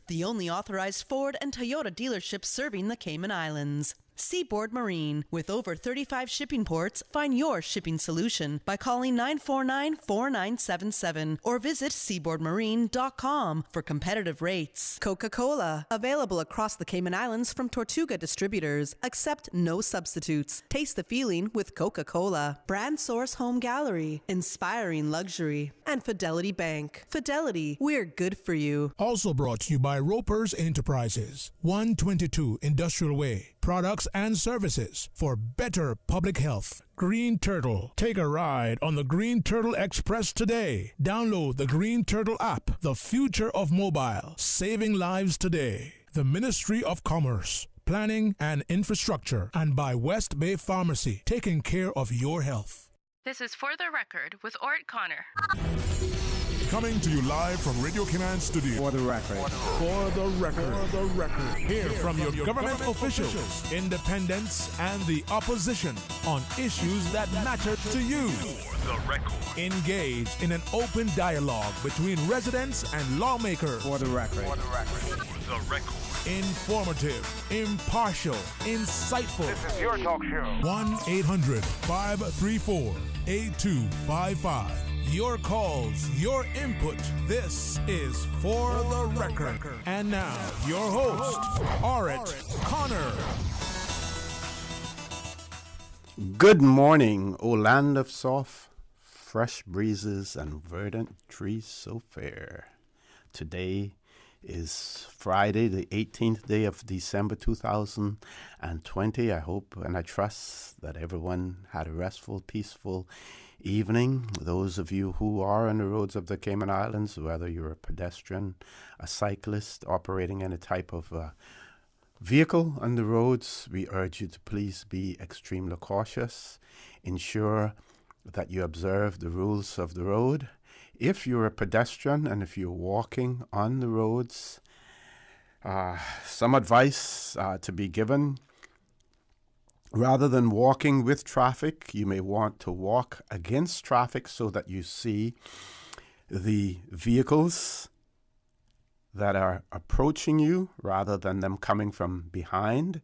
The only authorized Ford and Toyota dealership serving the Cayman Islands. Seaboard Marine. With over 35 shipping ports, find your shipping solution by calling 949-4977 or visit seaboardmarine.com for competitive rates. Coca-Cola. Available across the Cayman Islands from Tortuga Distributors. Accept no substitutes. Taste the feeling with Coca-Cola. Brand Source Home Gallery. Inspiring luxury. And Fidelity Bank. Fidelity. We're good for you. Also brought to you by Roper's Enterprises. 122 Industrial Way. Products and services for better public health. Green Turtle. Take a ride on the Green Turtle Express today. Download the Green Turtle app. The future of mobile. Saving lives today. The Ministry of Commerce, Planning and Infrastructure, and by West Bay Pharmacy, taking care of your health. This is For the Record with Ort Connor. Coming to you live from Radio Cayman Studio. For the record. For the record. For the record. Hear from your government officials, independents, and the opposition on issues that matter to you. For the record. Engage in an open dialogue between residents and lawmakers. For the record. For the record. For the record. Informative, impartial, insightful. This is your talk show. 1-800-534-8255. Your calls, your input. This is For the Record. And now, your host, Ort Connor. Good morning, O land of soft, fresh breezes and verdant trees so fair. Today is Friday, the 18th day of December 2020. I hope and I trust that everyone had a restful, peaceful evening. Those of you who are on the roads of the Cayman Islands, whether you're a pedestrian, a cyclist, operating any type of vehicle on the roads, we urge you to please be extremely cautious. Ensure that you observe the rules of the road. If you're a pedestrian and if you're walking on the roads, some advice to be given. Rather than walking with traffic, you may want to walk against traffic so that you see the vehicles that are approaching you rather than them coming from behind.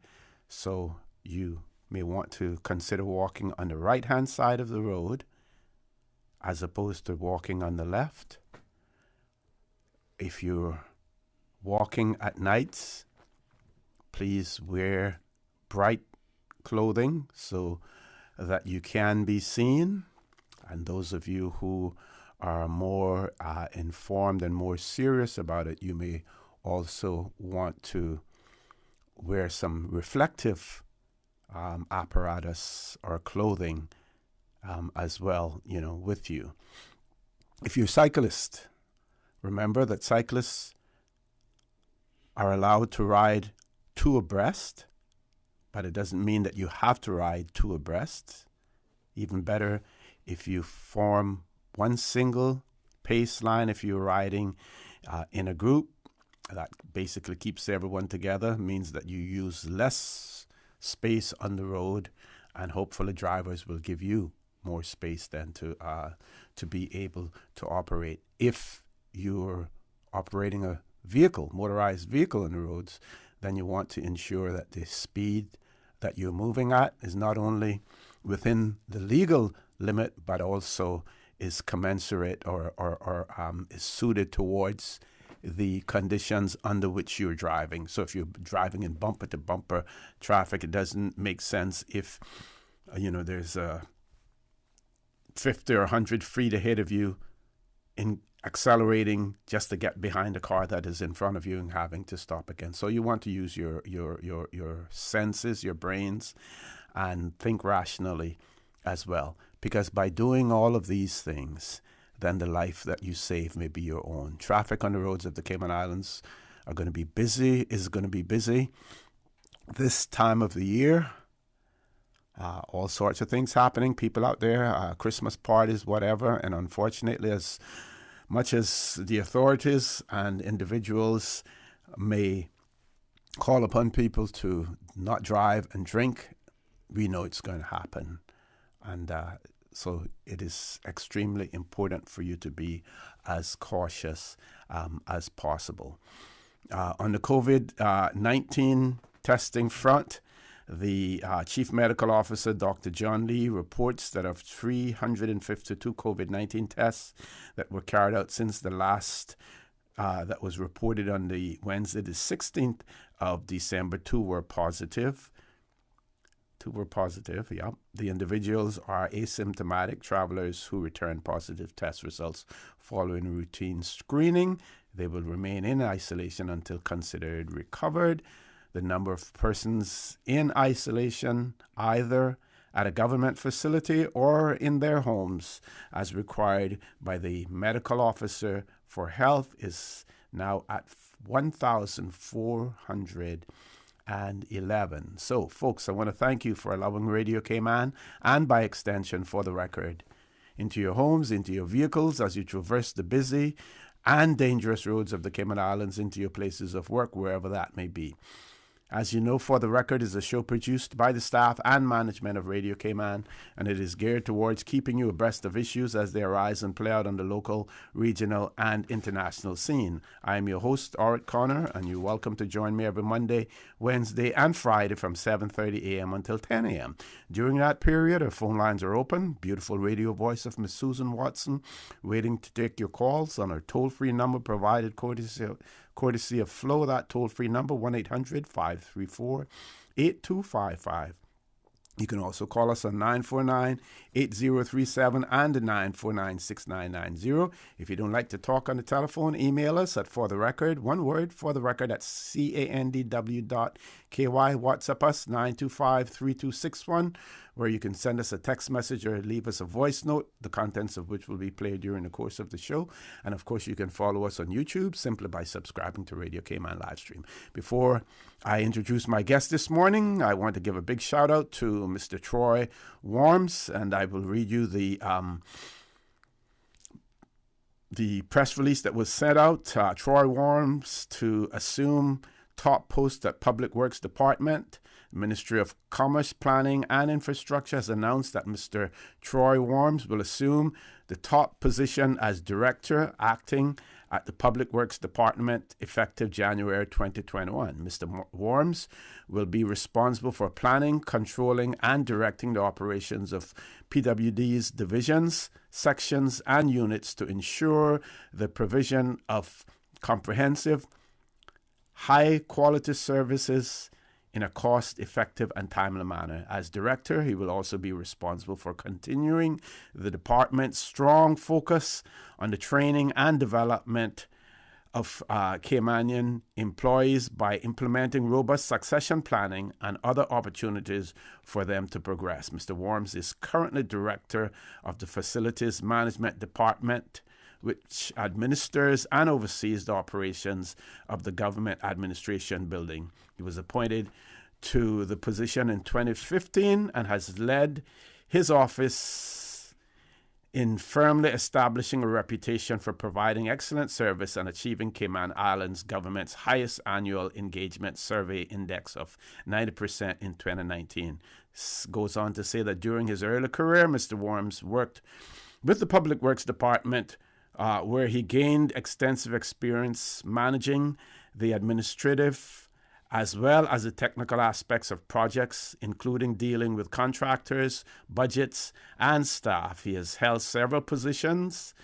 So you may want to consider walking on the right-hand side of the road as opposed to walking on the left. If you're walking at night, please wear bright clothing so that you can be seen. And those of you who are more informed and more serious about it, you may also want to wear some reflective apparatus or clothing as well, with you. If you're a cyclist, remember that cyclists are allowed to ride two abreast, but it doesn't mean that you have to ride two abreast. Even better if you form one single pace line. If you're riding in a group, that basically keeps everyone together, means that you use less space on the road, and hopefully drivers will give you more space then to be able to operate. If you're operating a vehicle, motorized vehicle on the roads, then you want to ensure that the speed that you're moving at is not only within the legal limit, but also is commensurate or is suited towards the conditions under which you're driving. So if you're driving in bumper-to-bumper traffic, it doesn't make sense if, there's a 50 or 100 feet ahead of you in accelerating just to get behind a car that is in front of you and having to stop again. So you want to use your senses, your brains, and think rationally as well. Because by doing all of these things, then the life that you save may be your own. Traffic on the roads of the Cayman Islands is going to be busy this time of the year. All sorts of things happening, people out there, Christmas parties, whatever. And unfortunately, as much as the authorities and individuals may call upon people to not drive and drink, we know it's going to happen. And so it is extremely important for you to be as cautious as possible. On the COVID-19 testing front, the Chief Medical Officer, Dr. John Lee, reports that of 352 COVID-19 tests that were carried out since the last that was reported on the Wednesday, the 16th of December, two were positive. Yeah. The individuals are asymptomatic travelers who return positive test results following routine screening. They will remain in isolation until considered recovered. The number of persons in isolation, either at a government facility or in their homes, as required by the medical officer for health, is now at 1,411. So, folks, I want to thank you for allowing Radio Cayman, and by extension, For the Record, into your homes, into your vehicles, as you traverse the busy and dangerous roads of the Cayman Islands, into your places of work, wherever that may be. As you know, For the Record is a show produced by the staff and management of Radio Cayman, and it is geared towards keeping you abreast of issues as they arise and play out on the local, regional, and international scene. I am your host, Art Connor, and you're welcome to join me every Monday, Wednesday, and Friday from 7:30 a.m. until 10 a.m. During that period, our phone lines are open. Beautiful radio voice of Miss Susan Watson waiting to take your calls on our toll-free number provided courtesy of Flow. That toll-free number, 1-800-534-8255. You can also call us on 949-8037 and 949-6990. If you don't like to talk on the telephone, email us at fortherecord, one word, fortherecord at candw.ky. WhatsApp us, 925-3261, where you can send us a text message or leave us a voice note, the contents of which will be played during the course of the show. And, of course, you can follow us on YouTube simply by subscribing to Radio Cayman Livestream. Before I introduce my guest this morning, I want to give a big shout-out to Mr. Troy Worms, and I will read you the press release that was sent out. Troy Worms to assume top post at Public Works Department. Ministry of Commerce, Planning and Infrastructure has announced that Mr. Troy Worms will assume the top position as Director Acting at the Public Works Department effective January 2021. Mr. Worms will be responsible for planning, controlling, and directing the operations of PWD's divisions, sections, and units to ensure the provision of comprehensive, high-quality services in a cost-effective and timely manner. As director, he will also be responsible for continuing the department's strong focus on the training and development of Caymanian employees by implementing robust succession planning and other opportunities for them to progress. Mr. Worms is currently director of the Facilities Management Department, which administers and oversees the operations of the Government Administration Building. He was appointed to the position in 2015 and has led his office in firmly establishing a reputation for providing excellent service and achieving Cayman Islands government's highest annual engagement survey index of 90% in 2019. Goes on to say that during his early career, Mr. Worms worked with the Public Works Department, where he gained extensive experience managing the administrative as well as the technical aspects of projects, including dealing with contractors, budgets, and staff. He has held several positions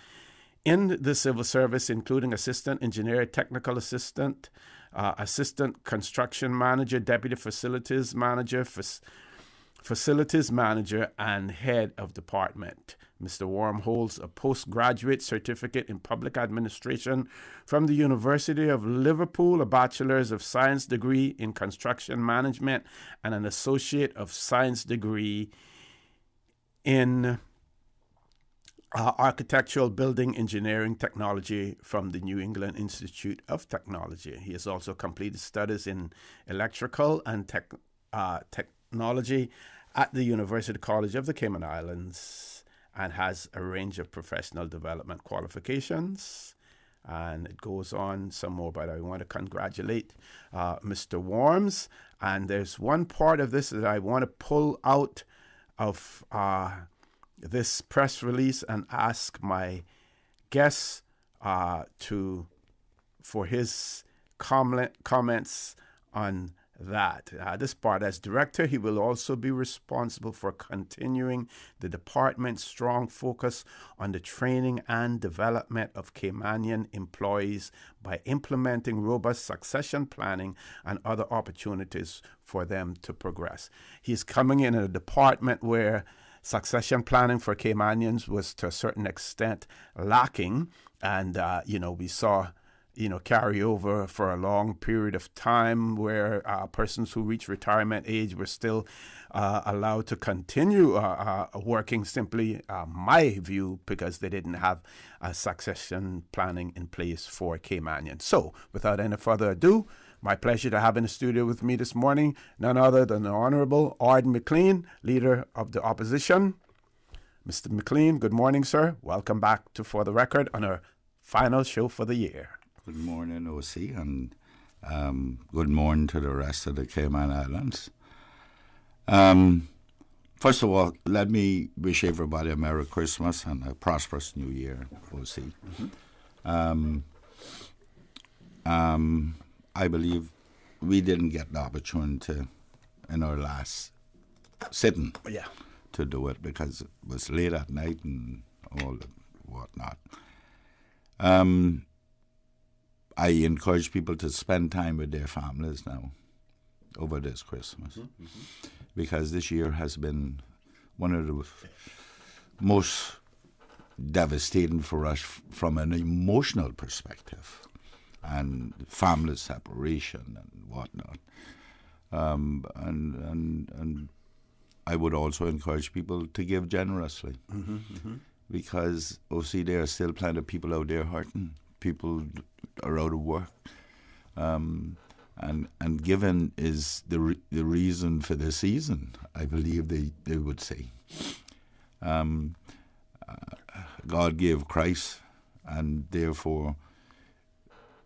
in the civil service, including assistant engineer, technical assistant, assistant construction manager, deputy facilities manager, facilities manager, and head of department. Mr. Worm holds a postgraduate certificate in public administration from the University of Liverpool, a Bachelor's of Science degree in construction management, and an Associate of Science degree in architectural building engineering technology from the New England Institute of Technology. He has also completed studies in electrical and technology at the University College of the Cayman Islands, and has a range of professional development qualifications. And it goes on some more, but I want to congratulate Mr. Worms. And there's one part of this that I want to pull out of this press release and ask my guest for his comments on that. This part, as director, he will also be responsible for continuing the department's strong focus on the training and development of Caymanian employees by implementing robust succession planning and other opportunities for them to progress. He's coming in a department where succession planning for Caymanians was to a certain extent lacking, and we saw carry over for a long period of time where persons who reach retirement age were still allowed to continue working simply, my view, because they didn't have a succession planning in place for Caymanians. So, without any further ado, my pleasure to have in the studio with me this morning none other than the Honorable Ard McLean, Leader of the Opposition. Mr. McLean, good morning, sir. Welcome back to For the Record on our final show for the year. Good morning, O.C., and good morning to the rest of the Cayman Islands. First of all, let me wish everybody a Merry Christmas and a prosperous New Year, O.C. I believe we didn't get the opportunity in our last sitting to do it because it was late at night and all the whatnot. I encourage people to spend time with their families now over this Christmas because this year has been one of the most devastating for us from an emotional perspective and family separation and whatnot. And I would also encourage people to give generously because, there are still plenty of people out there hurting. People are out of work, and giving is the reason for the season. I believe they would say. God gave Christ, and therefore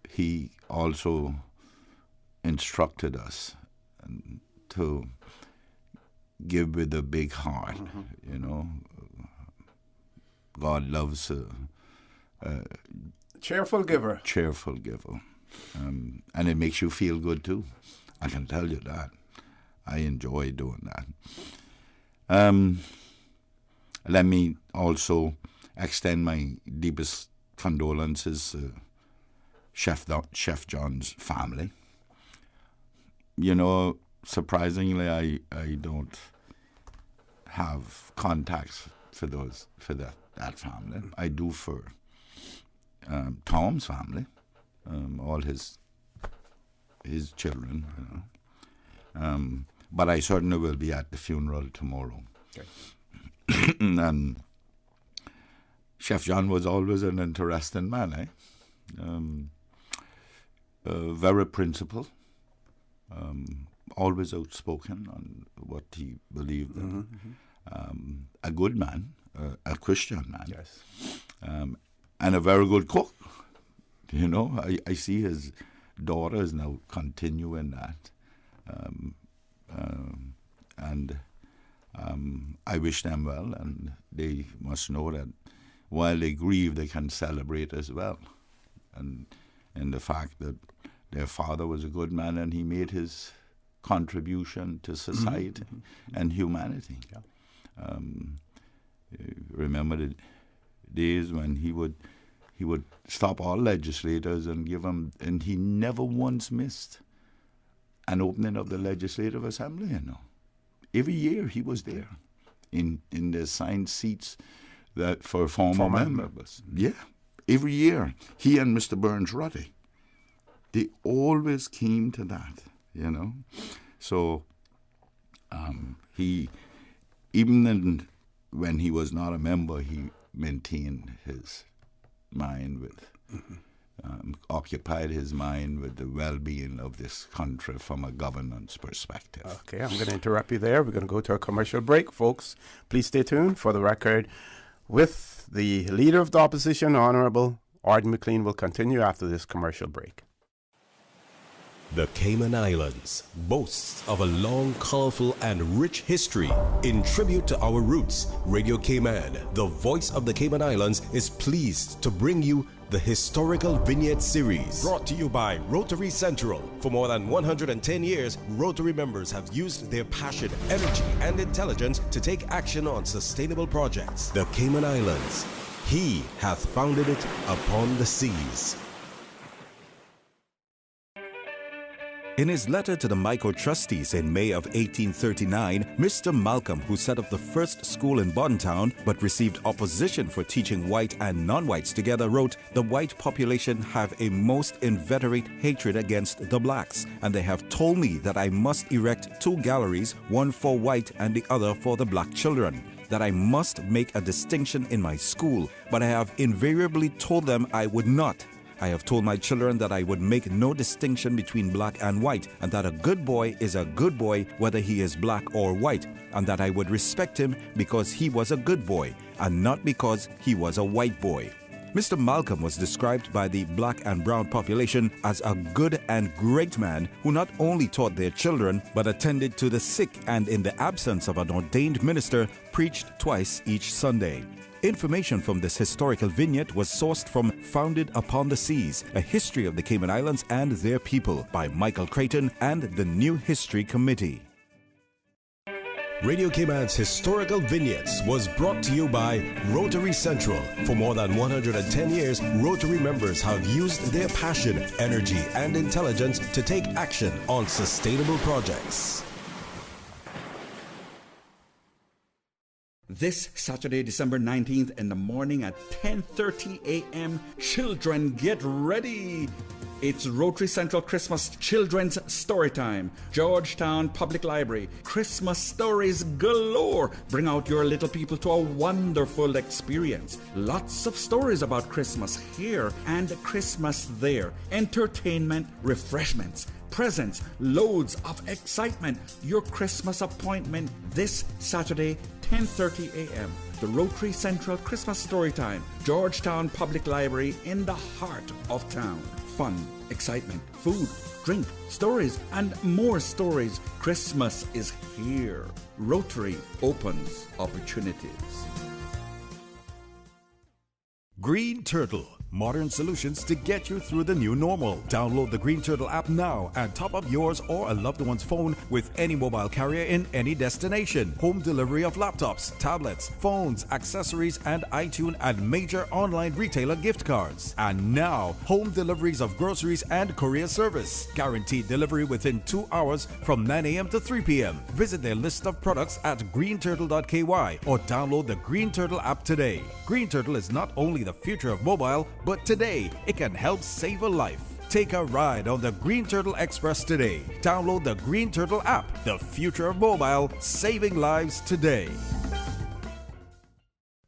He also instructed us to give with a big heart. God loves cheerful giver. Cheerful giver. And it makes you feel good too. I can tell you that. I enjoy doing that. Let me also extend my deepest condolences to Chef John's family. Surprisingly, I don't have contacts for that family. I do for Tom's family, all his children, but I certainly will be at the funeral tomorrow. Okay. And Chef John was always an interesting man, very principled, always outspoken on what he believed in. A good man, a Christian man. Yes. And a very good cook. I see his daughter is now continuing that. And I wish them well, and they must know that while they grieve, they can celebrate as well. And the fact that their father was a good man and he made his contribution to society and humanity. Yeah. Remember the days when he would stop all legislators and give them, and he never once missed an opening of the Legislative Assembly. Every year he was there in the assigned seats that for former members. Yeah, every year he and Mr. Burns Ruddy, they always came to that. So he, even when he was not a member, he maintained his mind with, occupied his mind with the well-being of this country from a governance perspective. Okay, I'm going to interrupt you there. We're going to go to a commercial break, folks. Please stay tuned. For the record, with the Leader of the Opposition, Honorable Ard McLean, will continue after this commercial break. The Cayman Islands boasts of a long, colorful, and rich history. In tribute to our roots, Radio Cayman, the voice of the Cayman Islands, is pleased to bring you the Historical Vignette Series. Brought to you by Rotary Central. For more than 110 years, Rotary members have used their passion, energy, and intelligence to take action on sustainable projects. The Cayman Islands, He hath founded it upon the seas. In his letter to the micro-trustees in May of 1839, Mr. Malcolm, who set up the first school in Bontown but received opposition for teaching white and non-whites together, wrote, "The white population have a most inveterate hatred against the blacks, and they have told me that I must erect 2 galleries, one for white and the other for the black children, that I must make a distinction in my school, but I have invariably told them I would not. I have told my children that I would make no distinction between black and white, and that a good boy is a good boy whether he is black or white, and that I would respect him because he was a good boy, and not because he was a white boy." Mr. Malcolm was described by the black and brown population as a good and great man who not only taught their children, but attended to the sick and, in the absence of an ordained minister, preached twice each Sunday. Information from this historical vignette was sourced from Founded Upon the Seas, A History of the Cayman Islands and Their People by Michael Creighton and the New History Committee. Radio Cayman's Historical Vignettes was brought to you by Rotary Central. For more than 110 years, Rotary members have used their passion, energy, and intelligence to take action on sustainable projects. This Saturday, December 19th in the morning at 10:30 a.m. Children, get ready! It's Rotary Central Christmas Children's Storytime. Georgetown Public Library. Christmas stories galore. Bring out your little people to a wonderful experience. Lots of stories about Christmas here and Christmas there. Entertainment, refreshments, presents, loads of excitement. Your Christmas appointment this Saturday, 10:30 a.m. The Rotary Central Christmas Storytime, Georgetown Public Library in the heart of town. Fun, excitement, food, drink, stories, and more stories. Christmas is here. Rotary opens opportunities. Green Turtle. Modern solutions to get you through the new normal. Download the Green Turtle app now and top up yours or a loved one's phone with any mobile carrier in any destination. Home delivery of laptops, tablets, phones, accessories, and iTunes and major online retailer gift cards. And now, home deliveries of groceries and courier service. Guaranteed delivery within 2 hours from 9 a.m. to 3 p.m. Visit their list of products at greenturtle.ky or download the Green Turtle app today. Green Turtle is not only the future of mobile, but today it can help save a life. Take a ride on the Green Turtle Express today. Download the Green Turtle app, the future of mobile, saving lives today.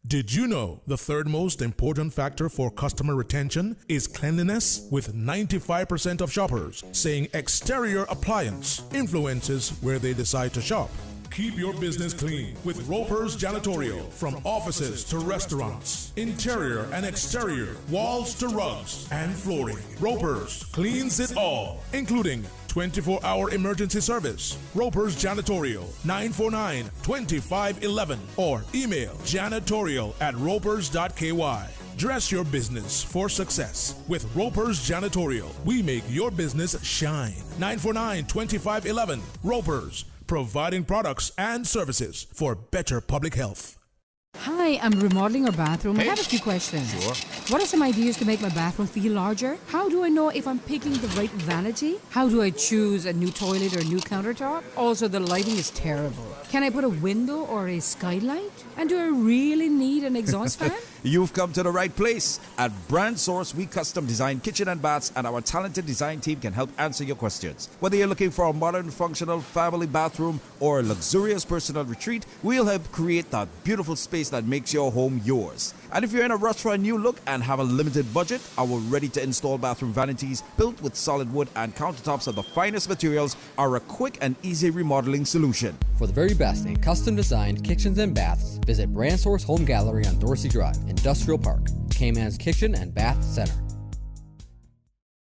Did you know the third most important factor for customer retention is cleanliness? With 95% of shoppers saying exterior appliance influences where they decide to shop. Keep your business clean with Roper's Janitorial. From offices to restaurants, interior and exterior, walls to rugs and flooring. Roper's cleans it all, including 24-hour emergency service. Roper's Janitorial, 949-2511 or email janitorial@ropers.ky. Dress your business for success with Roper's Janitorial. We make your business shine. 949-2511. Roper's, providing products and services for better public health. Hi, I'm remodeling our bathroom. I have a few questions. Sure. What are some ideas to make my bathroom feel larger? How do I know if I'm picking the right vanity? How do I choose a new toilet or a new countertop? Also, the lighting is terrible. Can I put a window or a skylight? And do I really need an exhaust fan? You've come to the right place. At Brand Source, we custom design kitchen and baths, and our talented design team can help answer your questions. Whether you're looking for a modern, functional family bathroom or a luxurious personal retreat, we'll help create that beautiful space that makes your home yours. And if you're in a rush for a new look and have a limited budget, our ready-to-install bathroom vanities, built with solid wood and countertops of the finest materials, are a quick and easy remodeling solution. For the very best in custom-designed kitchens and baths, visit Brand Source Home Gallery on Dorsey Drive, Industrial Park, Cayman's Kitchen and Bath Center.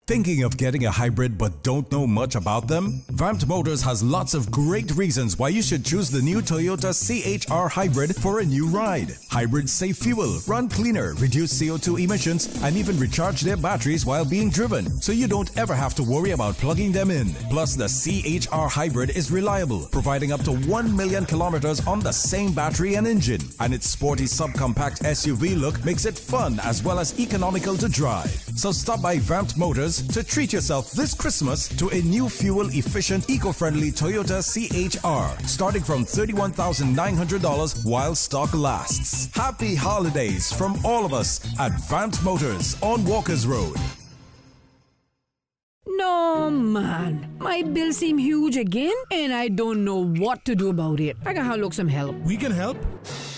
Thinking of getting a hybrid but don't know much about them? Vamped Motors has lots of great reasons why you should choose the new Toyota CHR Hybrid for a new ride. Hybrids save fuel, run cleaner, reduce CO2 emissions, and even recharge their batteries while being driven, so you don't ever have to worry about plugging them in. Plus, the CHR Hybrid is reliable, providing up to 1 million kilometers on the same battery and engine. And its sporty subcompact SUV look makes it fun as well as economical to drive. So stop by Vamped Motors to treat yourself this Christmas to a new fuel-efficient, eco-friendly Toyota CHR, starting from $31,900 while stock lasts. Happy holidays from all of us at Vamped Motors on Walkers Road. No, man. My bills seem huge again, and I don't know what to do about it. I gotta look some help. We can help.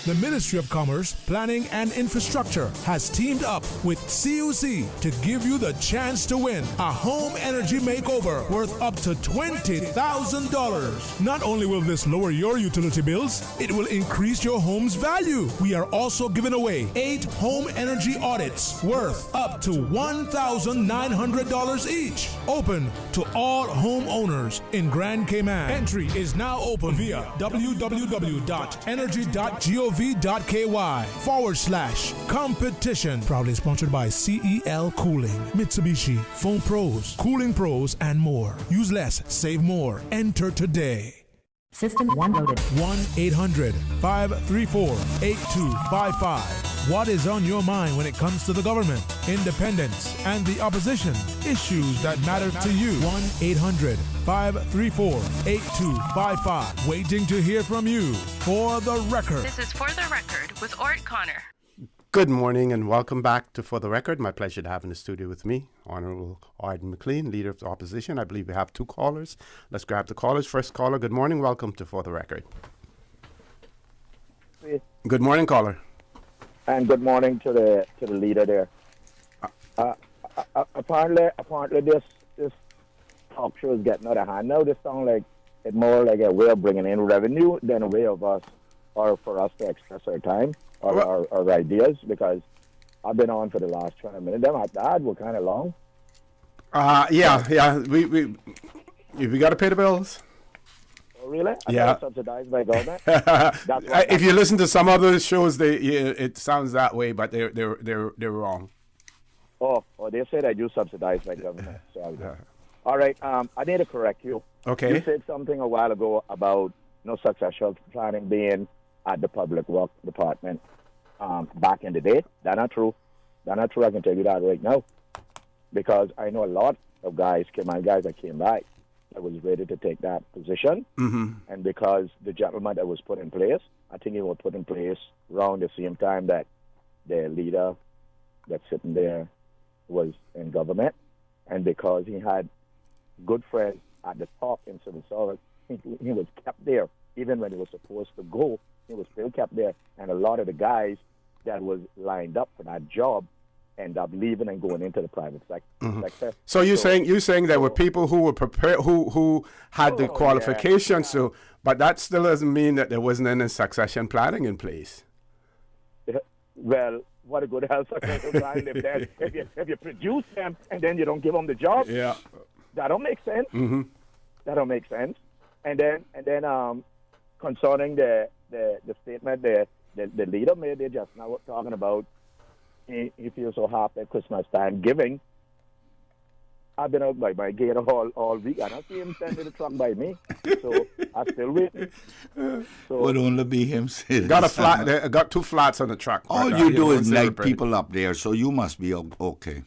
The Ministry of Commerce, Planning and Infrastructure has teamed up with CUC to give you the chance to win a home energy makeover worth up to $20,000. Not only will this lower your utility bills, it will increase your home's value. We are also giving away 8 home energy audits worth up to $1,900 each. Open to all homeowners in Grand Cayman. Entry is now open via www.energy.gov.ky/competition. Proudly sponsored by CEL Cooling, Mitsubishi, Foam Pros, Cooling Pros, and more. Use less, save more. Enter today. System 1 loaded. 1-800-534-8255. What is on your mind when it comes to the government, independence, and the opposition? Issues that matter to you. 1-800-534-8255. Waiting to hear from you. For the Record. This is For the Record with Ort Connor. Good morning and welcome back to For the Record. My pleasure to have in the studio with me, Honorable Arden McLean, Leader of the Opposition. I believe we have 2 callers. Let's grab the callers. First caller, good morning. Welcome to For the Record. Good morning, caller. And good morning to the leader there. Apparently this talk show is getting out of hand now. This sounds like it's more like a way of bringing in revenue than a way of us or for us to express our time or our ideas, because I've been on for the last 20 minutes. Them at that were kind of long. Yeah. We got to pay the bills. Oh, really? Yeah. Subsidized by government. If you listen to some other shows, it sounds that way, but they're wrong. Oh, they say that you subsidized by government. So all right. I need to correct you. Okay. You said something a while ago about no succession planning being at the Public Works Department back in the day. That's not true. That's not true. I can tell you that right now, because I know a lot of guys that came back that was ready to take that position, and because the gentleman that was put in place, I think he was put in place around the same time that the leader that's sitting there was in government, and because he had good friends at the top in civil service, he was kept there. Even when he was supposed to go, he was still kept there. And a lot of the guys that was lined up for that job end up leaving and going into the private sector. So you're saying there were people who were prepared, who had the qualifications, but that still doesn't mean that there wasn't any succession planning in place. Well, what a good health succession plan if you produce them and then you don't give them the job. Yeah, that don't make sense. That don't make sense. And then concerning the statement the leader made, they just now talking about he feels so happy at Christmas time giving. I've been out by my gate all week, and I see him sending the truck by me. So I'm still waiting. Would only be him saying. Got 2 flats on the truck. All you do is like people up there, so you must be okay.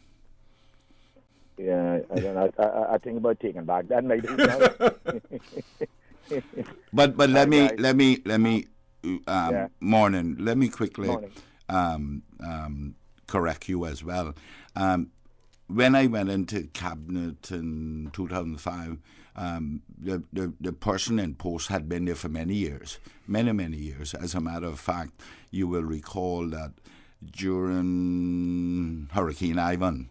Yeah, I think about taking back that night. But let me morning. Let me quickly correct you as well. When I went into cabinet in 2005, the person in post had been there for many years. As a matter of fact, you will recall that during Hurricane Ivan.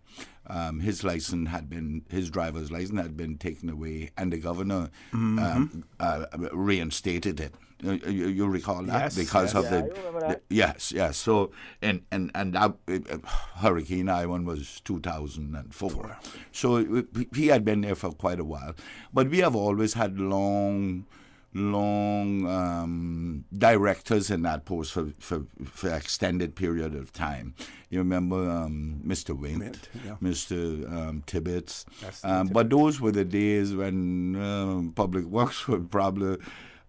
His driver's license had been taken away, and the governor reinstated it. You recall that? Yes, because yes. of I remember that. yes. So and that, Hurricane Ivan was 2004. So he had been there for quite a while, but we have always had long directors in that post for extended period of time. You remember Mr. Wint, yeah. Mr. Tibbetts, but those were the days when public works were probably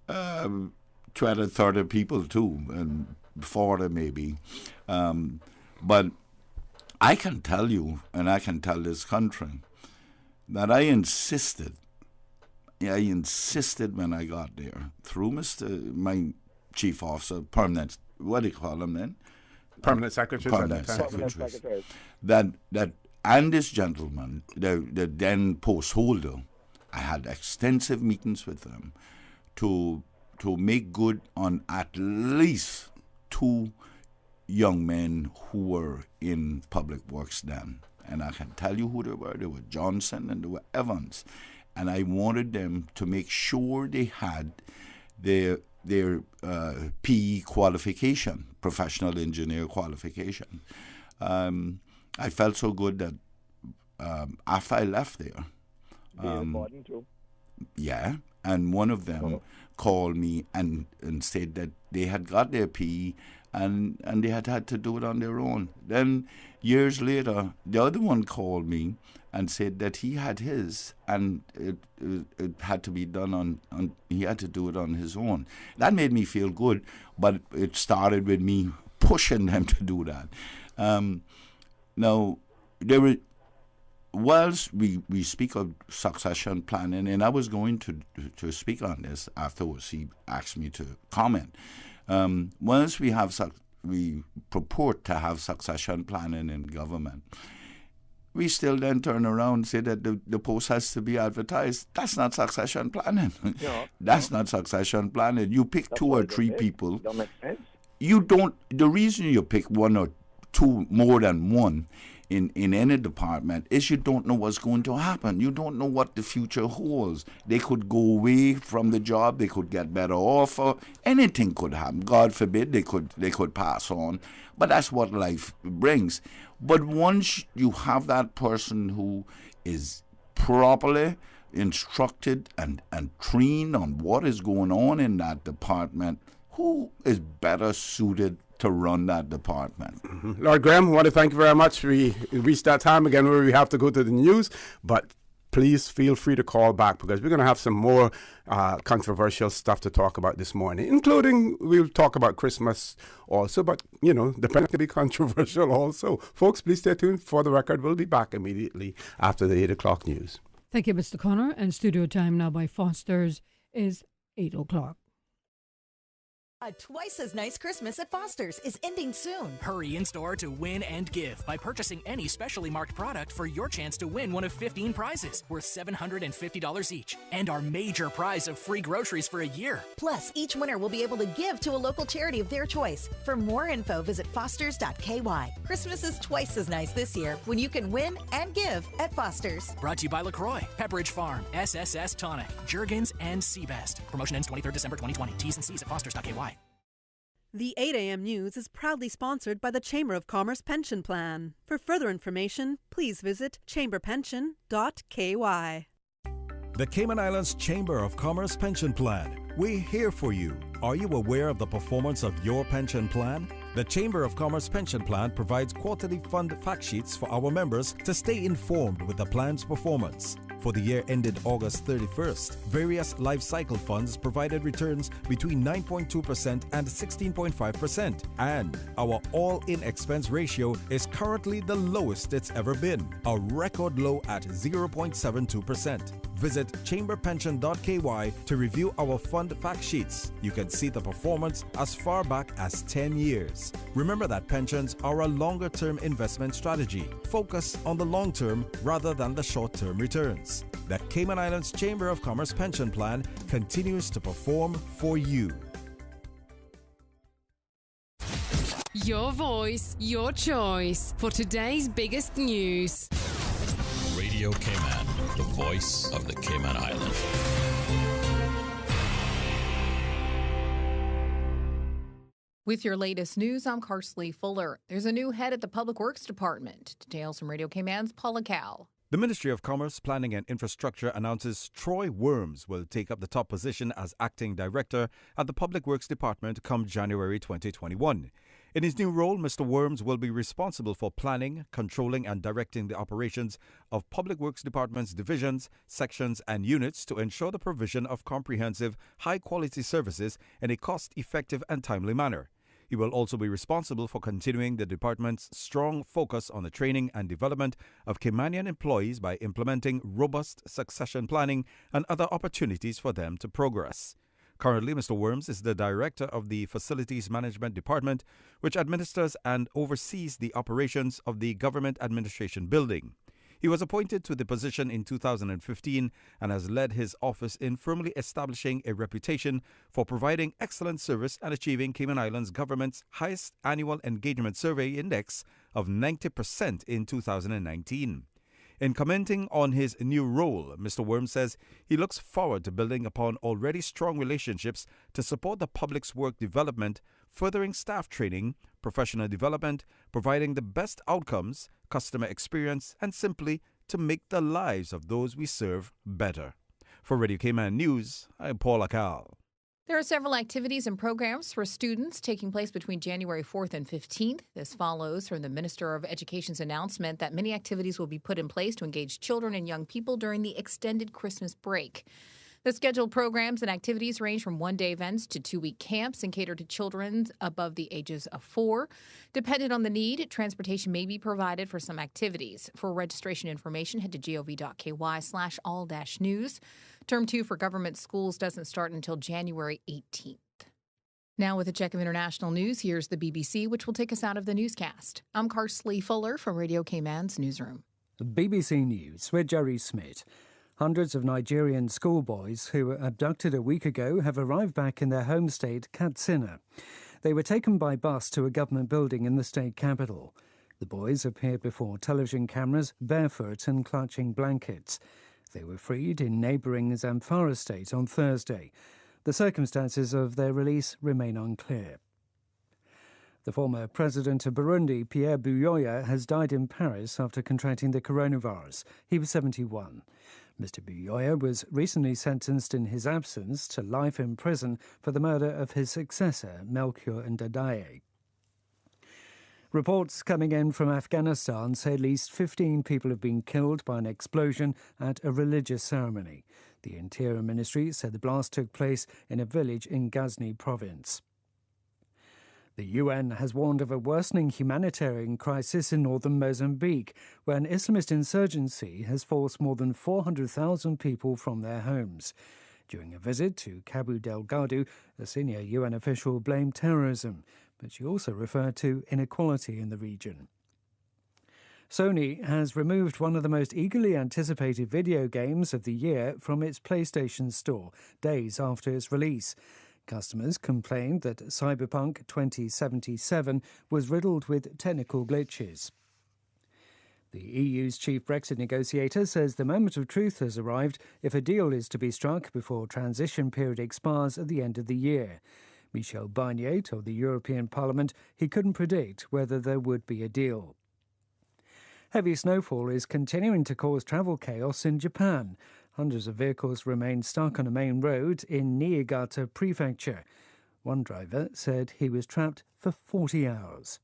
20, 30 people too, and 40 maybe. But I can tell you, and I can tell this country, that I insisted when I got there, through my chief officer, permanent, what do you call him then? Permanent secretaries. Permanent secretaries. That and this gentleman, the then post holder, I had extensive meetings with them to make good on at least 2 young men who were in public works then. And I can tell you who they were. They were Johnson and they were Evans. And I wanted them to make sure they had their PE qualification, professional engineer qualification. I felt so good that after I left there, yeah, and one of them called me and said that they had got their PE and they had to do it on their own. Then years later, the other one called me and said that he had his, and it had to be done he had to do it on his own. That made me feel good, but it started with me pushing them to do that. Now, whilst we speak of succession planning, and I was going to speak on this afterwards, he asked me to comment. Once we purport to have succession planning in government, we still then turn around and say that the post has to be advertised. That's not succession planning. No. That's not succession planning. You pick That's 2 or what 3 it people. Don't make sense. You don't. The reason you pick 1 or 2, more than 1, in any department is you don't know what's going to happen. You don't know what the future holds. They could go away from the job. They could get better offer. Anything could happen. God forbid they could pass on. But that's what life brings. But once you have that person who is properly instructed and trained on what is going on in that department, who is better suited to run that department? Lord Graham, I want to thank you very much. We reached that time again where we have to go to the news, but please feel free to call back because we're going to have some more controversial stuff to talk about this morning, including we'll talk about Christmas also, but, depending to be controversial also. Folks, please stay tuned. For the record, we'll be back immediately after the 8 o'clock news. Thank you, Mr. Connor. And studio time now by Foster's is 8 o'clock. A twice as nice Christmas at Foster's is ending soon. Hurry in store to win and give by purchasing any specially marked product for your chance to win one of 15 prizes worth $750 each and our major prize of free groceries for a year. Plus, each winner will be able to give to a local charity of their choice. For more info, visit fosters.ky. Christmas is twice as nice this year when you can win and give at Foster's. Brought to you by LaCroix, Pepperidge Farm, SSS Tonic, Jergens, and Seabest. Promotion ends 23rd December 2020. T's and C's at fosters.ky. The 8 a.m. News is proudly sponsored by the Chamber of Commerce Pension Plan. For further information, please visit chamberpension.ky. The Cayman Islands Chamber of Commerce Pension Plan. We're here for you. Are you aware of the performance of your pension plan? The Chamber of Commerce Pension Plan provides quarterly fund fact sheets for our members to stay informed with the plan's performance. For the year ended August 31st, various life cycle funds provided returns between 9.2% and 16.5%, and our all-in expense ratio is currently the lowest it's ever been, a record low at 0.72%. Visit chamberpension.ky to review our fund fact sheets. You can see the performance as far back as 10 years. Remember that pensions are a longer-term investment strategy. Focus on the long term rather than the short-term returns. The Cayman Islands Chamber of Commerce Pension Plan continues to perform for you. Your voice, your choice for today's biggest news. Radio Cayman, the voice of the Cayman Islands. With your latest news, I'm Carsley Fuller. There's a new head at the Public Works Department. Details from Radio Cayman's Paula Cal. The Ministry of Commerce, Planning and Infrastructure announces Troy Worms will take up the top position as acting director at the Public Works Department come January 2021. In his new role, Mr. Worms will be responsible for planning, controlling and directing the operations of Public Works Department's divisions, sections and units to ensure the provision of comprehensive, high-quality services in a cost-effective and timely manner. He will also be responsible for continuing the department's strong focus on the training and development of Caymanian employees by implementing robust succession planning and other opportunities for them to progress. Currently, Mr. Worms is the director of the Facilities Management Department, which administers and oversees the operations of the Government Administration Building. He was appointed to the position in 2015 and has led his office in firmly establishing a reputation for providing excellent service and achieving Cayman Islands government's highest annual engagement survey index of 90% in 2019. In commenting on his new role, Mr. Worms says he looks forward to building upon already strong relationships to support the public's work development, furthering staff training, professional development, providing the best outcomes, customer experience, and simply to make the lives of those we serve better. For Radio Cayman News, I'm Paul Akal. There are several activities and programs for students taking place between January 4th and 15th. This follows from the Minister of Education's announcement that many activities will be put in place to engage children and young people during the extended Christmas break. The scheduled programs and activities range from one-day events to two-week camps and cater to children above the ages of 4. Dependent on the need, transportation may be provided for some activities. For registration information, head to gov.ky/all-news. Term 2 for government schools doesn't start until January 18th. Now with a check of international news, here's the BBC, which will take us out of the newscast. I'm Carsley Fuller from Radio Cayman's newsroom. BBC News with Jerry Smith. Hundreds of Nigerian schoolboys who were abducted a week ago have arrived back in their home state, Katsina. They were taken by bus to a government building in the state capital. The boys appeared before television cameras, barefoot and clutching blankets. They were freed in neighbouring Zamfara state on Thursday. The circumstances of their release remain unclear. The former president of Burundi, Pierre Bouyoya, has died in Paris after contracting the coronavirus. He was 71. Mr. Bouyoya was recently sentenced in his absence to life in prison for the murder of his successor, Melchior Ndadaye. Reports coming in from Afghanistan say at least 15 people have been killed by an explosion at a religious ceremony. The Interior Ministry said the blast took place in a village in Ghazni province. The UN has warned of a worsening humanitarian crisis in northern Mozambique, where an Islamist insurgency has forced more than 400,000 people from their homes. During a visit to Cabo Delgado, a senior UN official blamed terrorism, but she also referred to inequality in the region. Sony has removed one of the most eagerly anticipated video games of the year from its PlayStation Store, days after its release. Customers complained that Cyberpunk 2077 was riddled with technical glitches. The EU's chief Brexit negotiator says the moment of truth has arrived if a deal is to be struck before transition period expires at the end of the year. Michel Barnier told the European Parliament he couldn't predict whether there would be a deal. Heavy snowfall is continuing to cause travel chaos in Japan. Hundreds of vehicles remain stuck on a main road in Niigata Prefecture. One driver said he was trapped for 40 hours.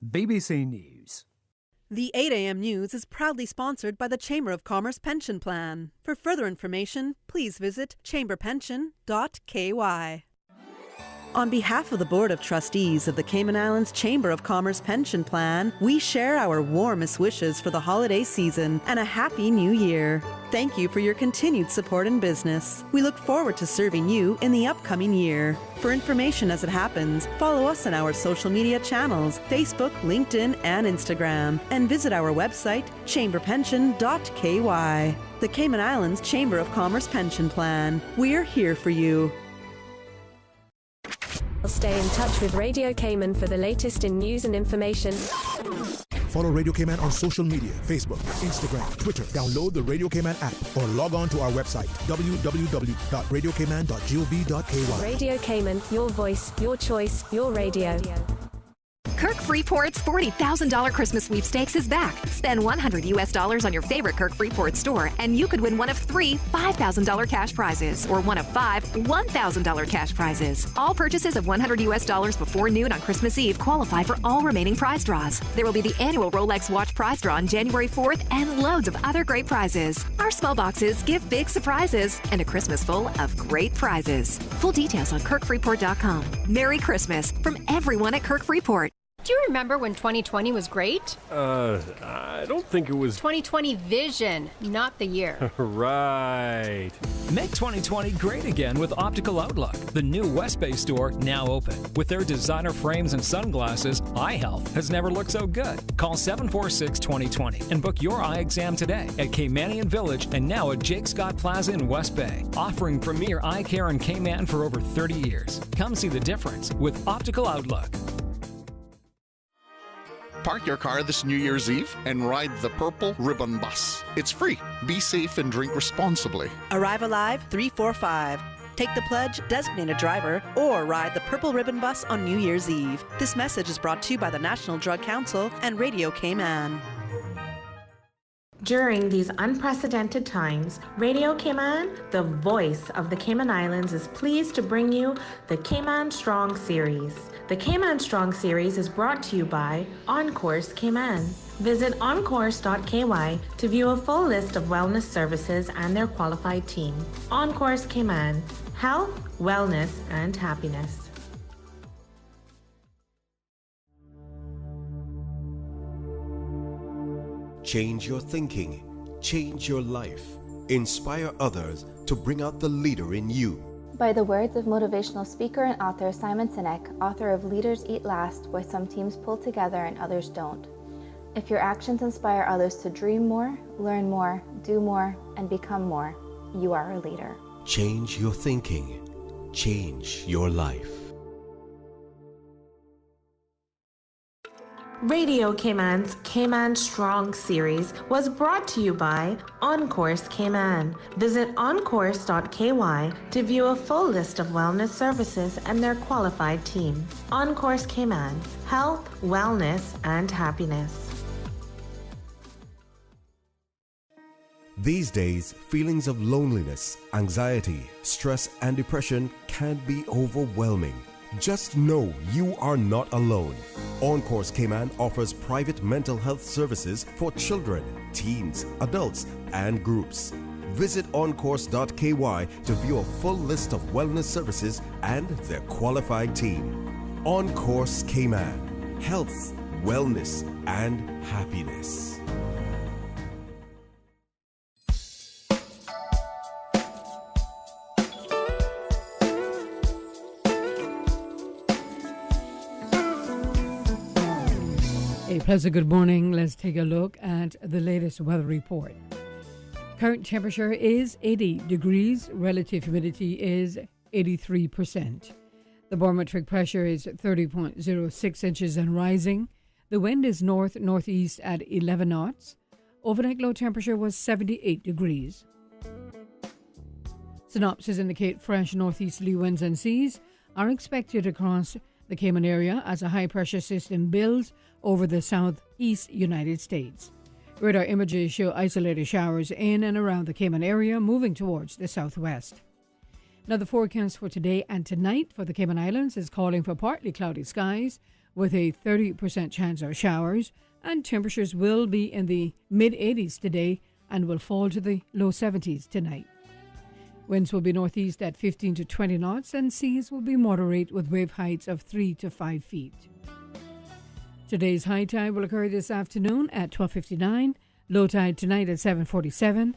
BBC News. The 8 a.m. news is proudly sponsored by the Chamber of Commerce Pension Plan. For further information, please visit chamberpension.ky. On behalf of the Board of Trustees of the Cayman Islands Chamber of Commerce Pension Plan, we share our warmest wishes for the holiday season and a happy new year. Thank you for your continued support in business. We look forward to serving you in the upcoming year. For information as it happens, follow us on our social media channels, Facebook, LinkedIn, and Instagram, and visit our website, chamberpension.ky. The Cayman Islands Chamber of Commerce Pension Plan. We're here for you. Stay in touch with Radio Cayman for the latest in news and information. Follow Radio Cayman on social media, Facebook, Instagram, Twitter. Download the Radio Cayman app or log on to our website, www.radiocayman.gov.ky. Radio Cayman, your voice, your choice, your radio. Kirk Freeport's $40,000 Christmas sweepstakes is back. Spend $100 on your favorite Kirk Freeport store, and you could win one of 3 $5,000 cash prizes or one of 5 $1,000 cash prizes. All purchases of $100 before noon on Christmas Eve qualify for all remaining prize draws. There will be the annual Rolex watch prize draw on January 4th and loads of other great prizes. Our small boxes give big surprises and a Christmas full of great prizes. Full details on KirkFreeport.com. Merry Christmas from everyone at Kirk Freeport. Do you remember when 2020 was great? I don't think it was... 2020 vision, not the year. Right. Make 2020 great again with Optical Outlook, the new West Bay store now open. With their designer frames and sunglasses, eye health has never looked so good. Call 746-2020 and book your eye exam today at Caymanian Village and now at Jake Scott Plaza in West Bay, offering premier eye care in Cayman for over 30 years. Come see the difference with Optical Outlook. Park your car this New Year's Eve and ride the Purple Ribbon Bus. It's free. Be safe and drink responsibly. Arrive alive 345. Take the pledge, designate a driver, or ride the Purple Ribbon Bus on New Year's Eve. This message is brought to you by the National Drug Council and Radio Cayman. During these unprecedented times, Radio Cayman, the voice of the Cayman Islands, is pleased to bring you the Cayman Strong Series. The Cayman Strong Series is brought to you by Encourse Cayman. Visit encourse.ky to view a full list of wellness services and their qualified team. Encourse Cayman, health, wellness, and happiness. Change your thinking, change your life, inspire others to bring out the leader in you. By the words of motivational speaker and author Simon Sinek, author of Leaders Eat Last, Why Some Teams Pull Together and Others Don't. If your actions inspire others to dream more, learn more, do more, and become more, you are a leader. Change your thinking, change your life. Radio Cayman's Cayman Strong Series was brought to you by Encourse Cayman. Visit encourse.ky to view a full list of wellness services and their qualified team. Encourse Cayman, health, wellness, and happiness. These days, feelings of loneliness, anxiety, stress, and depression can be overwhelming. Just know you are not alone. Encourse Cayman offers private mental health services for children, teens, adults, and groups. Visit encourse.ky to view a full list of wellness services and their qualified team. Encourse Cayman, health, wellness, and happiness. A pleasant good morning. Let's take a look at the latest weather report. Current temperature is 80 degrees. Relative humidity is 83%. The barometric pressure is 30.06 inches and rising. The wind is north-northeast at 11 knots. Overnight low temperature was 78 degrees. Synopsis indicate fresh northeasterly winds and seas are expected across the Cayman area as a high-pressure system builds over the southeast United States. Radar images show isolated showers in and around the Cayman area moving towards the southwest. Now, the forecast for today and tonight for the Cayman Islands is calling for partly cloudy skies with a 30% chance of showers, and temperatures will be in the mid-80s today and will fall to the low 70s tonight. Winds will be northeast at 15 to 20 knots, and seas will be moderate with wave heights of 3 to 5 feet. Today's high tide will occur this afternoon at 12:59, low tide tonight at 7:47.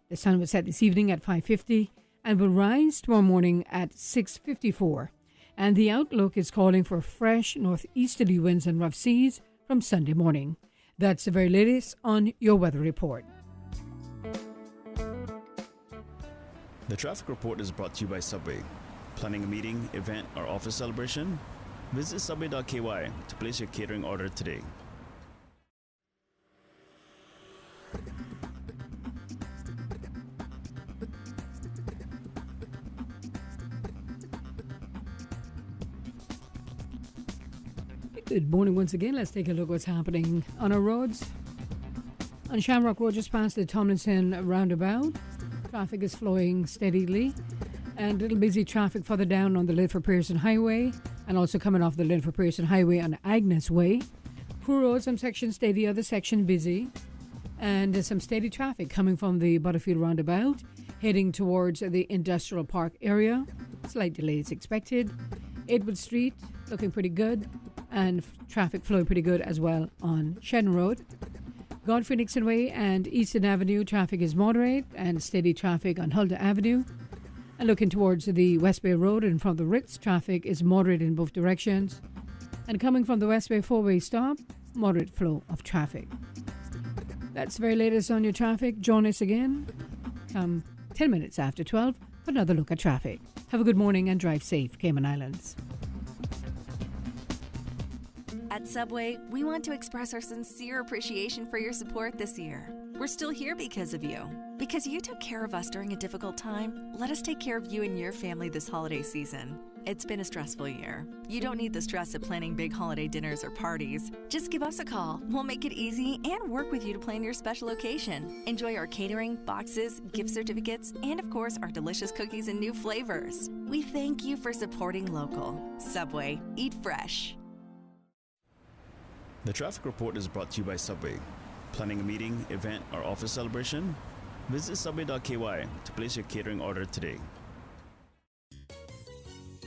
The sun will set this evening at 5:50 and will rise tomorrow morning at 6:54. And the outlook is calling for fresh northeasterly winds and rough seas from Sunday morning. That's the very latest on your weather report. The traffic report is brought to you by Subway. Planning a meeting, event, or office celebration? Visit subway.ky to place your catering order today. Good morning once again. Let's take a look what's happening on our roads. On Shamrock Road, just past the Tomlinson roundabout, traffic is flowing steadily, and little busy traffic further down on the Linford Pearson Highway, and also coming off the Linford Pearson Highway on Agnes Way. Crew Road, some sections steady, other section busy, and there's some steady traffic coming from the Butterfield roundabout, heading towards the Industrial Park area. Slight delays expected. Edward Street looking pretty good, and traffic flowing pretty good as well on Shen Road. Godfrey Nixon Way and Eastern Avenue, traffic is moderate and steady traffic on Huldah Avenue. And looking towards the West Bay Road in front of the Ritz, traffic is moderate in both directions. And coming from the West Bay four-way stop, moderate flow of traffic. That's the very latest on your traffic. Join us again come 10 minutes after 12 for another look at traffic. Have a good morning and drive safe, Cayman Islands. At Subway, we want to express our sincere appreciation for your support this year. We're still here because of you. Because you took care of us during a difficult time, let us take care of you and your family this holiday season. It's been a stressful year. You don't need the stress of planning big holiday dinners or parties. Just give us a call. We'll make it easy and work with you to plan your special occasion. Enjoy our catering, boxes, gift certificates, and of course, our delicious cookies and new flavors. We thank you for supporting local. Subway, eat fresh. The traffic report is brought to you by Subway. Planning a meeting, event, or office celebration? Visit subway.ky to place your catering order today.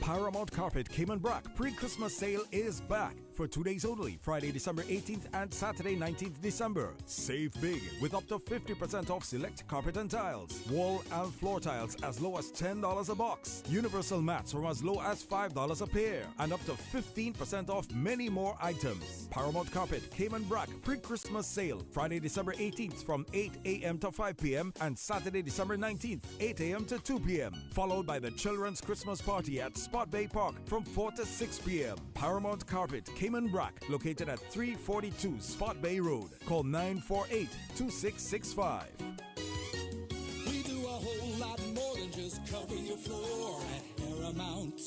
Paramount Carpet Cayman Brac pre-Christmas sale is back for 2 days only, Friday, December 18th and Saturday, 19th December. Save big with up to 50% off select carpet and tiles, wall and floor tiles as low as $10 a box, universal mats from as low as $5 a pair, and up to 15% off many more items. Paramount Carpet Cayman Brac pre-Christmas sale, Friday, December 18th from 8 a.m. to 5 p.m. and Saturday, December 19th, 8 a.m. to 2 p.m. Followed by the Children's Christmas Party at Spot Bay Park from 4 to 6 p.m. Paramount Carpet Cayman Brac, located at 342 Spot Bay Road. Call 948-2665. We do a whole lot more than just cover your floor at Paramount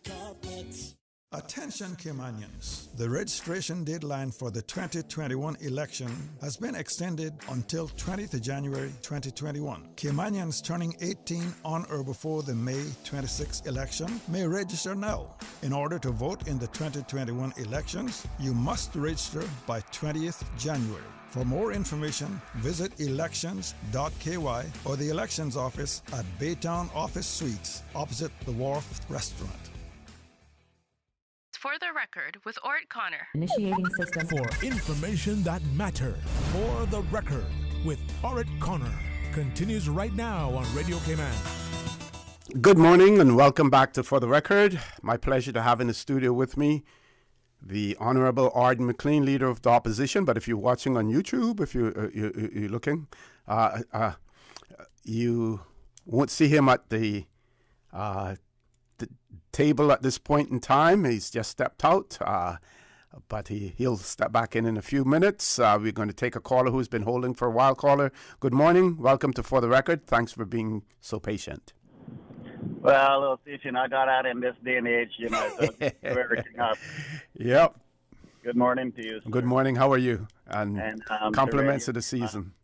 Carpet. Attention Caymanians, the registration deadline for the 2021 election has been extended until 20th January 2021. Caymanians turning 18 on or before the May 26 election may register now. In order to vote in the 2021 elections, you must register by 20th January. For more information, visit elections.ky or the elections office at Baytown Office Suites opposite the Wharf Restaurant. For the record, with Ort Connor. Initiating system. For information that matters. For the record, with Ort Connor. Continues right now on Radio Cayman. Good morning and welcome back to For the Record. My pleasure to have in the studio with me the Honorable Arden McLean, Leader of the Opposition. But if you're watching on YouTube, if you're looking, you won't see him at the table at this point in time. He's just stepped out, but he'll step back in a few minutes. We're going to take a caller who's been holding for a while. Caller, good morning. Welcome to For the Record. Thanks for being so patient. Well, Stephen, I got out in this day and age, so everything up. Yep. Good morning to you, sir. Good morning. How are you? And compliments of the season.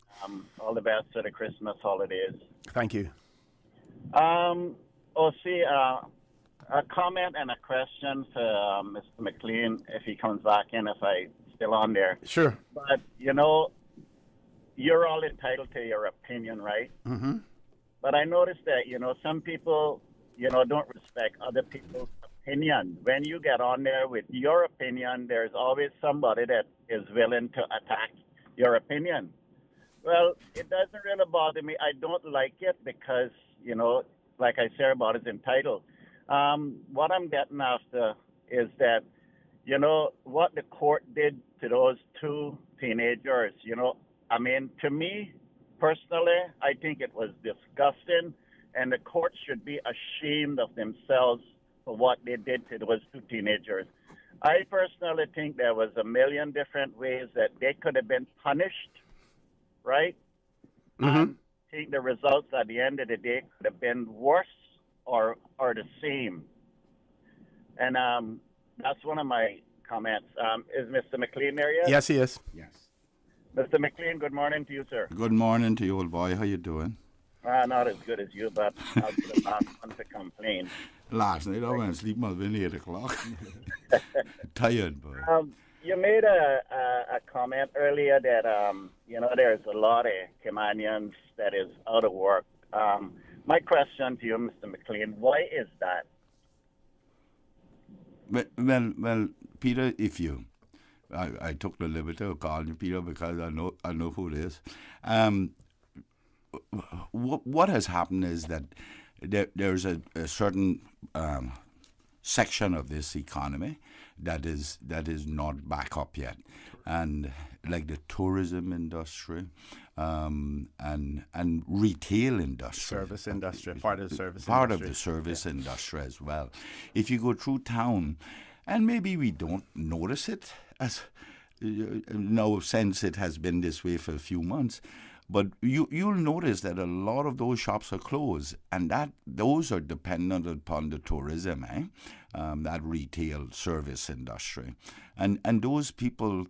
All the best for the Christmas holidays. Thank you. A comment and a question to Mr. McLean, if he comes back in, if I'm still on there. Sure. But, you're all entitled to your opinion, right? Mm-hmm. But I noticed that, some people, don't respect other people's opinion. When you get on there with your opinion, there's always somebody that is willing to attack your opinion. Well, it doesn't really bother me. I don't like it because, like I said about it's entitled. What I'm getting after is that, what the court did to those two teenagers, to me, personally, I think it was disgusting. And the courts should be ashamed of themselves for what they did to those two teenagers. I personally think there was a million different ways that they could have been punished, right? I think the results at the end of the day could have been worse or the same. And that's one of my comments. Is Mr. McLean there yet? Yes, he is. Yes. Mr. McLean, good morning to you, sir. Good morning to you, old boy. How you doing? Not as good as you, but I'll be the last one to complain. Last night I went to sleep must have been 8 o'clock. Tired, boy. You made a comment earlier that, there's a lot of Caymanians that is out of work. My question to you, Mr. McLean, why is that? Well, Peter, I took the liberty of calling you Peter because I know who it is. What has happened is that there's a certain section of this economy that is not back up yet, and like the tourism industry, and retail industry, service industry, part of the service industry as well. If you go through town, and maybe we don't notice it as now since it has been this way for a few months. But you'll notice that a lot of those shops are closed, and those are dependent upon the tourism, that retail service industry, and those people,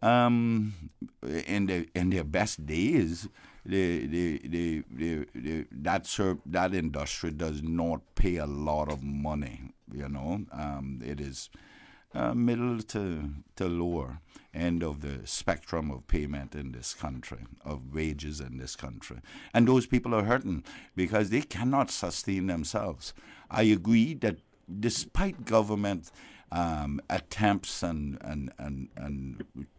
in their best days, that industry does not pay a lot of money. It is middle to lower end of the spectrum of payment in this country, of wages in this country. And those people are hurting because they cannot sustain themselves. I agree that despite government attempts and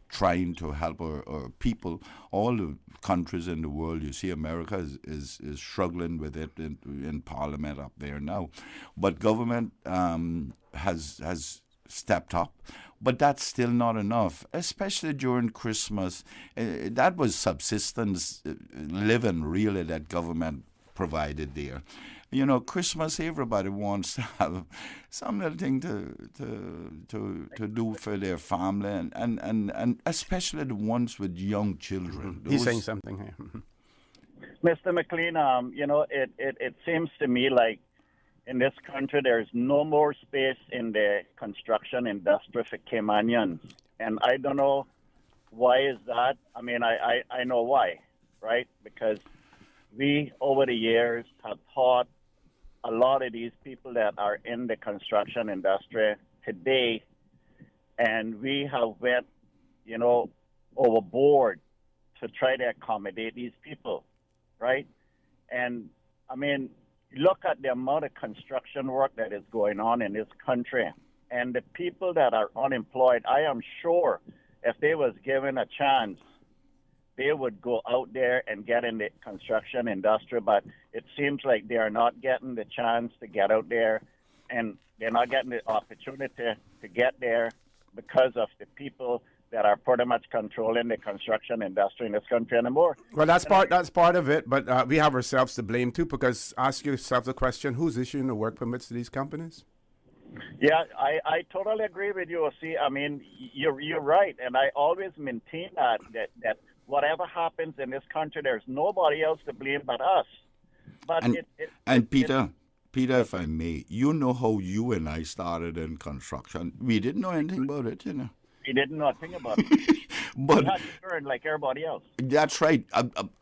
trying to help our people, all the countries in the world, you see America is struggling with it in Parliament up there now. But government has stepped up, but that's still not enough, especially during Christmas. That was subsistence living, really, that government provided there. Christmas, everybody wants to have some little thing to do for their family, and especially the ones with young children. He's saying something here. Mr. McLean, it seems to me like in this country, there's no more space in the construction industry for Caymanians. And I don't know why is that. I mean, I know why, right? Because we, over the years, have taught a lot of these people that are in the construction industry today, and we have went, overboard to try to accommodate these people, right? And, I mean, look at the amount of construction work that is going on in this country. And the people that are unemployed, I am sure if they was given a chance, they would go out there and get in the construction industry. But it seems like they are not getting the chance to get out there, and they're not getting the opportunity to get there because of the people that are pretty much controlling the construction industry in this country anymore. Well, that's part of it, but we have ourselves to blame too, because ask yourself the question, who's issuing the work permits to these companies? Yeah, I totally agree with you. See, I mean, you're right, and I always maintain that whatever happens in this country, there's nobody else to blame but us. But Peter, if I may, you know how you and I started in construction. We didn't know anything about it, We didn't know a thing about it. But we had to learn like everybody else. That's right.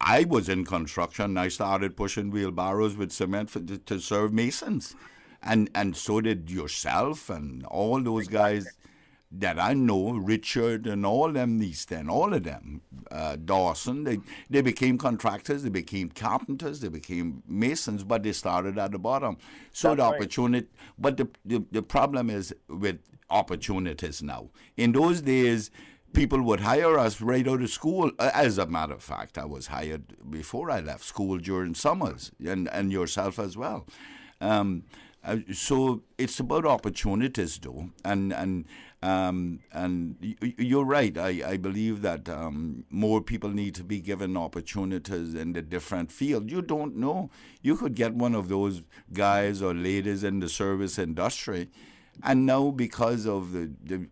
I was in construction. I started pushing wheelbarrows with cement to serve masons. And so did yourself and all those guys that I know, Richard and all them, all of them, Dawson, they became contractors, they became carpenters, they became masons, but they started at the bottom. So That's the right. opportunity, but the problem is with opportunities now. In those days, people would hire us right out of school. As a matter of fact, I was hired before I left school during summers, and yourself as well. So it's about opportunities, though, and you're right. I believe that more people need to be given opportunities in the different fields. You don't know. You could get one of those guys or ladies in the service industry, and now because of the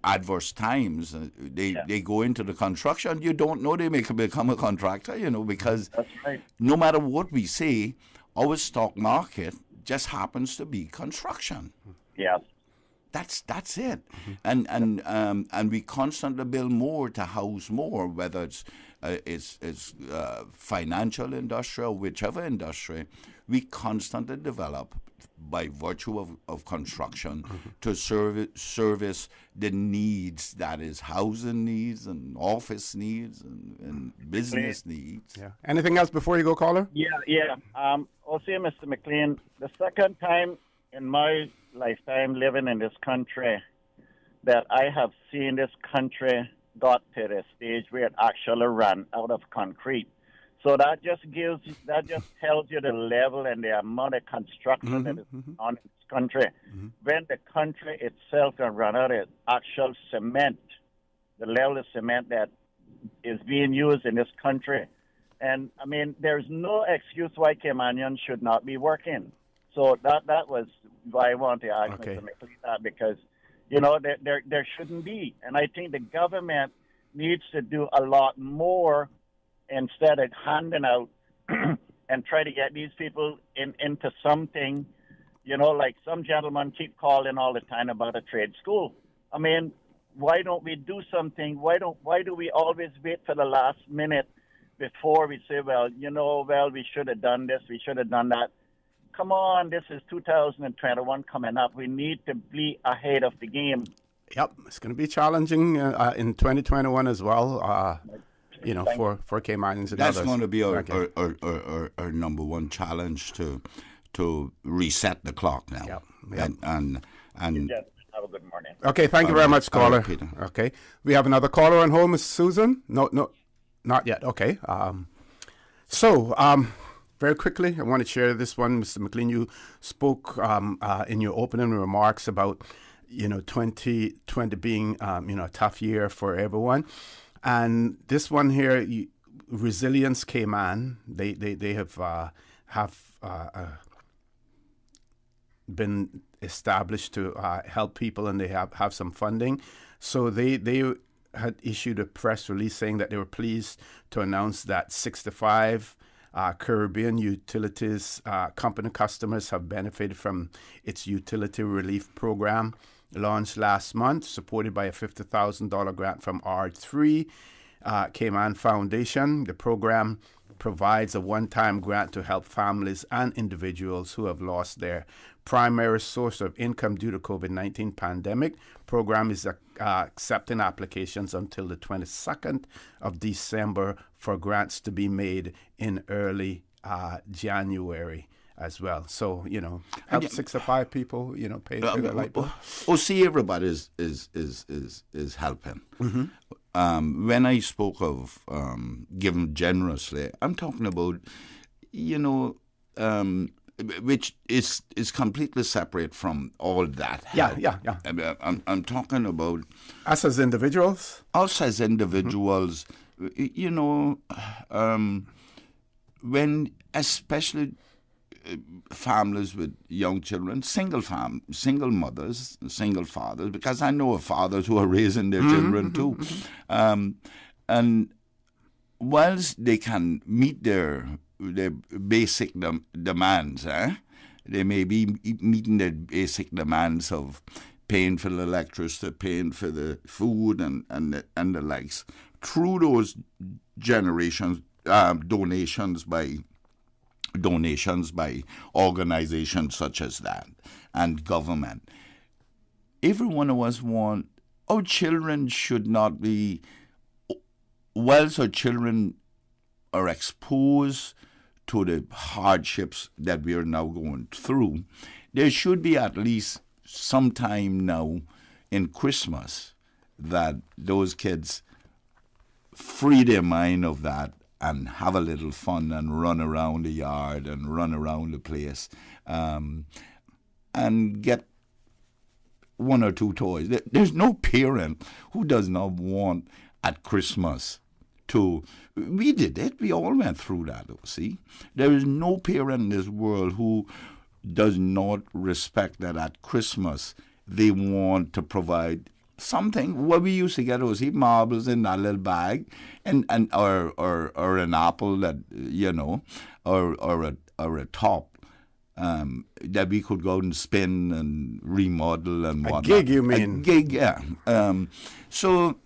adverse times, they go into the construction. You don't know they may become a contractor. Because no matter what we say, our stock market just happens to be construction. Yeah. That's it. And we constantly build more to house more, whether it's financial industry or whichever industry. We constantly develop by virtue of construction to service the needs, that is housing needs and office needs and business needs. Yeah. Anything else before you go, caller? Yeah. I'll say, Mr. McLean, the second time in my lifetime living in this country that I have seen this country got to the stage where it actually ran out of concrete. So that just tells you the level and the amount of construction that is on in this country. When the country itself can run out of actual cement, the level of cement that is being used in this country. And, I mean, there's no excuse why Caymanians should not be working. So that was why I want to ask Mr. McLean that, because, there shouldn't be. And I think the government needs to do a lot more instead of handing out and try to get these people into something, like some gentlemen keep calling all the time about a trade school. I mean, why don't we do something? Why do we always wait for the last minute before we say, we should have done this, we should have done that? Come on, this is 2021 coming up. We need to be ahead of the game. Yep, it's going to be challenging in 2021 as well. For Caymanians and that's others. going to be our number one challenge to reset the clock now. Yep. And have a good morning. Okay, thank you very much, caller. Right, Peter. Okay, we have another caller on hold, Miss Susan. No, not yet. Okay. Very quickly, I want to share this one, Mr. McLean. You spoke in your opening remarks about 2020 being a tough year for everyone. And this one here, Resilience Cayman, they have been established to help people, and they have some funding. So they had issued a press release saying that they were pleased to announce that 65 Caribbean utilities company customers have benefited from its utility relief program, launched last month, supported by a $50,000 grant from R3 Cayman Foundation. The program provides a one-time grant to help families and individuals who have lost their primary source of income due to COVID-19 pandemic. Program is accepting applications until the 22nd of December for grants to be made in early January as well. So, help 65 people, pay their light bill. See, everybody is helping. When I spoke of giving generously, I'm talking about, which is completely separate from all that help. Yeah. I'm talking about us as individuals. When especially families with young children, single mothers, single fathers, because I know of fathers who are raising their children too. And whilst they can meet their basic demands, they may be meeting their basic demands of paying for the electricity, paying for the food and the likes, through those donations by organizations such as that and government. Every one of us want our children should not be, whilst our children are exposed to the hardships that we are now going through, there should be at least some time now in Christmas that those kids free their mind of that and have a little fun and run around the yard and run around the place, and get one or two toys. There's no parent who does not want at Christmas to... We did it. We all went through that, see? There is no parent in this world who does not respect that at Christmas they want to provide something. What we used to get was marbles in that little bag, and or an apple that, you know, or a top that we could go and spin and remodel and whatnot. A gig, you mean? A gig, yeah. So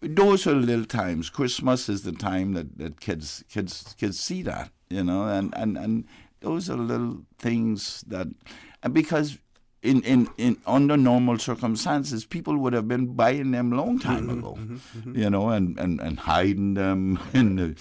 those are little times. Christmas is the time that kids see that, you know, and those are little things that, and because in under normal circumstances, people would have been buying them long time ago, you know, and hiding them in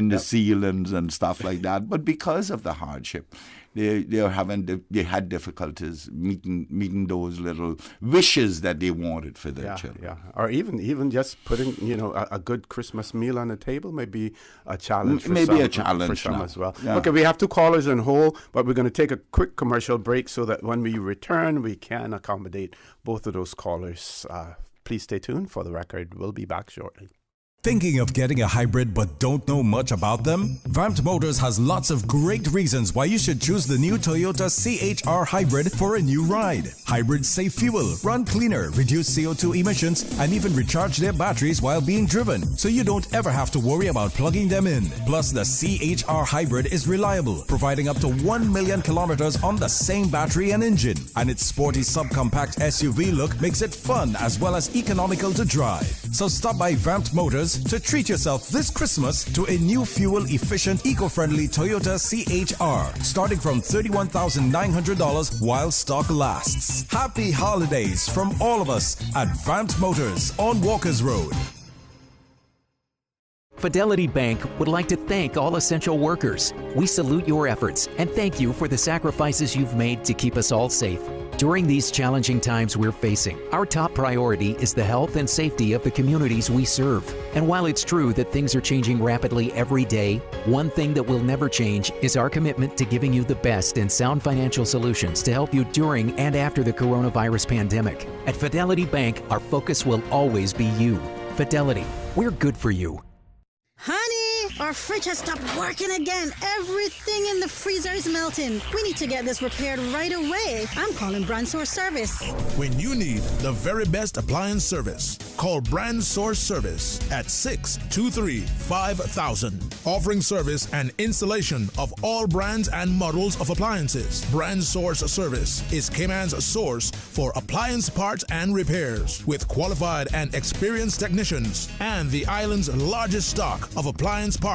the ceilings and stuff like that. But because of the hardship, they had difficulties meeting those little wishes that they wanted for their children. Yeah, or even just putting, you know, a good Christmas meal on the table may be a challenge. For some as well. Yeah. Okay, we have 2 callers on hold, but we're going to take a quick commercial break so that when we return, we can accommodate both of those callers. Please stay tuned. For the record, we'll be back shortly. Thinking of getting a hybrid but don't know much about them? Vamped Motors has lots of great reasons why you should choose the new Toyota CHR Hybrid for a new ride. Hybrids save fuel, run cleaner, reduce CO2 emissions, and even recharge their batteries while being driven, so you don't ever have to worry about plugging them in. Plus, the CHR Hybrid is reliable, providing up to 1 million kilometers on the same battery and engine. And its sporty subcompact SUV look makes it fun as well as economical to drive. So stop by Vamped Motors to treat yourself this Christmas to a new fuel-efficient, eco-friendly Toyota CHR, starting from $31,900 while stock lasts. Happy holidays from all of us at Vamped Motors on Walkers Road. Fidelity Bank would like to thank all essential workers. We salute your efforts and thank you for the sacrifices you've made to keep us all safe. During these challenging times we're facing, our top priority is the health and safety of the communities we serve. And while it's true that things are changing rapidly every day, one thing that will never change is our commitment to giving you the best and sound financial solutions to help you during and after the coronavirus pandemic. At Fidelity Bank, our focus will always be you. Fidelity, we're good for you. Honey, our fridge has stopped working again. Everything in the freezer is melting. We need to get this repaired right away. I'm calling Brand Source Service. When you need the very best appliance service, call Brand Source Service at 623-5000. Offering service and installation of all brands and models of appliances. Brand Source Service is Cayman's source for appliance parts and repairs, with qualified and experienced technicians and the island's largest stock of appliance parts.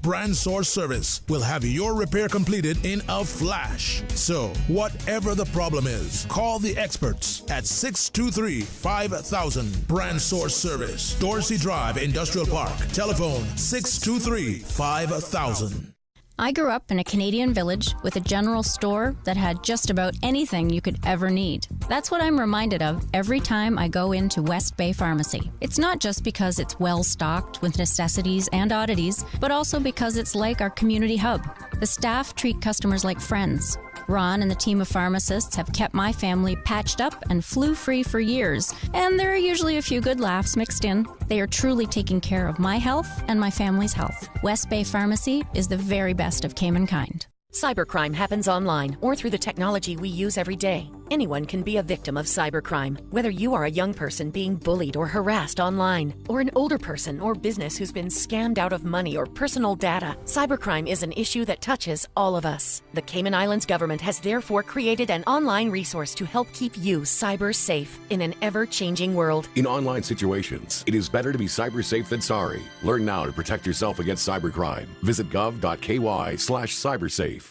Brand Source Service will have your repair completed in a flash. So, whatever the problem is, call the experts at 623-5000. Brand Source Service, Dorsey Drive, Industrial Park. Telephone 623-5000. I grew up in a Canadian village with a general store that had just about anything you could ever need. That's what I'm reminded of every time I go into West Bay Pharmacy. It's not just because it's well stocked with necessities and oddities, but also because it's like our community hub. The staff treat customers like friends. Ron and the team of pharmacists have kept my family patched up and flu-free for years, and there are usually a few good laughs mixed in. They are truly taking care of my health and my family's health. West Bay Pharmacy is the very best of Cayman kind. Cybercrime happens online or through the technology we use every day. Anyone can be a victim of cybercrime, whether you are a young person being bullied or harassed online, or an older person or business who's been scammed out of money or personal data. Cybercrime is an issue that touches all of us. The Cayman Islands government has therefore created an online resource to help keep you cyber safe in an ever-changing world. In online situations, it is better to be cyber safe than sorry. Learn now to protect yourself against cybercrime. Visit gov.ky/cybersafe.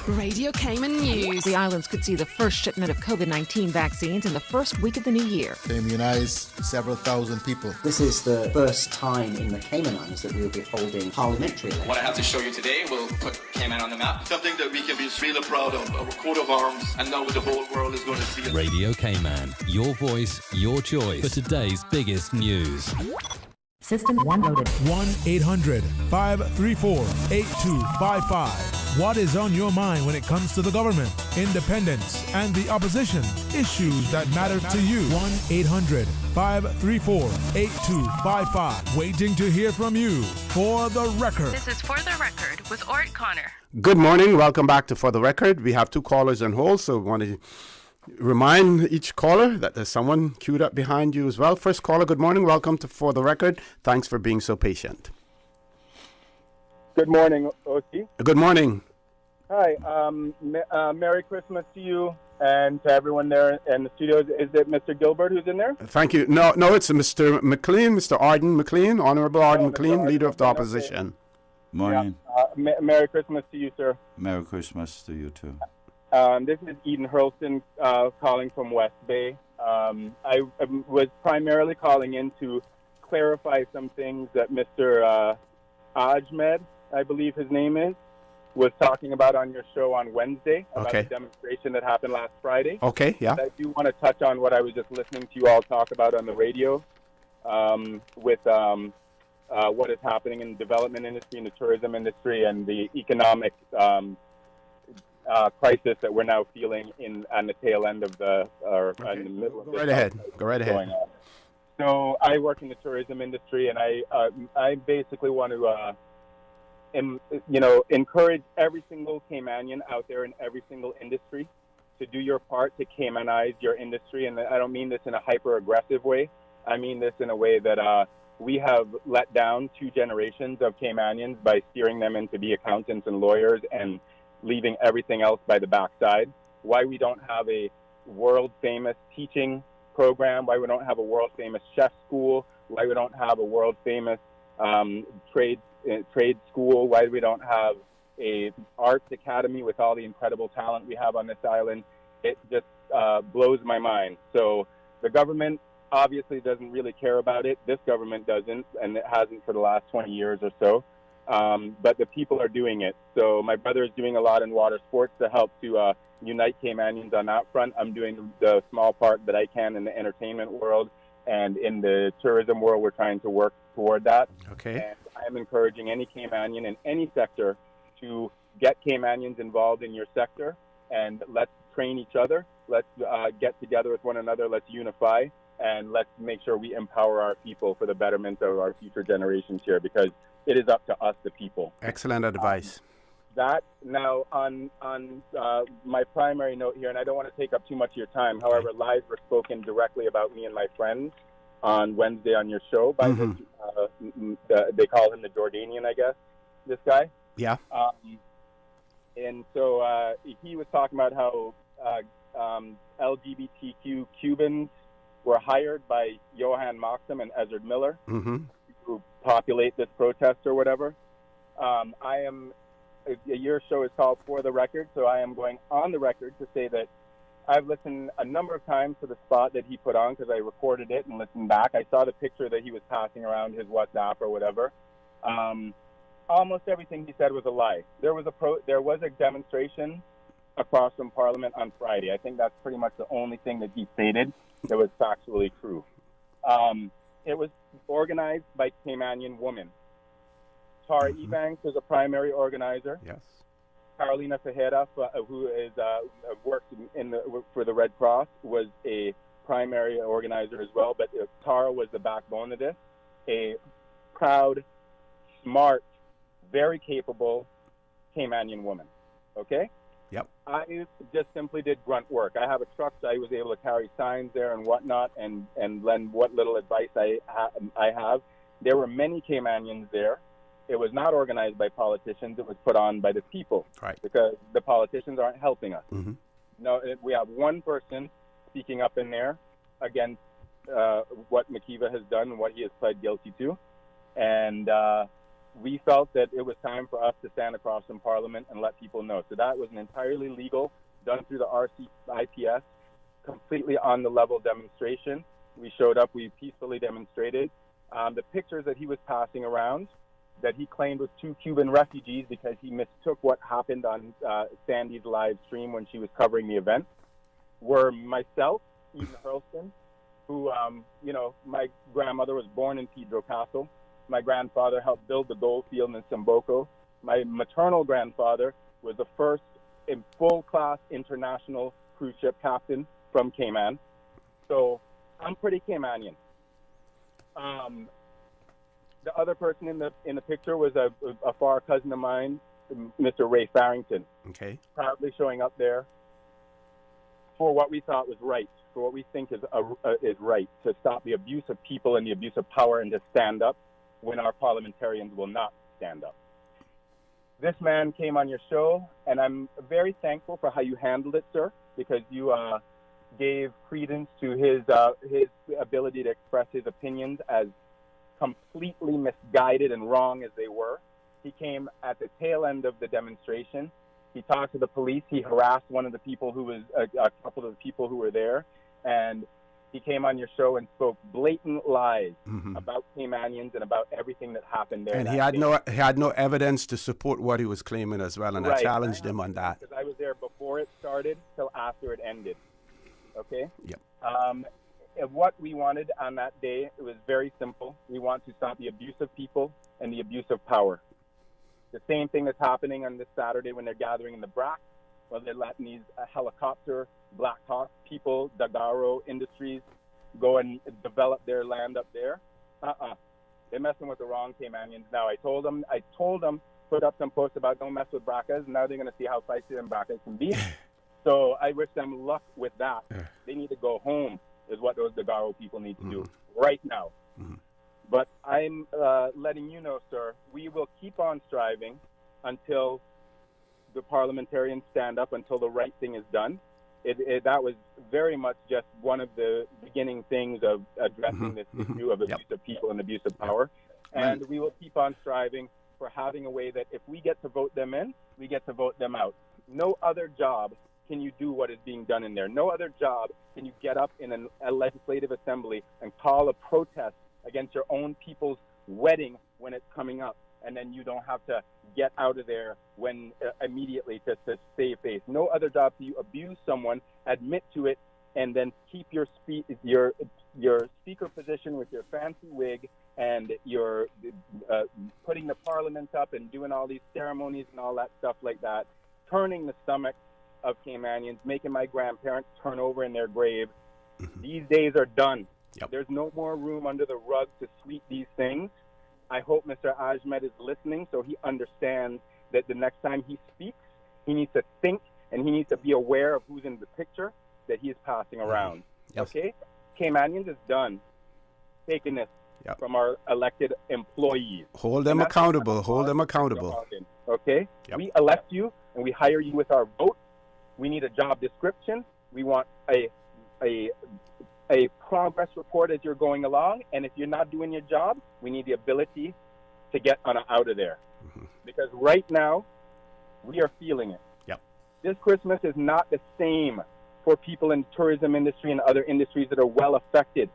Radio Cayman News. The islands could see the first shipment of COVID-19 vaccines in the first week of the new year. They immunize several thousand people. This is the first time in the Cayman Islands that we will be holding parliamentary elections. What I have to show you today will put Cayman on the map. Something that we can be really proud of, our coat of arms, and now the whole world is going to see it. Radio Cayman, your voice, your choice for today's biggest news. System 1 loaded. 1-800-534-8255. What is on your mind when it comes to the government, independence, and the opposition? Issues that matter to you. 1-800-534-8255. Waiting to hear from you. For the Record. This is For the Record with Ort Connor. Good morning. Welcome back to For the Record. We have 2 callers on hold, so we want to remind each caller that there's someone queued up behind you as well. First caller, good morning. Welcome to For the Record. Thanks for being so patient. Good morning, OT. Good morning. Hi. Merry Christmas to you and to everyone there in the studio. Is it Mr. Gilbert who's in there? Thank you. No, it's Mr. McLean, Mr. Arden McLean, Honorable Arden McLean, Leader of the Opposition. Morning. Yeah. Merry Christmas to you, sir. Merry Christmas to you, too. This is Eden Hurlston calling from West Bay. I was primarily calling in to clarify some things that Mr. Ahmed, I believe his name is, was talking about on your show on Wednesday about the demonstration that happened last Friday. Okay, yeah. And I do want to touch on what I was just listening to you all talk about on the radio with what is happening in the development industry, in the tourism industry, and the economic crisis that we're now feeling on the tail end of in the middle of Go right ahead. Going on. So I work in the tourism industry, and I basically want to encourage every single Caymanian out there in every single industry to do your part to Caymanize your industry. And I don't mean this in a hyper-aggressive way. I mean this in a way that we have let down 2 generations of Caymanians by steering them in to be accountants and lawyers and leaving everything else by the backside. Why we don't have a world-famous teaching program, why we don't have a world-famous chef school, why we don't have a world-famous trade school, why we don't have a arts academy with all the incredible talent we have on this island. It just blows my mind. So the government obviously doesn't really care about it. This government doesn't, and it hasn't for the last 20 years or so. But the people are doing it. So my brother is doing a lot in water sports to help to unite Caymanians on that front. I'm doing the small part that I can in the entertainment world, and in the tourism world, we're trying to work toward that. Okay. And I'm encouraging any Caymanian in any sector to get Caymanians involved in your sector, and let's train each other. Let's get together with one another. Let's unify, and let's make sure we empower our people for the betterment of our future generations here, because it is up to us, the people. Excellent advice. That now on my primary note here, and I don't want to take up too much of your time. However, lies were spoken directly about me and my friends on Wednesday on your show by they call him the Jordanian, I guess, this guy. Yeah. And so he was talking about how LGBTQ Cubans were hired by Johan Moxham and Ezard Miller to populate this protest or whatever. Your show is called For the Record, so I am going on the record to say that I've listened a number of times to the spot that he put on because I recorded it and listened back. I saw the picture that he was passing around his WhatsApp or whatever. Almost everything he said was a lie. There was a demonstration across from Parliament on Friday. I think that's pretty much the only thing that he stated that was factually true. It was organized by Caymanian women. Tara Ebanks is a primary organizer. Yes. Carolina Fejera, who is worked for the Red Cross, was a primary organizer as well. But Tara was the backbone of this. A proud, smart, very capable Caymanian woman. Okay. Yep. I just simply did grunt work. I have a truck, so I was able to carry signs there and whatnot, and lend what little advice I have. There were many Caymanians there. It was not organized by politicians. It was put on by the people, right? Because the politicians aren't helping us. No, we have one person speaking up in there against what Makiva has done and what he has pled guilty to, and we felt that it was time for us to stand across from Parliament and let people know. So that was an entirely legal, done through the RCIPS, completely on the level demonstration. We showed up, we peacefully demonstrated. The pictures that he was passing around that he claimed was 2 Cuban refugees because he mistook what happened on Sandy's live stream when she was covering the event were myself, Eden Hurlston, who, my grandmother was born in Pedro Castle. My grandfather helped build the gold field in Simboko. My maternal grandfather was the first in full-class international cruise ship captain from Cayman. So I'm pretty Caymanian. The other person in the picture was a far cousin of mine, Mr. Ray Farrington. Okay. Proudly showing up there for what we thought was right, for what we think is right, to stop the abuse of people and the abuse of power and to stand up when our parliamentarians will not stand up. This man came on your show, and I'm very thankful for how you handled it, sir, because you gave credence to his ability to express his opinions, as completely misguided and wrong as they were. He came at the tail end of the demonstration. He talked to the police. He harassed one of the people who was a couple of the people who were there, and he came on your show and spoke blatant lies about Caymanians and about everything that happened there. And he had no evidence to support what he was claiming as well, and I challenged him on that. Because I was there before it started till after it ended. Okay? Yep. And what we wanted on that day, it was very simple. We want to stop the abuse of people and the abuse of power. The same thing that's happening on this Saturday when they're gathering in the BRAC, where they're letting these helicopter, Black Hawk people, Dagaro Industries, go and develop their land up there. They're messing with the wrong Caymanians now. I told them, put up some posts about don't mess with BRACas. Now they're going to see how feisty them BRACas can be. So I wish them luck with that. They need to go home, is what those Dagaro people need to do right now. But I'm letting you know, sir, we will keep on striving until the parliamentarians stand up, until the right thing is done. That was very much just one of the beginning things of addressing this issue of abuse of people and abuse of power. And we will keep on striving for having a way that if we get to vote them in, we get to vote them out. No other job can you do what is being done in there. No other job can you get up in a legislative assembly and call a protest against your own people's wedding when it's coming up, and then you don't have to get out of there when immediately to save face. No other job can you abuse someone, admit to it, and then keep your speaker position with your fancy wig and your putting the parliament up and doing all these ceremonies and all that stuff like that, turning the stomach of Caymanians, making my grandparents turn over in their grave. These days are done. There's no more room under the rug to sweep these things. I hope Mr. Ahmed is listening so he understands that the next time he speaks, he needs to think and he needs to be aware of who's in the picture that he is passing around. Okay? Caymanians is done taking this from our elected employees. Hold them accountable. Hold them accountable. Okay? We elect you and we hire you with our vote. We need a job description. We want a progress report as you're going along. And if you're not doing your job, we need the ability to get out of there. Because right now, we are feeling it. This Christmas is not the same for people in the tourism industry and other industries that are well affected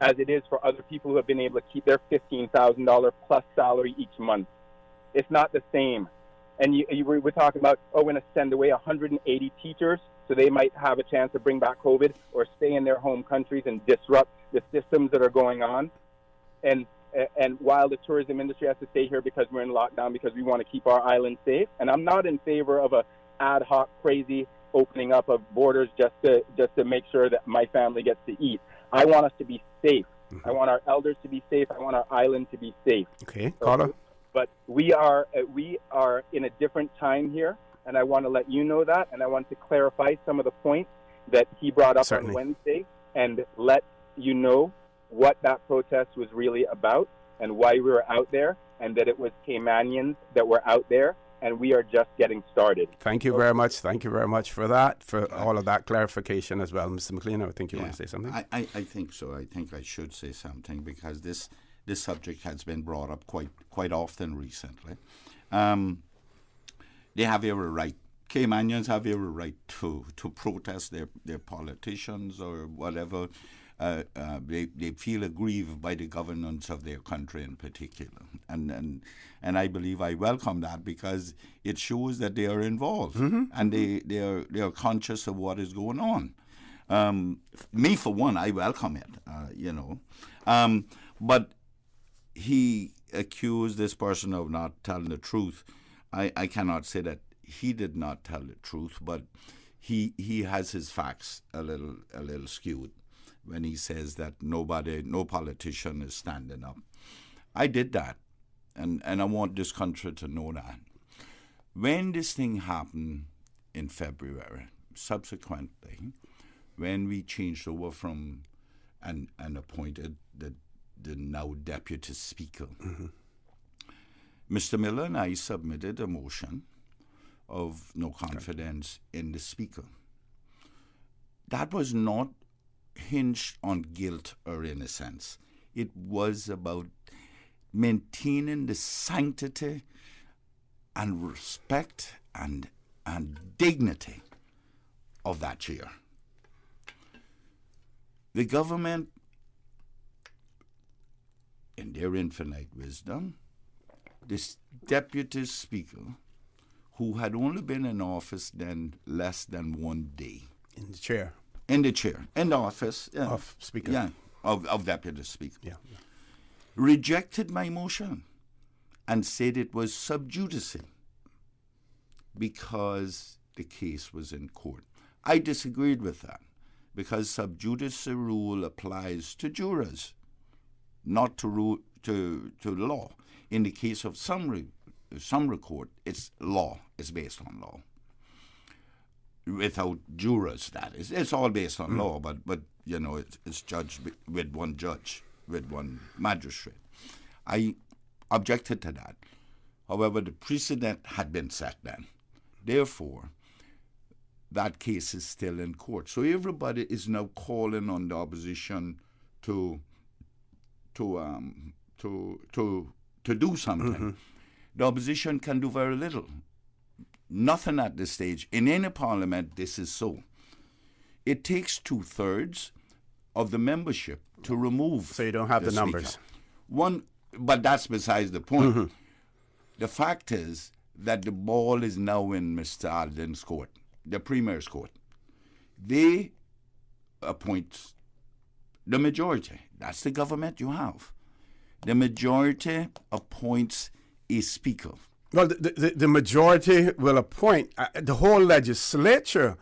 as it is for other people who have been able to keep their $15,000 plus salary each month. It's not the same. And we're talking about, we're going to send away 180 teachers so they might have a chance to bring back COVID or stay in their home countries and disrupt the systems that are going on. And while the tourism industry has to stay here because we're in lockdown because we want to keep our island safe. And I'm not in favor of a ad hoc, crazy opening up of borders just to make sure that my family gets to eat. I want us to be safe. I want our elders to be safe. I want our island to be safe. Okay, Carter. But we are in a different time here, and I want to let you know that, and I want to clarify some of the points that he brought up on Wednesday and let you know what that protest was really about and why we were out there, and that it was Caymanians that were out there, and we are just getting started. Thank you very much. Thank you very much for that, for all of that clarification as well. Mr. McLean, I think you want to say something? I think so. I think I should say something because this subject has been brought up quite often recently. They have every right. Caymanians have every right to protest their politicians or whatever. They feel aggrieved by the governance of their country in particular, and I believe I welcome that because it shows that they are involved and they are conscious of what is going on. Me, for one, I welcome it, but he accused this person of not telling the truth. I cannot say that he did not tell the truth, but he has his facts a little skewed when he says that no politician is standing up. I did that, and I want this country to know that. When this thing happened in February, subsequently, when we changed over from and appointed the now Deputy Speaker, Mr. Miller and I submitted a motion of no confidence in the Speaker. That was not hinged on guilt or innocence. It was about maintaining the sanctity and respect and dignity of that chair. The government, in their infinite wisdom, this Deputy Speaker, who had only been in office then less than 1 day. In the chair. In the office. Yeah. Of Speaker. Yeah, of Deputy Speaker. Yeah. Rejected my motion and said it was sub judice because the case was in court. I disagreed with that because sub judice rule applies to jurors, not to law. In the case of summary court, it's law. It's based on law. Without jurors, that is. It's all based on law, but it's judged with one judge, with one magistrate. I objected to that. However, the precedent had been set then. Therefore, that case is still in court. So everybody is now calling on the opposition to do something. The opposition can do very little. Nothing at this stage. In any parliament, this is so. It takes 2/3 of the membership to remove. So you don't have the numbers. But that's besides the point. The fact is that the ball is now in Mr. Alden's court, the Premier's court. They appoint the majority. That's the government you have. The majority appoints a speaker. Well, the majority will appoint. The whole legislature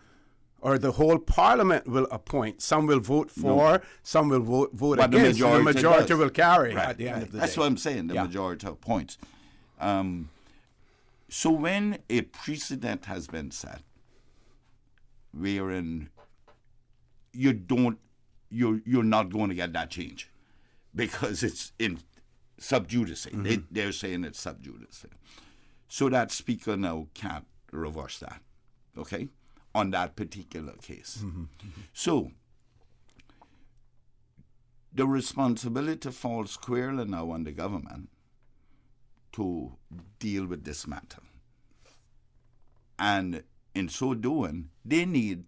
or the whole parliament will appoint. Some will vote for, some will vote but against. The majority will carry at the end of the day. That's what I'm saying, the majority appoints. So when a precedent has been set, wherein you're not going to get that change because it's in sub judice. They're saying it's sub judice. So that speaker now can't reverse that, okay, on that particular case. So the responsibility falls squarely now on the government to deal with this matter. And in so doing, they need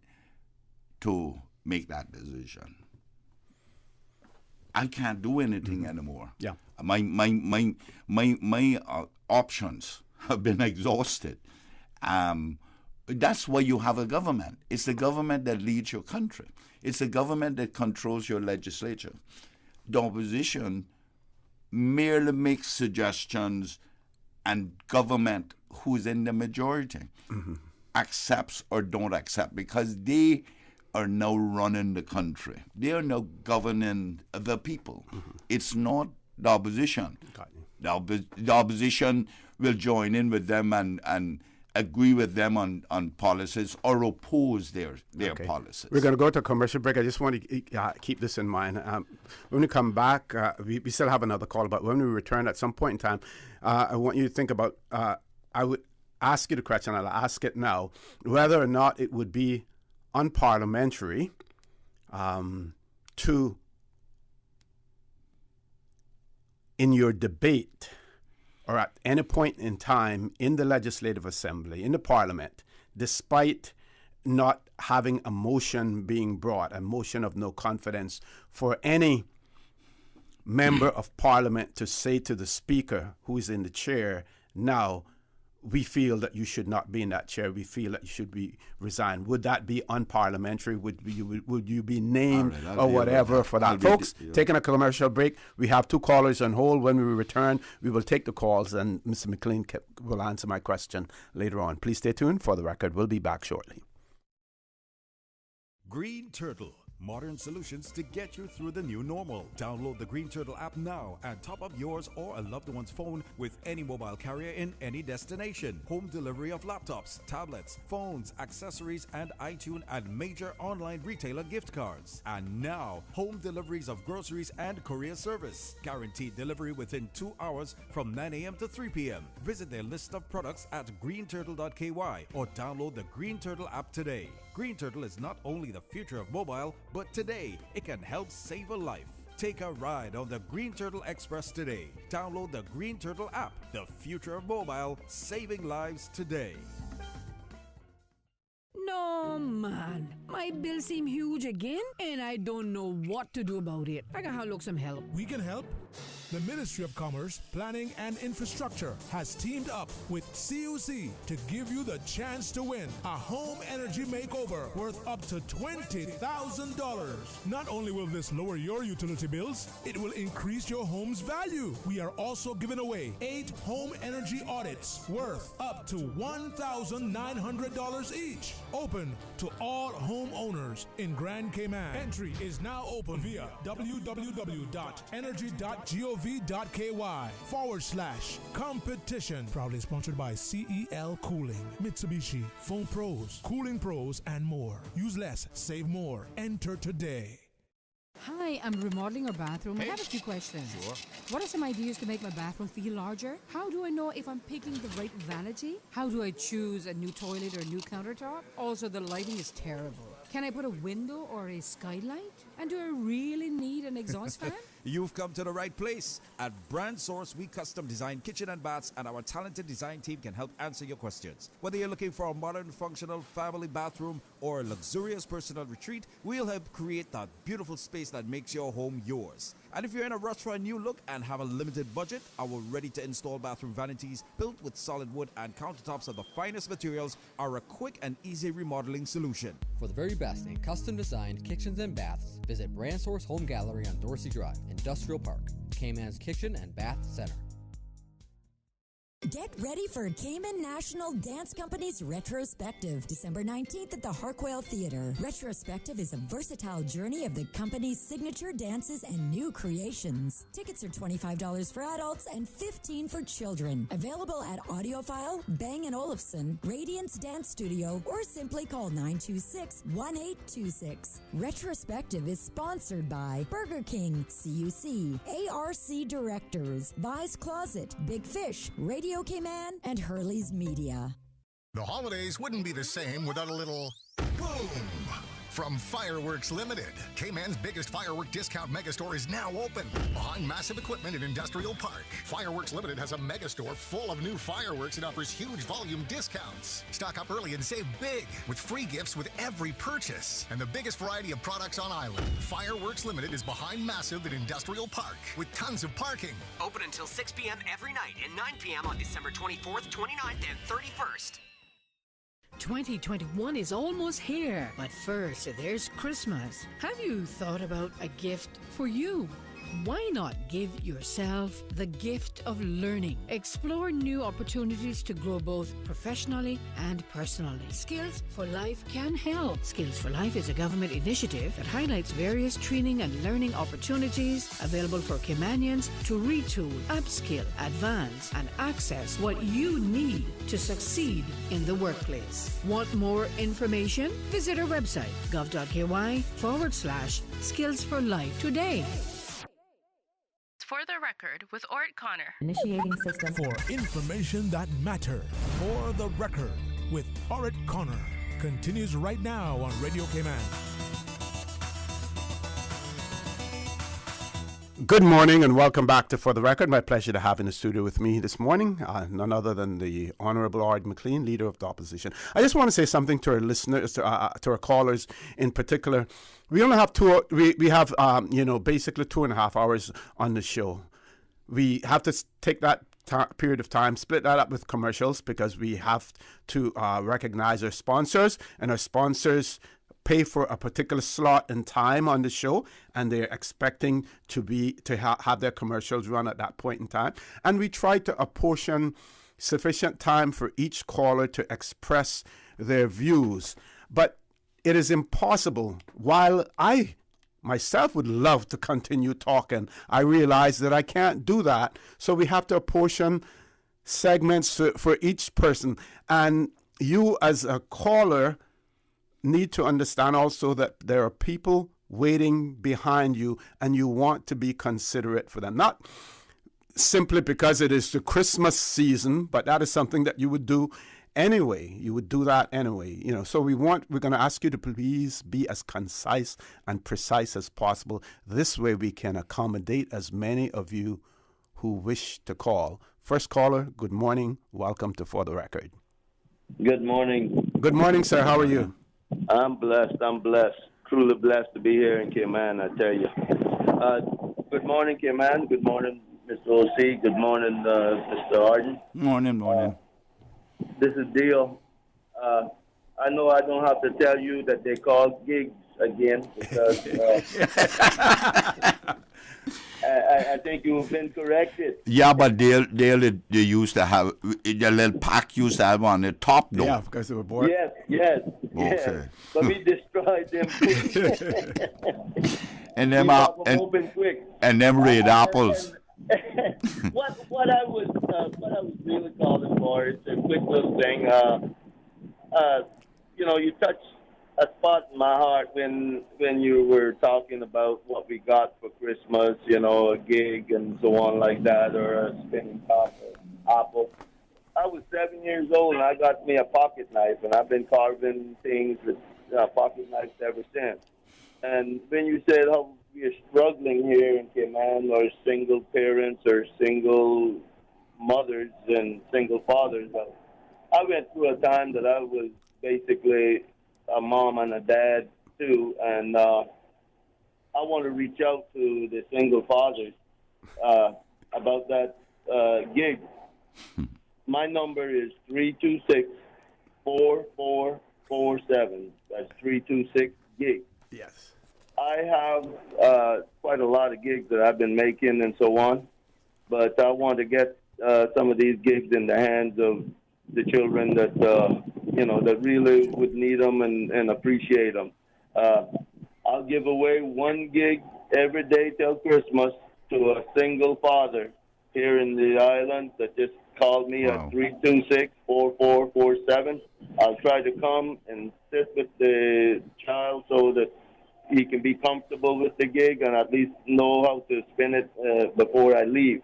to make that decision. I can't do anything anymore. Yeah. My options have been exhausted. That's why you have a government. It's the government that leads your country. It's the government that controls your legislature. The opposition merely makes suggestions, and government, who's in the majority, accepts or don't accept, because they are now running the country. They are now governing the people. It's not the opposition. The opposition will join in with them and agree with them on policies or oppose their policies. We're going to go to a commercial break. I just want to keep this in mind. When we come back, we still have another call, but when we return at some point in time, I want you to think about, I would ask you the question, I'll ask it now, whether or not it would be unparliamentary to, in your debate or at any point in time in the Legislative Assembly, in the Parliament, despite not having a motion being brought, a motion of no confidence, for any member of Parliament to say to the Speaker, who is in the chair now, we feel that you should not be in that chair. We feel that you should be resigned. Would that be unparliamentary? Would you be named or whatever for that? Folks, taking a commercial break. We have 2 callers on hold. When we return, we will take the calls, and Mr. McLean will answer my question later on. Please stay tuned. For the record, we'll be back shortly. Green Turtle. Modern solutions to get you through the new normal. Download the Green Turtle app now and top up yours or a loved one's phone with any mobile carrier in any destination. Home delivery of laptops, tablets, phones, accessories, and iTunes and major online retailer gift cards. And now, home deliveries of groceries and courier service. Guaranteed delivery within 2 hours from 9 a.m. to 3 p.m. Visit their list of products at greenturtle.ky or download the Green Turtle app today. Green Turtle is not only the future of mobile, but today it can help save a life. Take a ride on the Green Turtle Express today. Download the Green Turtle app. The future of mobile, saving lives today. No, man. My bills seem huge again, and I don't know what to do about it. I gotta look some help. We can help. The Ministry of Commerce, Planning and Infrastructure has teamed up with CUC to give you the chance to win a home energy makeover worth up to $20,000. Not only will this lower your utility bills, it will increase your home's value. We are also giving away 8 home energy audits worth up to $1,900 each. Open to all homeowners in Grand Cayman. Entry is now open via www.energy.gov.ky/competition. Proudly sponsored by CEL Cooling, Mitsubishi, Phone Pros, Cooling Pros, and more. Use less, save more. Enter today. Hi, I'm remodeling our bathroom. I have a few questions. Sure. What are some ideas to make my bathroom feel larger? How do I know if I'm picking the right vanity? How do I choose a new toilet or a new countertop? Also, the lighting is terrible. Can I put a window or a skylight? And do I really need an exhaust fan? You've come to the right place. At Brand Source, we custom design kitchen and baths, and our talented design team can help answer your questions. Whether you're looking for a modern, functional family bathroom or a luxurious personal retreat, we'll help create that beautiful space that makes your home yours. And if you're in a rush for a new look and have a limited budget, our ready-to-install bathroom vanities built with solid wood and countertops of the finest materials are a quick and easy remodeling solution. For the very best in custom-designed kitchens and baths, visit Brand Source Home Gallery on Dorsey Drive, Industrial Park, Cayman's Kitchen and Bath Center. Get ready for Cayman National Dance Company's Retrospective, December 19th at the Harquail Theater. Retrospective is a versatile journey of the company's signature dances and new creations. Tickets are $25 for adults and $15 for children. Available at Audiophile, Bang & Olufsen, Radiance Dance Studio, or simply call 926-1826. Retrospective is sponsored by Burger King, CUC, ARC Directors, Vice Closet, Big Fish, Radio Cayman, and Hurley's Media. The holidays wouldn't be the same without a little boom from Fireworks Limited. Cayman's biggest firework discount megastore is now open behind massive equipment in Industrial Park. Fireworks Limited has a megastore full of new fireworks and offers huge volume discounts. Stock up early and save big with free gifts with every purchase and the biggest variety of products on island. Fireworks Limited is behind Massive in Industrial Park with tons of parking. Open until 6 p.m. every night and 9 p.m. on December 24th, 29th, and 31st. 2021 is almost here, but first there's Christmas. Have you thought about a gift for you? Why not give yourself the gift of learning? Explore new opportunities to grow both professionally and personally. Skills for Life can help. Skills for Life is a government initiative that highlights various training and learning opportunities available for Caymanians to retool, upskill, advance, and access what you need to succeed in the workplace. Want more information? Visit our website, gov.ky/skills for life today. For the record, with Ort Connor. Initiating system. For information that matters. For the record, with Ort Connor. Continues right now on Radio Cayman. Good morning and welcome back to For the Record. My pleasure to have in the studio with me this morning, none other than the Honourable Ard McLean, Leader of the Opposition. I just want to say something to our listeners, to our callers in particular. We only have we have basically 2.5 hours on the show. We have to take that period of time, split that up with commercials because we have to recognize our sponsors, and our sponsors pay for a particular slot in time on the show, and they're expecting to have their commercials run at that point in time. And we try to apportion sufficient time for each caller to express their views. But it is impossible. While I myself would love to continue talking, I realize that I can't do that. So we have to apportion segments for each person. And you as a caller need to understand also that there are people waiting behind you, and you want to be considerate for them. Not simply because it is the Christmas season, but that is something that you would do anyway. You would do that anyway. So we're going to ask you to please be as concise and precise as possible. This way we can accommodate as many of you who wish to call. First caller, good morning. Welcome to For the Record. Good morning. Good morning, sir. How are you? I'm blessed. Truly blessed to be here in Cayman, I tell you. Good morning, Cayman. Good morning, Mr. O.C. Good morning, Mr. Arden. Morning. This is Deal. I know I don't have to tell you that they call gigs again because I think you've been corrected. Yeah, but they used to have, the little pack used to have on the top, though. Yeah, because they were bored. Yes. Okay. But we destroyed them quick. and them red apples. What I was really calling for is a quick little thing. You touched a spot in my heart when you were talking about what we got for Christmas, a gig and so on like that, or a spinning top or apple. I was 7 years old and I got me a pocket knife, and I've been carving things with pocket knives ever since. And when you said how we are struggling here in Cayman, or single parents or single mothers and single fathers, I went through a time that I was basically a mom and a dad too, and I want to reach out to the single fathers about that gig. My number is 326-4447. That's 326-GIG. Yes. I have quite a lot of gigs that I've been making and so on, but I want to get some of these gigs in the hands of the children that that really would need them and appreciate them. I'll give away one gig every day till Christmas to a single father here in the island that just called me at 326-4447. I'll try to come and sit with the child so that he can be comfortable with the gig and at least know how to spin it before I leave.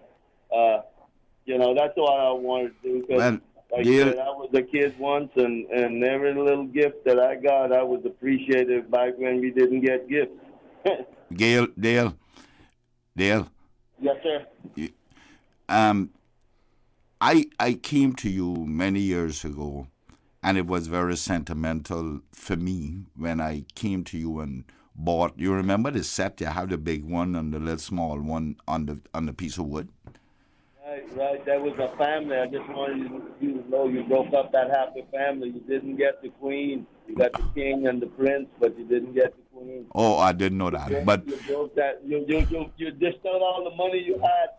That's what I want to do. Because like I said, I was a kid once, and every little gift that I got, I was appreciated back when we didn't get gifts. Dale. Yes, sir. I came to you many years ago, and it was very sentimental for me when I came to you and bought. You remember the set? You have the big one and the little small one on the piece of wood. Right. That was a family. I just wanted you to know you broke up that happy family. You didn't get the queen. You got the king and the prince, but you didn't get the queen. Oh, I didn't know that. But you broke that. You dished out all the money you had.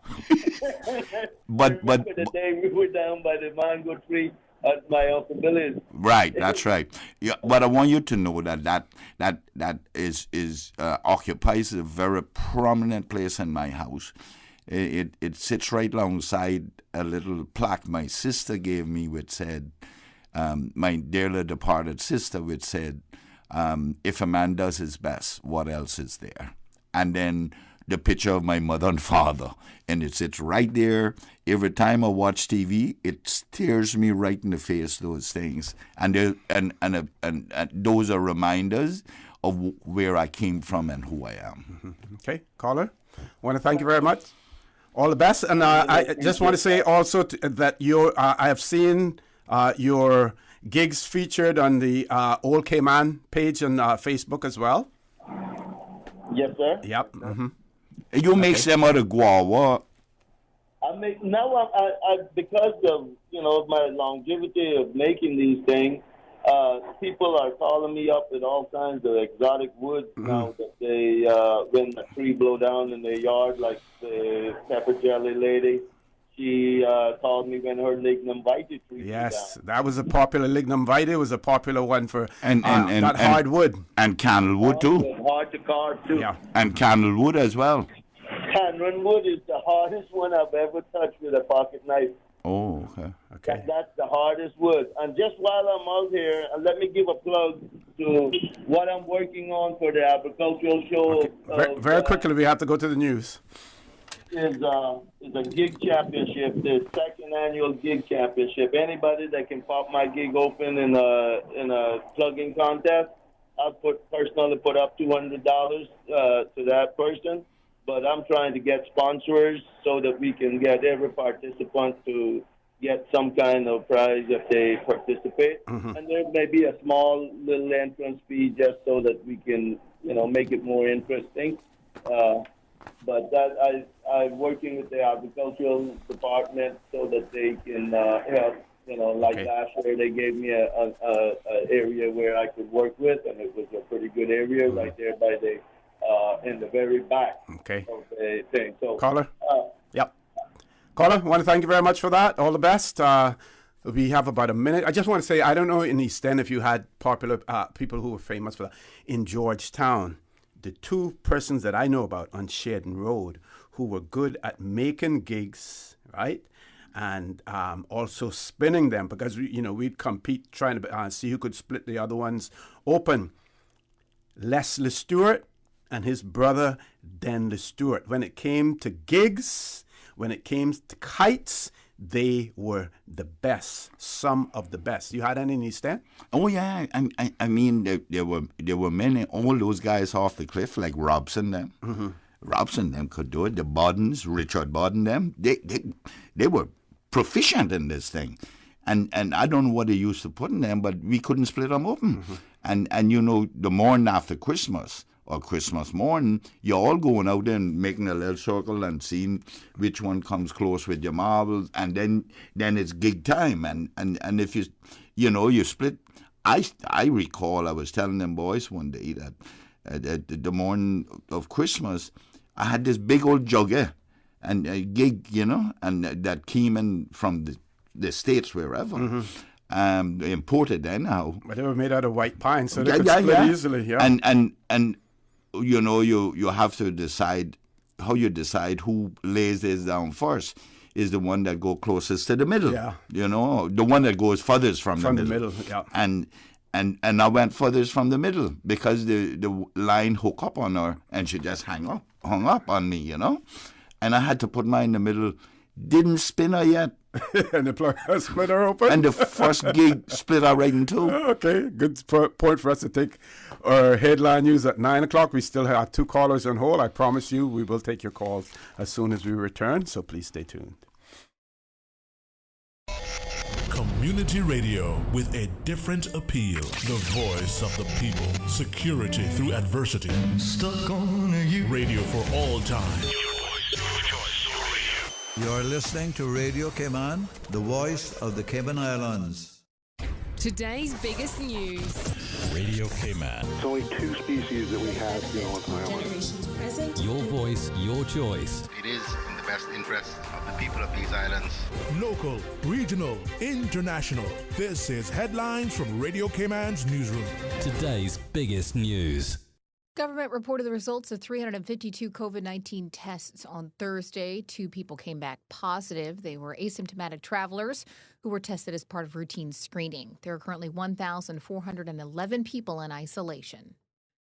but the day we were down by the mango tree at my Uncle Billy's. Right, that's right. Yeah, but I want you to know that is occupies a very prominent place in my house. It sits right alongside a little plaque my sister gave me, which said, my dearly departed sister, which said, if a man does his best, what else is there? And then the picture of my mother and father, and it sits right there. Every time I watch TV, it stares me right in the face, those things. And those are reminders of where I came from and who I am. Mm-hmm. Okay, caller, I want to thank you very much. All the best. And I just want to say also that I have seen your gigs featured on the Old Cayman page on Facebook as well. Yes, sir. Yep. Mm-hmm. You make some out of guava. I make now. I because of my longevity of making these things, people are calling me up with all kinds of exotic woods now that they when a tree blow down in their yard, like the pepper jelly lady. She called me when her lignum vitae tree blew down. Yes, that was a popular lignum vitae. Was a popular one for and hardwood and candlewood too. Hard to carve too. Yeah, and candlewood as well. Candlewood is the hardest one I've ever touched with a pocket knife. Oh, okay. That's the hardest wood. And just while I'm out here, let me give a plug to what I'm working on for the agricultural show. Okay. Very quickly, we have to go to the news. Is a gig championship, the second annual gig championship. Anybody that can pop my gig open in a plugging contest, I'll personally put up $200 to that person. But I'm trying to get sponsors so that we can get every participant to get some kind of prize if they participate. And there may be a small little entrance fee just so that we can, make it more interesting. But that I'm working with the agricultural department so that they can help. Last year they gave me a area where I could work with, and it was a pretty good area right there by the in the very back of the thing. So, caller? Yep. Caller, I want to thank you very much for that. All the best. We have about a minute. I just want to say, I don't know in East End if you had popular people who were famous for that. In Georgetown, the two persons that I know about on Sheridan Road who were good at making gigs, right? And also spinning them, because we'd compete trying to see who could split the other ones open. Leslie Stewart and his brother Denley Stewart. When it came to gigs, when it came to kites, they were the best, some of the best. You had any in East End? Oh yeah, I mean there were many. All those guys off the cliff, like Robson them. Robson them could do it. The Boddens, Richard Bodden them. They were proficient in this thing, and I don't know what they used to put in them, but we couldn't split them open. And the morning after Christmas or Christmas morning, you're all going out there and making a little circle and seeing which one comes close with your marbles, and then it's gig time. And if you split. I recall I was telling them boys one day that at the morning of Christmas, I had this big old jugger and a gig, and that came in from the States, wherever. Imported anyhow. But they were made out of white pine, so they could split easily. Yeah. And you have to decide how you decide who lays this down first. Is the one that go closest to the middle. Yeah. The one that goes furthest from the middle. Yeah. And I went furthest from the middle because the line hooked up on her and she just hung up on me, And I had to put mine in the middle. Didn't spin her yet. And the plug split her open. And the first gig split her right in two. Okay, good point for us to take our headline news at 9 o'clock. We still have 2 callers on hold. I promise you we will take your calls as soon as we return, so please stay tuned. Community radio with a different appeal. The voice of the people. Security through adversity. Stuck on you. Radio for all time. You're listening to Radio Cayman, the voice of the Cayman Islands. Today's biggest news. Radio Cayman. It's only 2 species that we have here on the island. Your voice, your choice. It is in the best interest of the people of these islands. Local, regional, international. This is Headlines from Radio Cayman's newsroom. Today's biggest news. Government reported the results of 352 COVID-19 tests on Thursday. 2 people came back positive. They were asymptomatic travelers who were tested as part of routine screening. There are currently 1,411 people in isolation.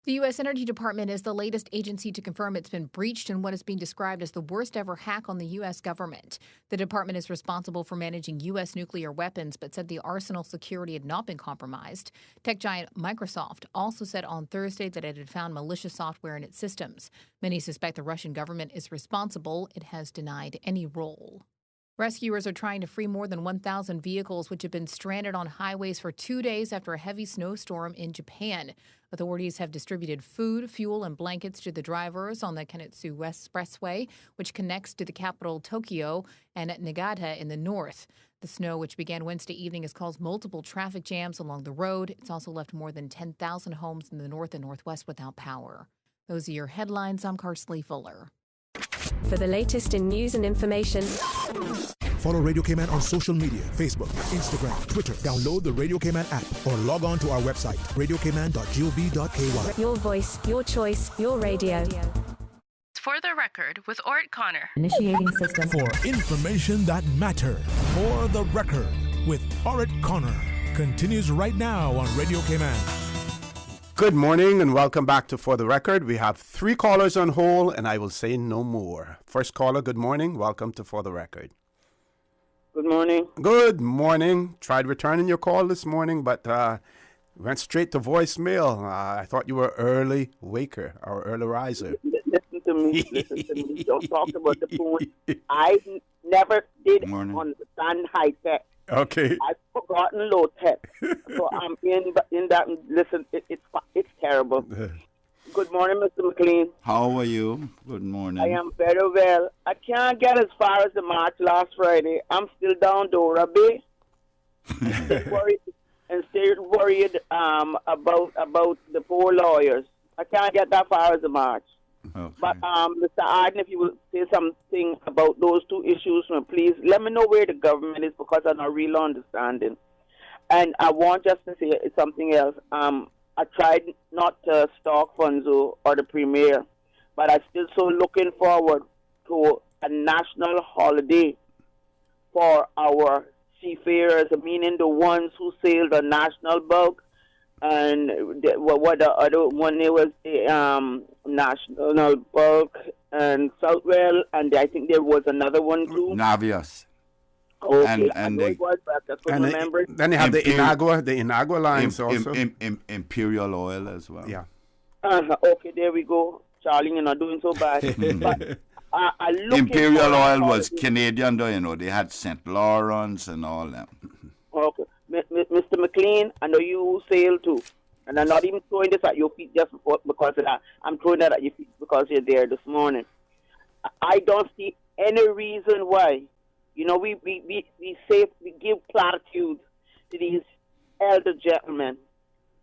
The U.S. Energy Department is the latest agency to confirm it's been breached in what is being described as the worst ever hack on the U.S. government. The department is responsible for managing U.S. nuclear weapons, but said the arsenal security had not been compromised. Tech giant Microsoft also said on Thursday that it had found malicious software in its systems. Many suspect the Russian government is responsible. It has denied any role. Rescuers are trying to free more than 1,000 vehicles which have been stranded on highways for 2 days after a heavy snowstorm in Japan. Authorities have distributed food, fuel, and blankets to the drivers on the Kanetsu Expressway, which connects to the capital Tokyo and Niigata in the north. The snow, which began Wednesday evening, has caused multiple traffic jams along the road. It's also left more than 10,000 homes in the north and northwest without power. Those are your headlines. I'm Karsley Fuller. For the latest in news and information, follow Radio Cayman on social media, Facebook, Instagram, Twitter. Download the Radio Cayman app or log on to our website, radiocayman.gov.ky. Your voice, your choice, your radio. For the record, with Ort Connor. Initiating system. For information that matters. For the record, with Ort Connor. Continues right now on Radio Cayman. Good morning and welcome back to For the Record. We have 3 callers on hold and I will say no more. First caller, good morning. Welcome to For the Record. Good morning. Good morning. Tried returning your call this morning, but went straight to voicemail. I thought you were early waker or early riser. Listen to me. Don't talk about the phone. I never did understand high tech. Okay. I've forgotten low tech. So I'm in that. Listen, it's terrible. Good morning, Mr. McLean. How are you? Good morning. I am very well. I can't get as far as the march last Friday. I'm still down Dora Bay. Still worried about the poor lawyers. I can't get that far as the march. Okay. But Mr. Arden, if you will say something about those 2 issues, please let me know where the government is because I'm not really understanding. And I want just to say something else. I tried not to stalk Fonzo or the Premier, but I'm still so looking forward to a national holiday for our seafarers, meaning the ones who sail the national bulk. And what the other one, there was the national bulk and Southwell, and I think there was another one too. Navios. Okay, and it was, but I couldn't remember. Then they have the Inagua lines also. Imperial Oil as well. Yeah. Okay, there we go. Charlie, you're not doing so bad. But, Imperial Oil was Canadian, though, they had St. Lawrence and all that. Okay. Mr. McLean, I know you sail too. And I'm not even throwing this at your feet just because of that. I'm throwing that at your feet because you're there this morning. I don't see any reason why. We give platitudes to these elder gentlemen.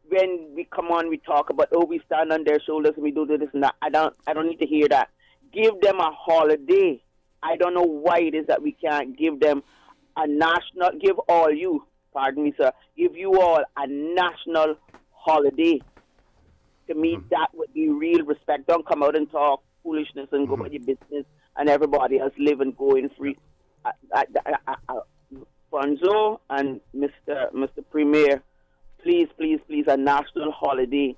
When we come on, we talk about, we stand on their shoulders and we do this and that. I don't need to hear that. Give them a holiday. I don't know why it is that we can't give them a national, give all you, pardon me, sir, give you all a national holiday. To me, that would be real respect. Don't come out and talk foolishness and go about your business and everybody else live and go in free. Fonzo and Mr. Premier, please, a national holiday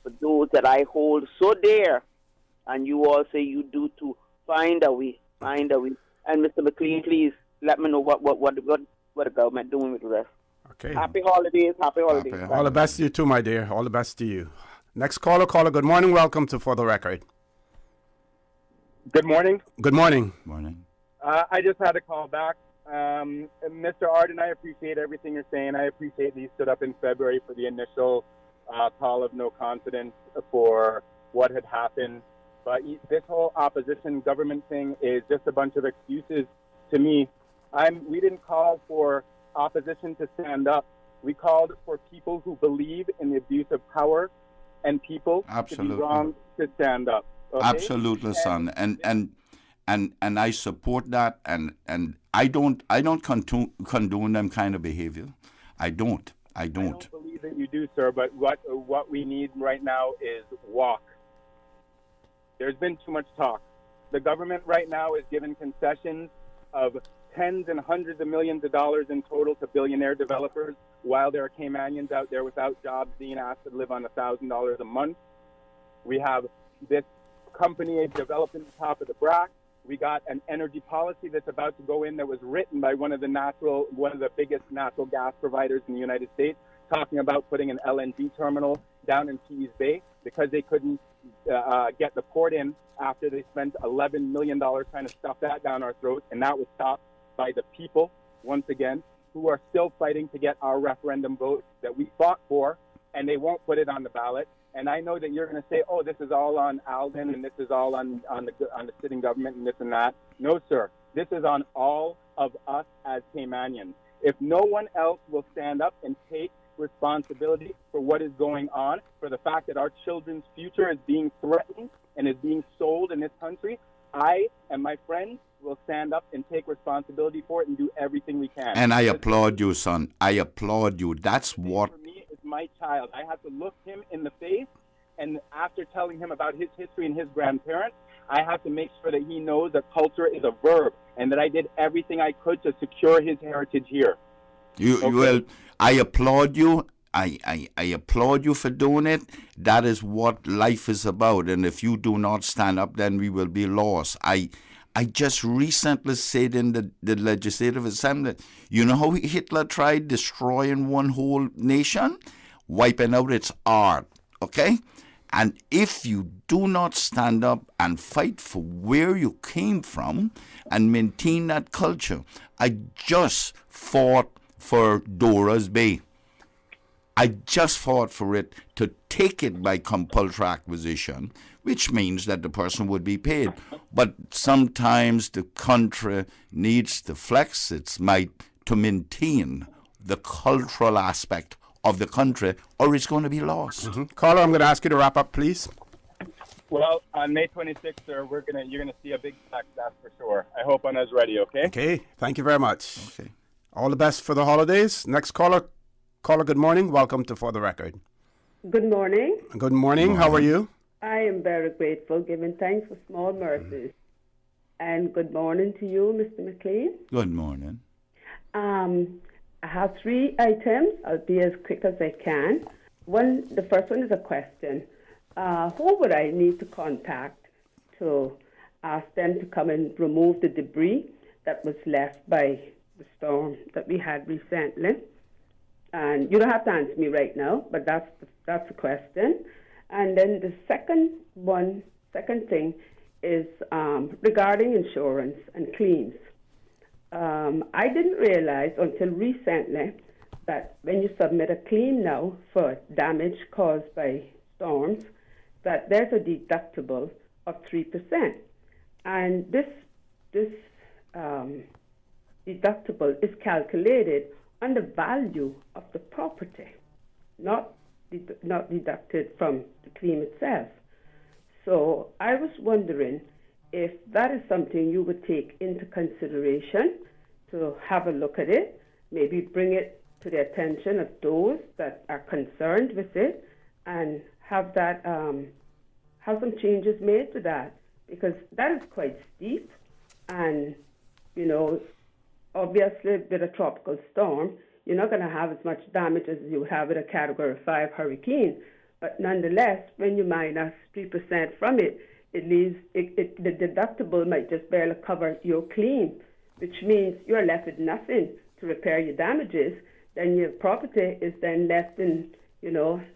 for those that I hold so dear, and you all say you do too. Find a way. And Mr. McLean, please let me know what the government doing with the rest. Okay. Happy holidays. All the best to you too, my dear. All the best to you. Next caller. Good morning. Welcome to For the Record. Good morning. Good morning. Morning. I just had to call back. Mr. Arden, I appreciate everything you're saying. I appreciate that you stood up in February for the initial call of no confidence for what had happened. But this whole opposition government thing is just a bunch of excuses to me. We didn't call for opposition to stand up. We called for people who believe in the abuse of power and people to be wrong to stand up. Okay? Absolutely, son. And I support that, and I don't condone them kind of behavior. I don't believe that you do, sir. But what we need right now is walk. There's been too much talk. The government right now is giving concessions of tens and hundreds of millions of dollars in total to billionaire developers, while there are Caymanians out there without jobs being asked to live on $1,000 a month. We have this company developing the top of the brack. We got an energy policy that's about to go in that was written by one of the biggest natural gas providers in the United States, talking about putting an LNG terminal down in Keys Bay because they couldn't get the port in after they spent $11 million trying to stuff that down our throats, and that was stopped by the people, once again, who are still fighting to get our referendum vote that we fought for, and they won't put it on the ballot. And I know that you're going to say, oh, this is all on Alden and this is all on the sitting government and this and that. No, sir. This is on all of us as Caymanians. If no one else will stand up and take responsibility for what is going on, for the fact that our children's future is being threatened and is being sold in this country, I and my friends will stand up and take responsibility for it and do everything we can. And I applaud you, son. I applaud you. That's what... For me, it's my child. I have to look him in the face, and after telling him about his history and his grandparents, I have to make sure that he knows that culture is a verb and that I did everything I could to secure his heritage here. Well, I applaud you. I applaud you for doing it. That is what life is about. And if you do not stand up, then we will be lost. I just recently said in the Legislative Assembly, you know how Hitler tried destroying one whole nation? Wiping out its art, okay? And if you do not stand up and fight for where you came from and maintain that culture, I just fought for Dora's Bay. I just fought for it to take it by compulsory acquisition, which means that the person would be paid. But sometimes the country needs to flex its might to maintain the cultural aspect of the country, or it's going to be lost. Mm-hmm. Caller, I'm going to ask you to wrap up, please. Well, on May 26th, sir, you're gonna see a big flex, that's for sure. I hope Anna's ready, okay? Okay, thank you very much. Okay. All the best for the holidays. Next caller. Caller, good morning. Welcome to For the Record. Good morning. Good morning. How are you? I am very grateful, giving thanks for small mercies. And good morning to you, Mr. McLean. Good morning. I have 3 items. I'll be as quick as I can. The first one is a question. Who would I need to contact to ask them to come and remove the debris that was left by the storm that we had recently? And you don't have to answer me right now, but that's the question. And then the second thing is regarding insurance and claims. I didn't realize until recently that when you submit a claim now for damage caused by storms, that there's a deductible of 3%. And this deductible is calculated on the value of the property, not deducted from the claim itself. So I was wondering if that is something you would take into consideration to have a look at it, maybe bring it to the attention of those that are concerned with it, and have that have some changes made to that, because that is quite steep. And obviously with a tropical storm, you're not going to have as much damage as you would have with a Category 5 hurricane. But nonetheless, when you minus 3% from it, it leaves the deductible might just barely cover your claim, which means you're left with nothing to repair your damages. Then your property is then left in,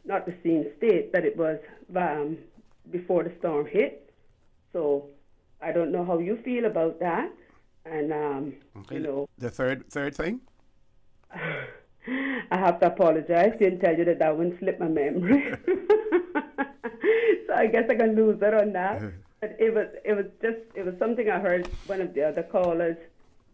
not the same state that it was before the storm hit. So I don't know how you feel about that. And okay. The third thing. I have to apologize. Didn't tell you that one slipped my memory. So I guess I can lose it on that. But it was something I heard one of the other callers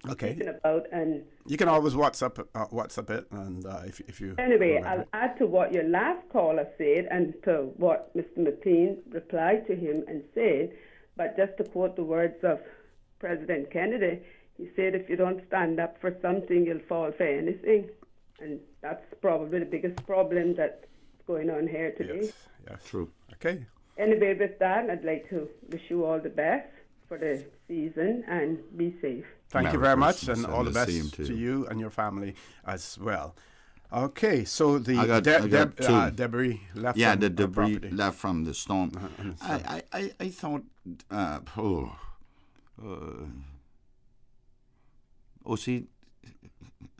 speaking about, and you can always WhatsApp it, and if you. Anyway, I'll add to what your last caller said and to what Mr. McLean replied to him and said. But just to quote the words of President Kennedy, he said, "If you don't stand up for something, you'll fall for anything," and that's probably the biggest problem that's going on here today. Yes, true. Okay. Anyway, with that, I'd like to wish you all the best for the season and be safe. Thank you very much, and all the best to you and your family as well. Okay, so the debris left. Yeah, from the debris property. left from the storm. I thought. OC,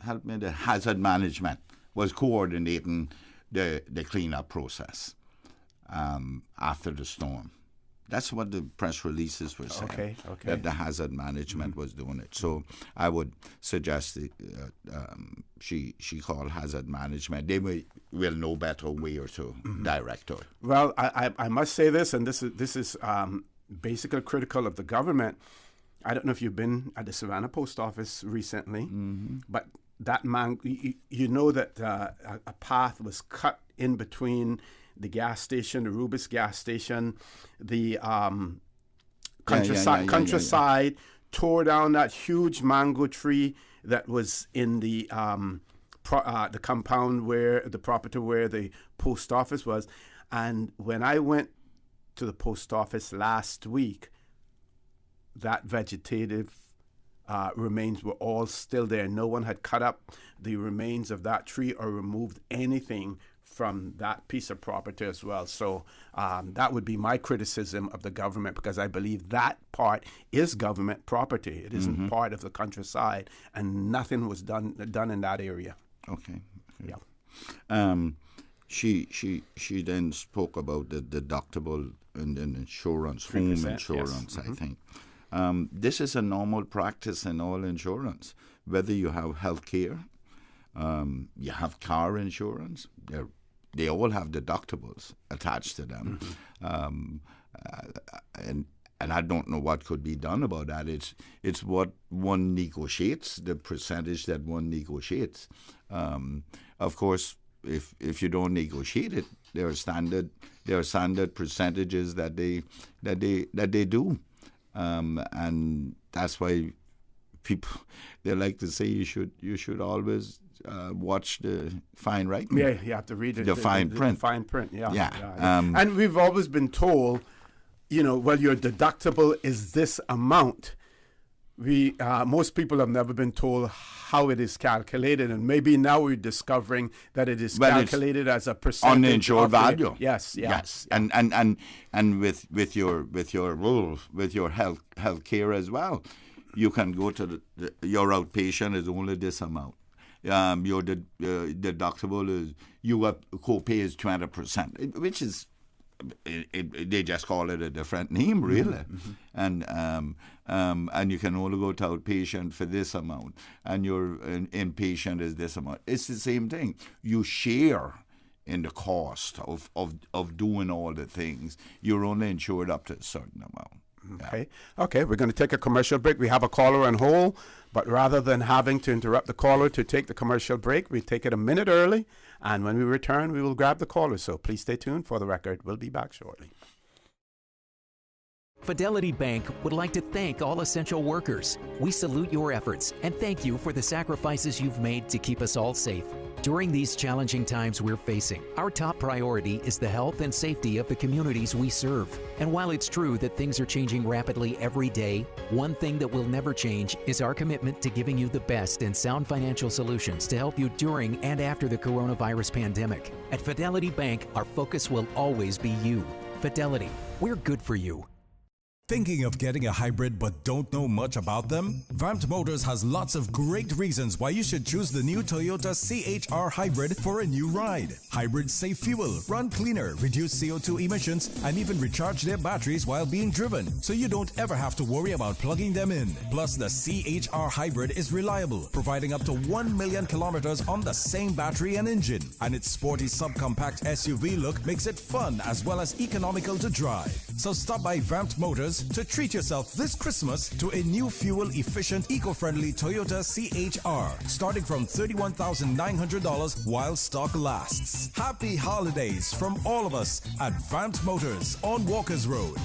help me. The hazard management was coordinating the cleanup process after the storm. That's what the press releases were saying. Okay. That the hazard management was doing it. So I would suggest she call hazard management. They will know better where to direct her. Well, I must say this, and this is basically critical of the government. I don't know if you've been at the Savannah Post Office recently, but that man, you know that a path was cut in between the gas station, the Rubis gas station, the countryside, tore down that huge mango tree that was in the compound where the property where the post office was. And when I went to the post office last week, that vegetative remains were all still there. No one had cut up the remains of that tree or removed anything from that piece of property as well. So that would be my criticism of the government, because I believe that part is government property. It isn't part of the countryside, and nothing was done in that area. Okay. Yeah. She then spoke about the deductible and insurance, home insurance, I think. This is a normal practice in all insurance, whether you have health care, you have car insurance, they all have deductibles attached to them. And I don't know what could be done about that. It's what one negotiates, the percentage that one negotiates. Of course, if you don't negotiate it, there are standard percentages that they do. And that's why people, they like to say you should always watch the fine writing. Yeah, you have to read the fine print. The fine print, yeah. Yeah. And we've always been told, well, your deductible is this amount. Most people have never been told how it is calculated, and maybe now we're discovering that it is calculated as a percentage uninsured value. Yes. And with your rules, with your health care as well, you can go to your outpatient is only this amount. Your deductible is your copay is 20%, which is they just call it a different name, really. And you can only go to outpatient for this amount, and your inpatient is this amount. It's the same thing. You share in the cost of doing all the things. You're only insured up to a certain amount. Okay, we're going to take a commercial break. We have a caller on hold, but rather than having to interrupt the caller to take the commercial break, we take it a minute early, and when we return, we will grab the caller. So please stay tuned for the record. We'll be back shortly. Fidelity Bank would like to thank all essential workers. We salute your efforts and thank you for the sacrifices you've made to keep us all safe. During these challenging times we're facing, our top priority is the health and safety of the communities we serve. And while it's true that things are changing rapidly every day, one thing that will never change is our commitment to giving you the best and sound financial solutions to help you during and after the coronavirus pandemic. At Fidelity Bank, our focus will always be you. Fidelity, we're good for you. Thinking of getting a hybrid but don't know much about them? Vamped Motors has lots of great reasons why you should choose the new Toyota CHR Hybrid for a new ride. Hybrids save fuel, run cleaner, reduce CO2 emissions, and even recharge their batteries while being driven, so you don't ever have to worry about plugging them in. Plus, the CHR Hybrid is reliable, providing up to 1 million kilometers on the same battery and engine. And its sporty subcompact SUV look makes it fun as well as economical to drive. So stop by Vamped Motors to treat yourself this Christmas to a new fuel-efficient, eco-friendly Toyota CHR, starting from $31,900 while stock lasts. Happy holidays from all of us at Vamped Motors on Walkers Road.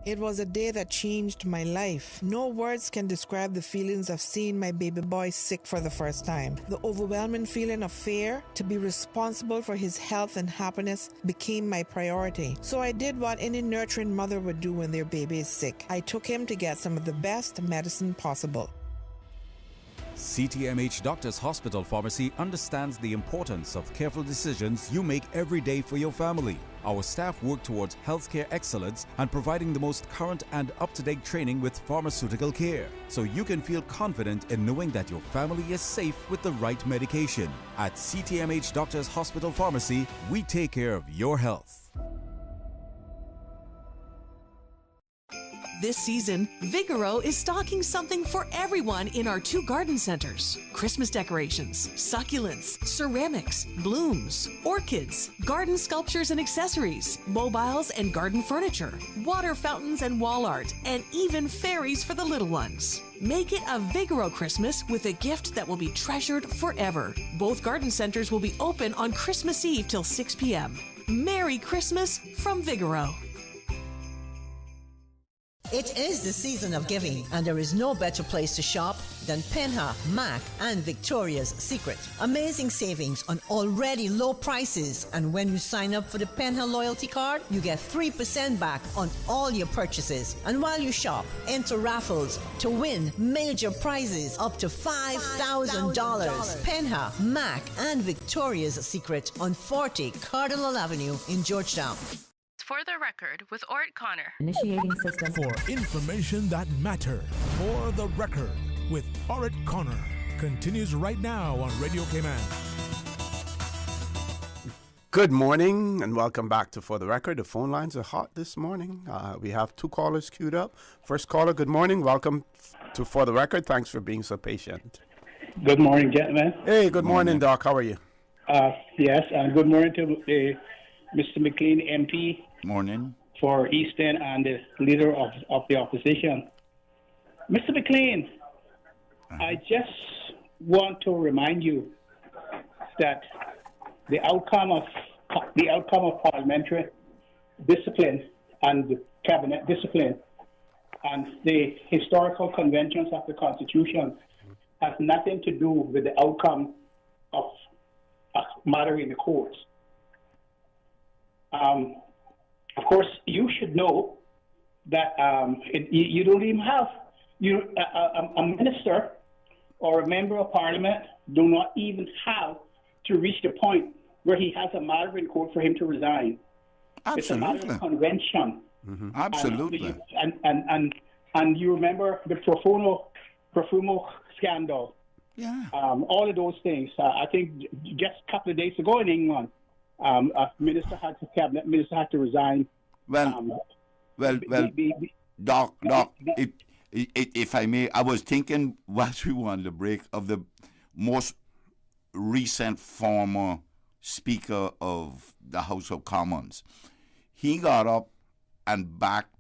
It was a day that changed my life. No words can describe the feelings of seeing my baby boy sick for the first time. The overwhelming feeling of fear to be responsible for his health and happiness became my priority. So I did what any nurturing mother would do when their baby is sick. I took him to get some of the best medicine possible. CTMH Doctors Hospital Pharmacy understands the importance of careful decisions you make every day for your family. Our staff work towards healthcare excellence and providing the most current and up-to-date training with pharmaceutical care, so you can feel confident in knowing that your family is safe with the right medication. At CTMH Doctors Hospital Pharmacy, we take care of your health. This season, Vigoro is stocking something for everyone in our 2 garden centers. Christmas decorations, succulents, ceramics, blooms, orchids, garden sculptures and accessories, mobiles and garden furniture, water fountains and wall art, and even fairies for the little ones. Make it a Vigoro Christmas with a gift that will be treasured forever. Both garden centers will be open on Christmas Eve till 6 p.m. Merry Christmas from Vigoro. It is the season of giving, and there is no better place to shop than Penha, Mac, and Victoria's Secret. Amazing savings on already low prices, and when you sign up for the Penha loyalty card, you get 3% back on all your purchases. And while you shop, enter raffles to win major prizes up to $5,000. Penha, Mac, and Victoria's Secret on 40 Cardinal Avenue in Georgetown. For the record, with Ort Connor. Initiating system. For information that matters. For the record, with Ort Connor. Continues right now on Radio Cayman. Good morning and welcome back to For the Record. The phone lines are hot this morning. We have 2 callers queued up. First caller, good morning. Welcome to For the Record. Thanks for being so patient. Good morning, gentlemen. Hey, good morning, Doc. How are you? Yes, and good morning to Mr. McLean, MP. Morning. For Easton and the leader of the opposition. Mr. McLean, I just want to remind you that the outcome of parliamentary discipline and cabinet discipline and the historical conventions of the Constitution has nothing to do with the outcome of a matter in the courts. Of course, you should know that you don't even have a minister or a member of parliament do not even have to reach the point where he has a matter in court for him to resign. Absolutely. It's a matter of convention. Mm-hmm. Absolutely. And you remember the Profumo scandal. Yeah. All of those things. I think just a couple of days ago in England, a cabinet minister had to resign. Doc, if I may, I was thinking whilst we were on the break of the most recent former Speaker of the House of Commons. He got up and backed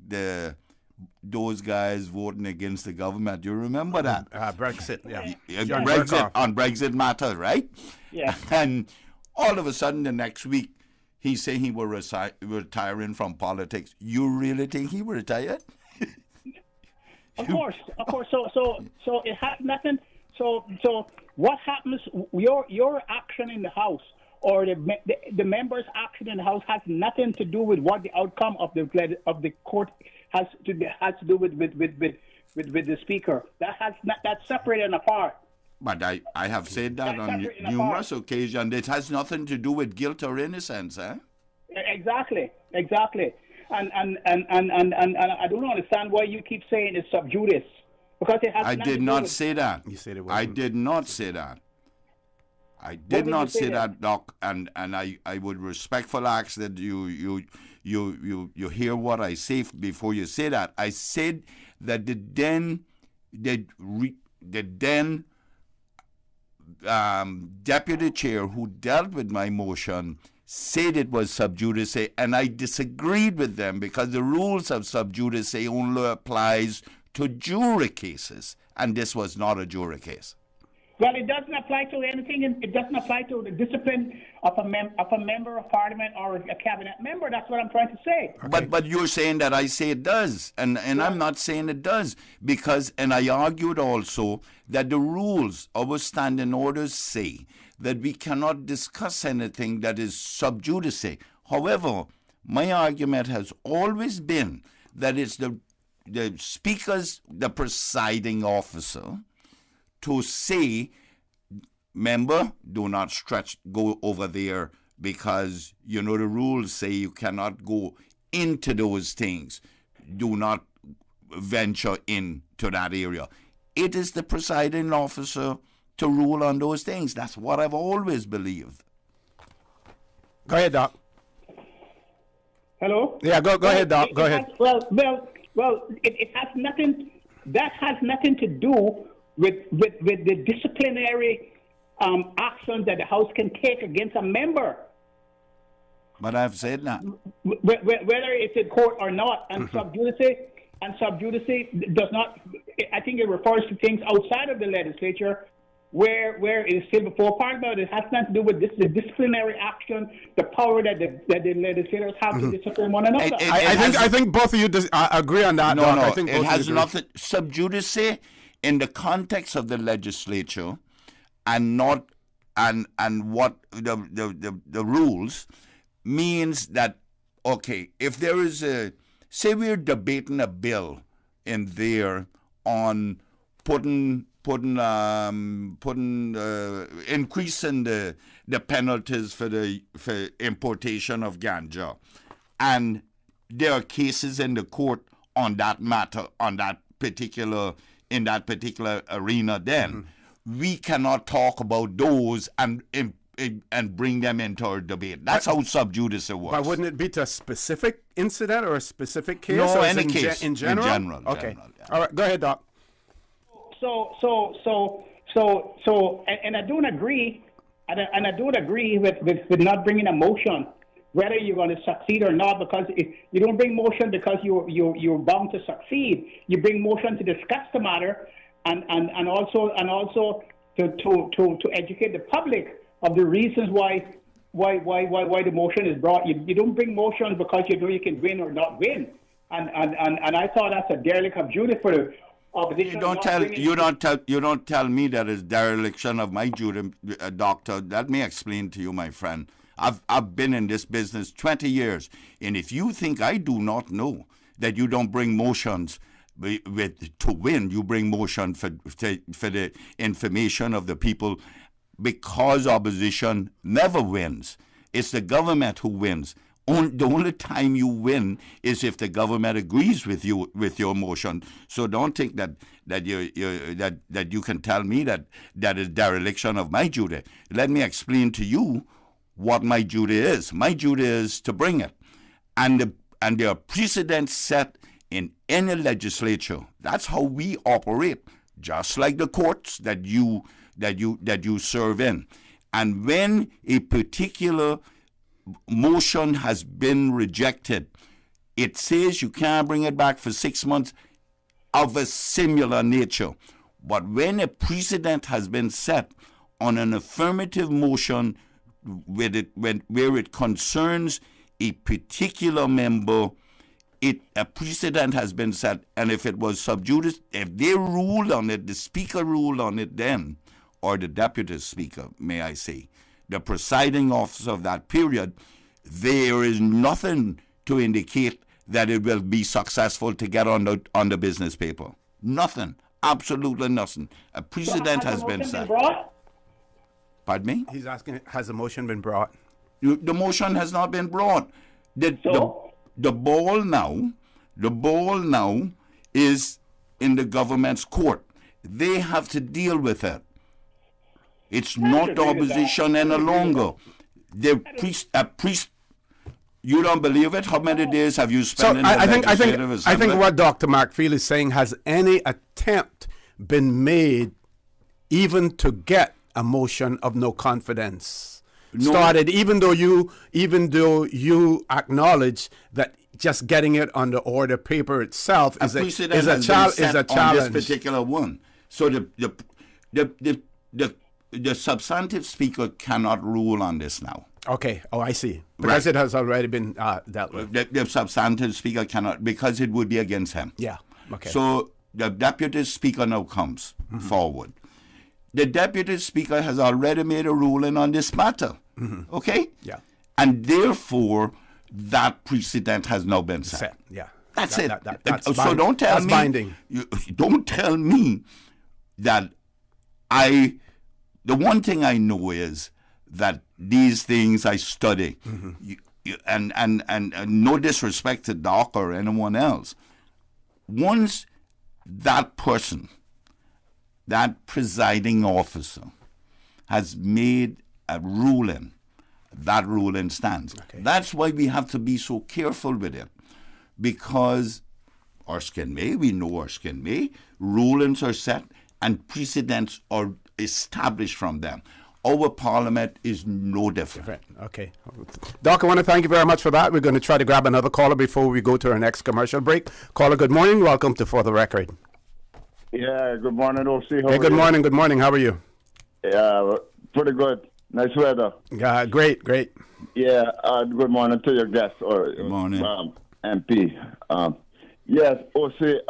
those guys voting against the government. You remember that? Brexit, yeah. Brexit, on Brexit matter, right? Yeah. And all of a sudden, the next week, he's saying he was retiring from politics. You really think he retired? Of course. So it has nothing. So what happens? Your action in the House or the members' action in the House has nothing to do with what the outcome of the court has to do with the Speaker. That's separated and apart. But I have said that on numerous occasions. It has nothing to do with guilt or innocence, eh? Exactly. And I don't understand why you keep saying it's sub judice. Because it has I did not say that. You said it I did not say that. I did not say that, Doc, and I would respectfully ask that you hear what I say before you say that. I said that the then deputy chair who dealt with my motion said it was sub judice, and I disagreed with them because the rules of sub judice only applies to jury cases, and this was not a jury case. Well, it doesn't apply to anything. It doesn't apply to the discipline of a member of parliament or a cabinet member. That's what I'm trying to say. Okay. But you're saying that I say it does, and yeah. I'm not saying it does because, and I argued also that the rules, our standing orders say that we cannot discuss anything that is sub judice. However, my argument has always been that it's the speaker's, the presiding officer, to say, member, do not go over there because, the rules say you cannot go into those things. Do not venture into that area. It is the presiding officer to rule on those things. That's what I've always believed. Go ahead, Doc. Hello? Yeah, go ahead, Doc. Go ahead. Well, Well, it has nothing. That has nothing to do with the disciplinary action that the House can take against a member. But I've said that. Whether it's in court or not, and sub judice does not. I think it refers to things outside of the legislature, where it is still before Parliament. It has nothing to do with the disciplinary action, the power that the legislators have to discipline one another. I think both of you agree on that. No, Doc. no, I think it has nothing. Sub judice in the context of the legislature, and not and what the rules means that, okay, if there is say we're debating a bill in there on increasing the penalties for importation of ganja, and there are cases in the court on that matter, in that particular arena, then we cannot talk about those and bring them into our debate. That's how sub judice works. But wouldn't it be to a specific incident or a specific case? No, or any case. In general? In general. Okay. General, yeah. All right, go ahead, Doc. And I don't agree. And I don't agree with not bringing a motion, whether you're going to succeed or not, because if you don't bring motion because you're bound to succeed. You bring motion to discuss the matter, and also to educate the public of the reasons why the motion is brought. You don't bring motions because you know you can win or not win. And I thought that's a derelict of duty for the opposition. You don't tell me that is dereliction of my duty, Doctor. Let me explain to you, my friend. I've been in this business 20 years, and if you think I do not know that you don't bring motions to win, you bring motion for the information of the people, because opposition never wins. It's the government who wins. The only time you win is if the government agrees with you with your motion. So don't think that you can tell me that is dereliction of my duty. Let me explain to you what my duty is. My duty is to bring it, and there are precedents set in any legislature. That's how we operate, just like the courts that you serve in. And when a particular motion has been rejected, it says you can't bring it back for 6 months of a similar nature. But when a precedent has been set on an affirmative motion where it concerns a particular member, a precedent has been set, and if it was sub judice, if they ruled on it, the speaker ruled on it then, or the deputy speaker, may I say, the presiding officer of that period, there is nothing to indicate that it will be successful to get on the business paper. Nothing. Absolutely nothing. A precedent has been set. Pardon me? He's asking, has the motion been brought? The motion has not been brought. The ball now is in the government's court. They have to deal with it. It's not the opposition any longer. You don't believe it? How many days have you spent in the Legislative Assembly? I think what Dr. Markfield is saying, has any attempt been made even to get a motion of no confidence started, even though you acknowledge that just getting it on the order paper itself is a challenge. On this particular one. So the substantive speaker cannot rule on this now. Okay. Oh, I see. Because it has already been dealt with. The substantive speaker cannot, because it would be against him. Yeah. Okay. So the deputy speaker now comes forward. The deputy speaker has already made a ruling on this matter. Okay? Yeah. And therefore, that precedent has now been set. Yeah. That's it. That's so don't tell me. Binding. Don't tell me that the one thing I know is that these things I study, and no disrespect to Doc or anyone else. Once that person, that presiding officer, has made a ruling, that ruling stands. Okay. That's why we have to be so careful with it, because Erskine May. We know Erskine May. Rulings are set and precedents are established from them. Our parliament is no different. Okay. Doc, I want to thank you very much for that. We're going to try to grab another caller before we go to our next commercial break. Caller, good morning. Welcome to For the Record. Yeah, good morning, OC. Hey, good morning. Good morning. How are you? Yeah, pretty good. Nice weather. Yeah, great. Yeah, good morning to your guest or good morning. MP. Yes, OC.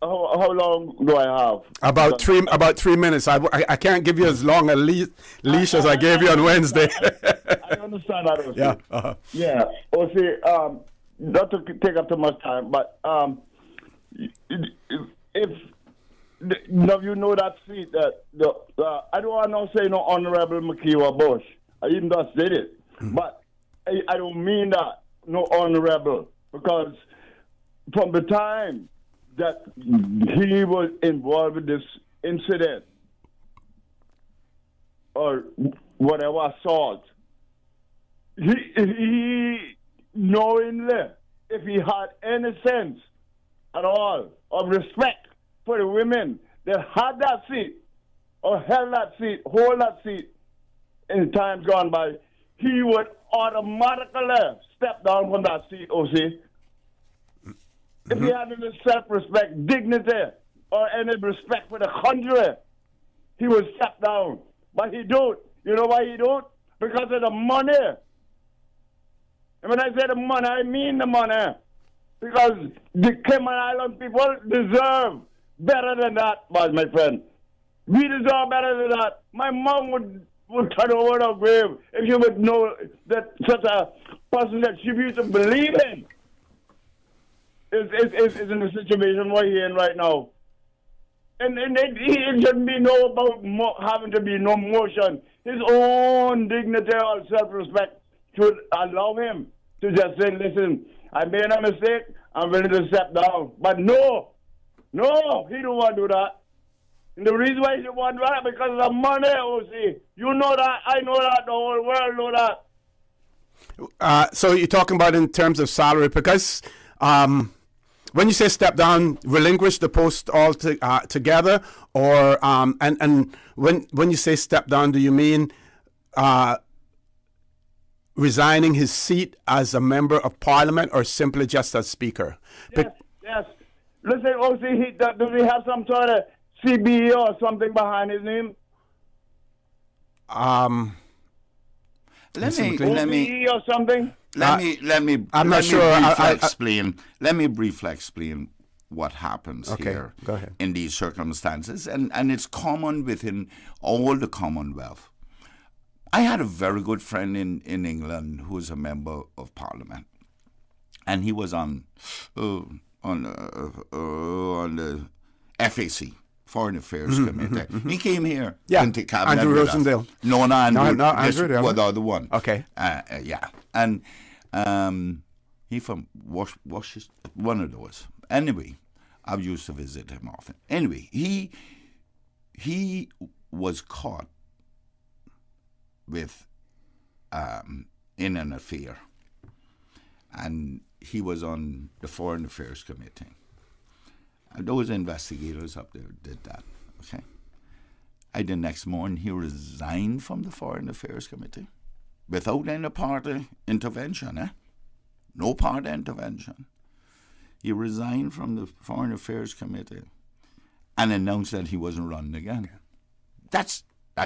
How long do I have? About 3 minutes. I can't give you as long a leash as I gave you on Wednesday. I understand that, OC. Yeah. Yeah, OC. Not to take up too much time, but if now you know that seat that I don't want to say no Honorable Makiwa Bush. I even just did it, but I don't mean that no Honorable, because from the time that he was involved with this incident or whatever assault, he knowingly, if he had any sense at all of respect for the women that had that seat or held that seat, hold that seat in times gone by, he would automatically step down from that seat, OC. If he had any self-respect, dignity, or any respect for the country, he would step down. But he don't. You know why he don't? Because of the money. And when I say the money, I mean the money. Because the Cayman Island people deserve better than that, my friend. We deserve better than that. My mom would turn over her grave if she would know that such a person that she used to believe in is in the situation we're in right now. And it shouldn't be having to be no motion. His own dignity or self-respect should allow him to just say, listen, I made a mistake, I'm willing to step down. But no, he don't want to do that. And the reason why he don't want to do that is because of the money, OC. You know that, I know that, the whole world know that. So you're talking about in terms of salary, because when you say step down, relinquish the post all together, or and when you say step down, do you mean resigning his seat as a member of parliament, or simply just as speaker? Yes. Listen, OC, does he have some sort of CBE or something behind his name? Let me or something. I'm not sure. Let me briefly explain what happens here go ahead. In these circumstances, and it's common within all the Commonwealth. I had a very good friend in England who was a member of Parliament, and he was on the FAC. Foreign Affairs Committee. He came here into cabinet. Andrew Rosendale. No, Andrew. No, Andrew. Was the other one. Okay. Yeah, and he from Washington, one of those. Anyway, I've used to visit him often. Anyway, he was caught with in an affair, and he was on the Foreign Affairs Committee. And those investigators up there did that, okay? The next morning, he resigned from the Foreign Affairs Committee without any party intervention, No party intervention. He resigned from the Foreign Affairs Committee and announced that he wasn't running again. That's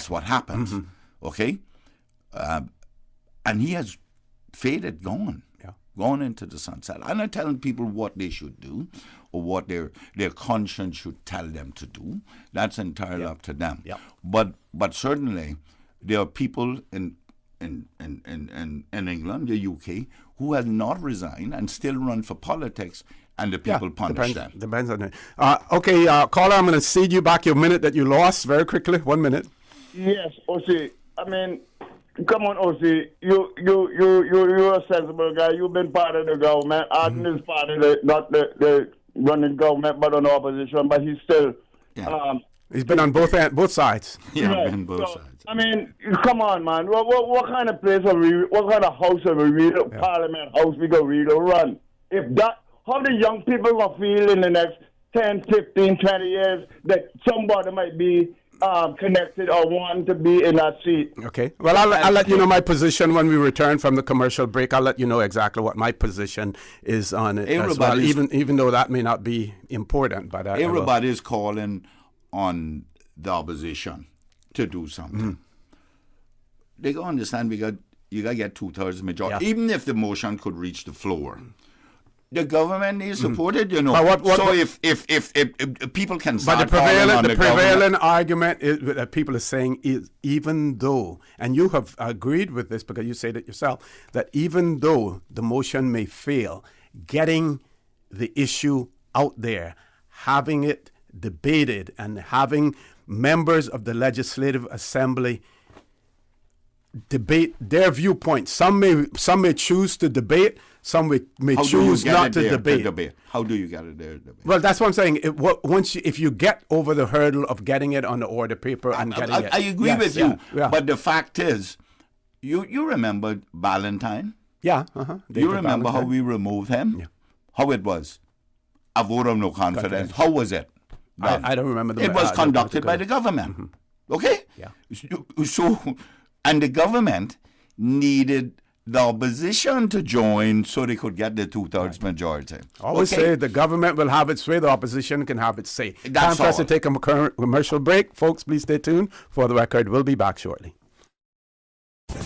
what happens, okay? And he has faded, gone into the sunset. I'm not telling people what they should do or what their conscience should tell them to do. That's entirely up to them. But certainly there are people in England, the UK, who have not resigned and still run for politics, and the people punish them. Depends on it. Okay, caller, I'm going to cede you back your minute that you lost very quickly. 1 minute. Yes, OC. I mean, come on, OC. You're a sensible guy. You've been part of the government. Arden is part of not the running government, but on opposition. But he's still. He's been on both sides. Yeah, right. Been both sides. I mean, come on, man. What kind of place are we? What kind of house are we? Parliament house we go really run? If that how the young people will feel in the next 10, 15, 20 years that somebody might be connected or want to be in that seat. Okay. Well, I'll let you know my position when we return from the commercial break. I'll let you know exactly what my position is on it as well, even though that may not be important. But everybody's calling on the opposition to do something. Mm-hmm. They got to understand you got to get 2/3 majority, even if the motion could reach the floor. The government is supported, you know. So if people can start calling on the prevailing argument is, that people are saying is, even though, and you have agreed with this because you said it yourself, that even though the motion may fail, getting the issue out there, having it debated, and having members of the Legislative Assembly debate their viewpoints. Some may choose to debate. Some may choose not to debate. How do you get it there? Well, that's what I'm saying. If you get over the hurdle of getting it on the order paper and getting it. I agree with you. Yeah. But the fact is, you remember Ballantyne? Yeah. You remember how we removed him? Yeah. How it was? A vote of no confidence. How was it? I don't remember. It was conducted by the government. Mm-hmm. Okay? Yeah. So, and the government needed the opposition to join so they could get the 2/3 majority. Always say the government will have its way, the opposition can have its say. That's time for us to take a commercial break. Folks, please stay tuned. For the record, we'll be back shortly.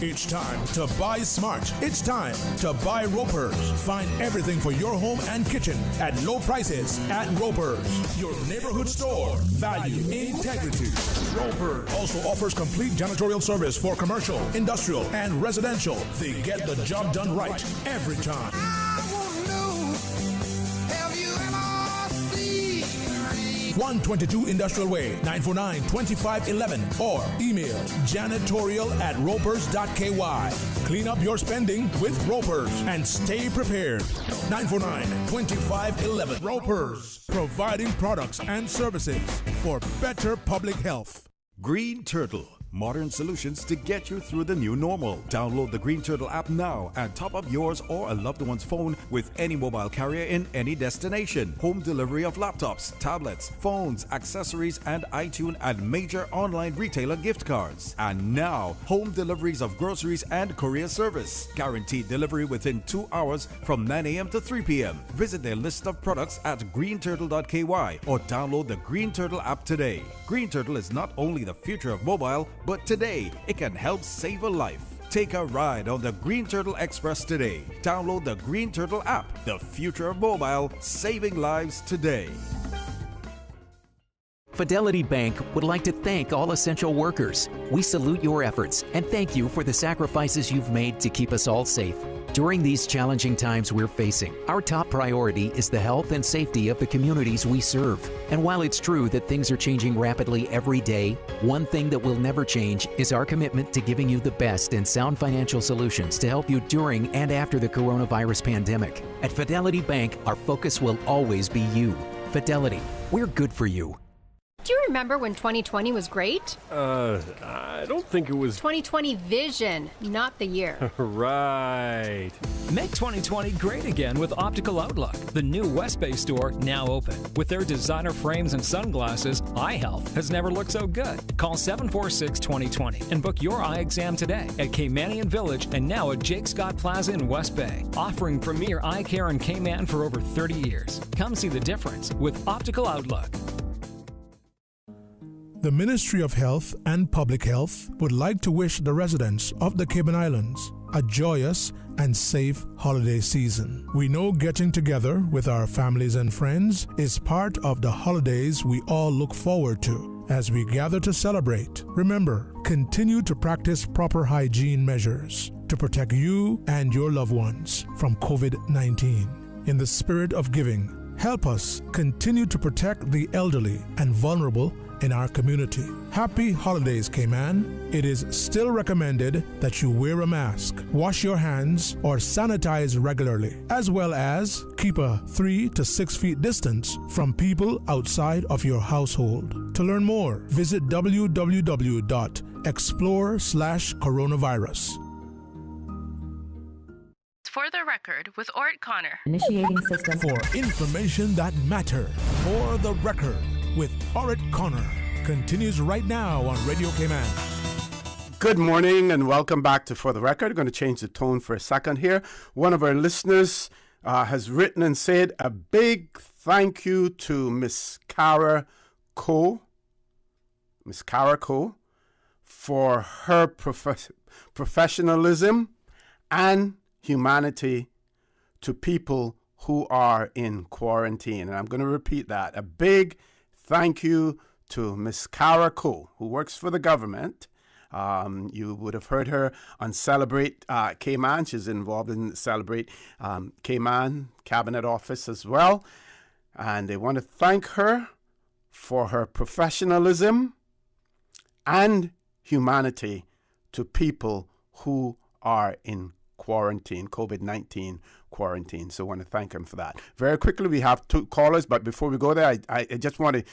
It's time to buy smart. It's time to buy Ropers. Find everything for your home and kitchen at low prices at Ropers, your neighborhood store. Value, integrity. Ropers also offers complete janitorial service for commercial, industrial, and residential. They get the job done right every time. 122 Industrial Way, 949-2511, or email janitorial@ropers.ky. Clean up your spending with Ropers and stay prepared. 949-2511. Ropers, providing products and services for better public health. Green Turtle, modern solutions to get you through the new normal. Download the Green Turtle app now and top up yours or a loved one's phone with any mobile carrier in any destination. Home delivery of laptops, tablets, phones, accessories, and iTunes and major online retailer gift cards. And now, home deliveries of groceries and courier service. Guaranteed delivery within 2 hours from 9 a.m. to 3 p.m. Visit their list of products at greenturtle.ky or download the Green Turtle app today. Green Turtle is not only the future of mobile, but today it can help save a life. Take a ride on the Green Turtle Express today. Download the Green Turtle app, the future of mobile, saving lives today. Fidelity Bank would like to thank all essential workers. We salute your efforts and thank you for the sacrifices you've made to keep us all safe. During these challenging times we're facing, our top priority is the health and safety of the communities we serve. And while it's true that things are changing rapidly every day, one thing that will never change is our commitment to giving you the best and sound financial solutions to help you during and after the coronavirus pandemic. At Fidelity Bank, our focus will always be you. Fidelity, we're good for you. Do you remember when 2020 was great? I don't think it was... 2020 vision, not the year. Right. Make 2020 great again with Optical Outlook, the new West Bay store now open. With their designer frames and sunglasses, eye health has never looked so good. Call 746-2020 and book your eye exam today at Caymanian Village and now at Jake Scott Plaza in West Bay, offering premier eye care in Cayman for over 30 years. Come see the difference with Optical Outlook. The Ministry of Health and Public Health would like to wish the residents of the Cayman Islands a joyous and safe holiday season. We know getting together with our families and friends is part of the holidays we all look forward to as we gather to celebrate. Remember, continue to practice proper hygiene measures to protect you and your loved ones from COVID-19. In the spirit of giving, help us continue to protect the elderly and vulnerable in our community. Happy holidays, Cayman. It is still recommended that you wear a mask, wash your hands, or sanitize regularly, as well as keep a 3 to 6 feet distance from people outside of your household. To learn more, visit www.explore/coronavirus. For the Record with Ort Connor. Initiating system. For information that matter. For the Record with Ort Connor. Continues right now on Radio Cayman. Good morning and welcome back to For the Record. I'm going to change the tone for a second here. One of our listeners has written and said a big thank you to Miss Cara Coe. Miss Cara Coe for her professionalism and humanity to people who are in quarantine. And I'm going to repeat that. A big thank you to Miss Cara Coe, who works for the government. You would have heard her on Celebrate Cayman. She's involved in Celebrate Cayman Cabinet Office as well. And they want to thank her for her professionalism and humanity to people who are in quarantine, COVID-19 quarantine. So I want to thank him for that. Very quickly, we have two callers, but before we go there, I just want to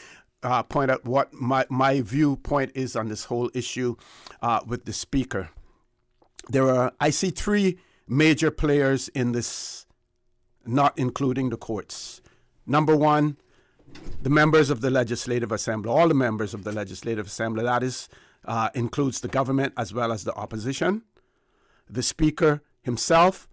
point out what my viewpoint is on this whole issue with the speaker. I see three major players in this, not including the courts. Number one, the members of the Legislative Assembly, all the members of the Legislative Assembly, that is, includes the government as well as the opposition, the speaker himself,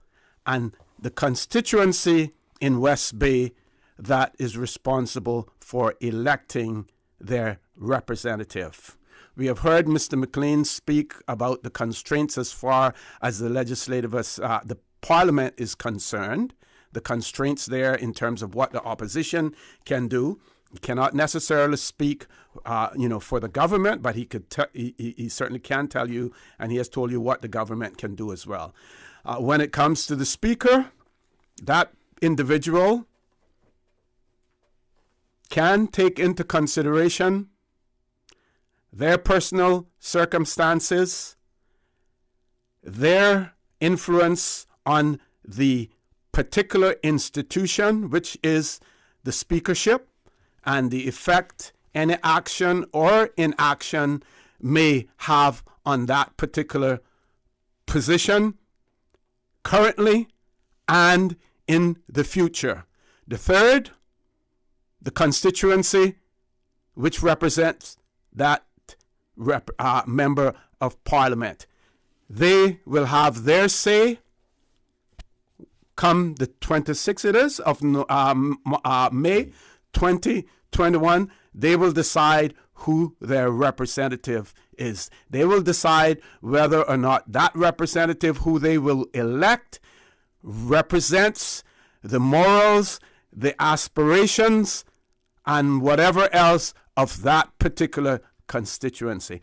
and the constituency in West Bay that is responsible for electing their representative. We have heard Mr. McLean speak about the constraints as far as the Parliament is concerned, the constraints there in terms of what the opposition can do. He cannot necessarily speak, for the government, but he certainly can tell you, and he has told you what the government can do as well. When it comes to the speaker, that individual can take into consideration their personal circumstances, their influence on the particular institution, which is the speakership, and the effect any action or inaction may have on that particular position currently and in the future. The third, the constituency which represents that member of Parliament. They will have their say come the 26th it is of May 2021. They will decide who their representative is. They will decide whether or not that representative who they will elect represents the morals, the aspirations, and whatever else of that particular constituency.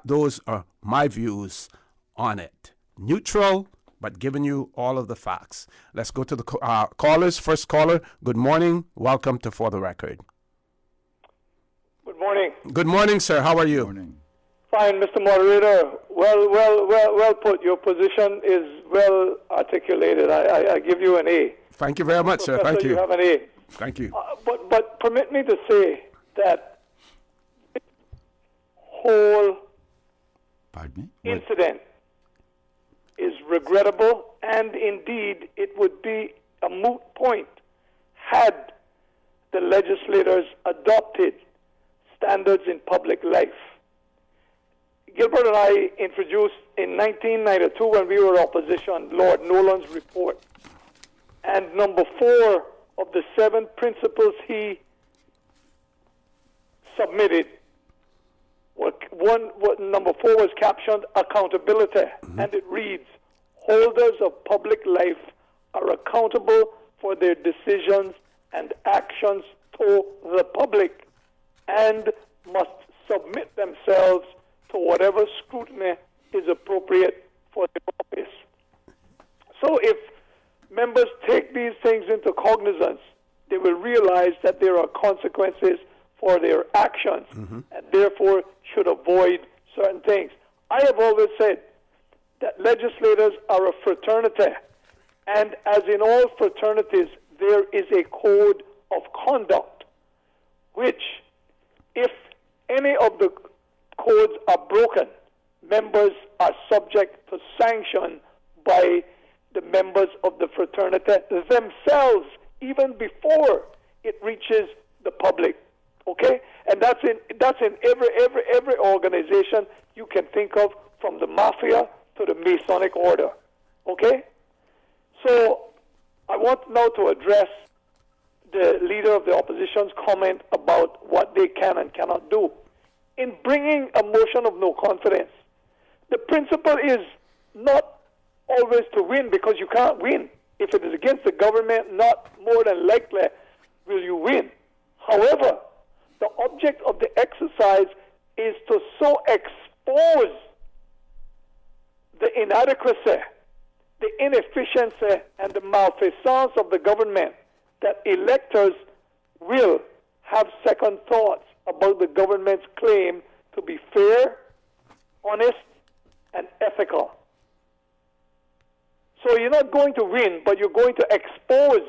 Those are my views on it. Neutral, but giving you all of the facts. Let's go to the callers. First caller, good morning. Welcome to For the Record. Good morning. Good morning, sir. How are you? Good morning. Fine, Mr. Moderator. Well put. Your position is well articulated. I give you an A. Thank you very much, Professor, sir. Thank you. You have an A. Thank you. But permit me to say that this whole incident is regrettable, and indeed it would be a moot point had the legislators adopted standards in public life. Gilbert and I introduced in 1992, when we were opposition, Lord Nolan's report. And number 4 of the 7 principles he submitted, number 4 was captioned accountability, and it reads, holders of public life are accountable for their decisions and actions to the public and must submit themselves to whatever scrutiny is appropriate for their office. So if members take these things into cognizance, they will realize that there are consequences for their actions and therefore should avoid certain things. I have always said that legislators are a fraternity, and as in all fraternities, there is a code of conduct which, if any of the codes are broken, members are subject to sanction by the members of the fraternity themselves, even before it reaches the public. Okay, and that's in every organization you can think of, from the mafia to the Masonic order. Okay, so I want now to address the leader of the opposition's comment about what they can and cannot do. In bringing a motion of no confidence, the principle is not always to win, because you can't win. If it is against the government, not more than likely will you win. However, the object of the exercise is to so expose the inadequacy, the inefficiency, and the malfeasance of the government that electors will have second thoughts about the government's claim to be fair, honest, and ethical. So you're not going to win, but you're going to expose.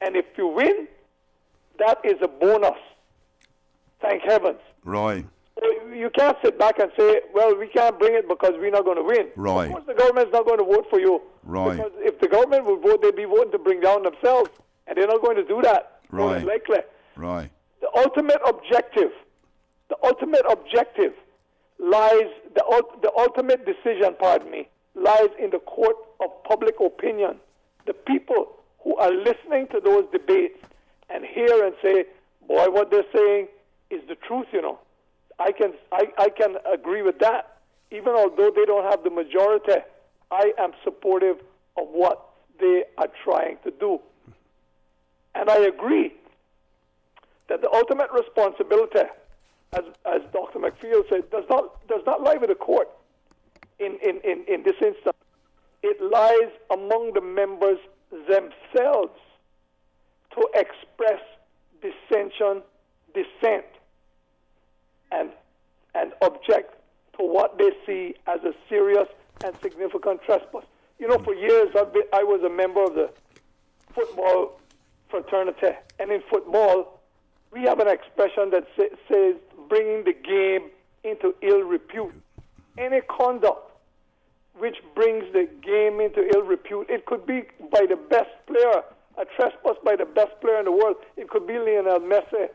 And if you win, that is a bonus. Thank heavens. Roy. You can't sit back and say, well, we can't bring it because we're not going to win. Roy. Of course the government's not going to vote for you. Roy. Because if the government would vote, they'd be voting to bring down themselves. And they're not going to do that. Roy. Likely. Roy. The ultimate objective lies, the ultimate decision, lies in the court of public opinion. The people who are listening to those debates and hear and say, boy, what they're saying is the truth, you know. I can agree with that. Even although they don't have the majority, I am supportive of what they are trying to do. And I agree that the ultimate responsibility, as Dr. McField said, does not lie with the court in this instance. It lies among the members themselves to express dissent, and object to what they see as a serious and significant trespass. You know, for years I was a member of the football fraternity, and in football we have an expression that says bringing the game into ill repute. Any conduct which brings the game into ill repute, it could be by the best player, a trespass by the best player in the world. It could be Lionel Messi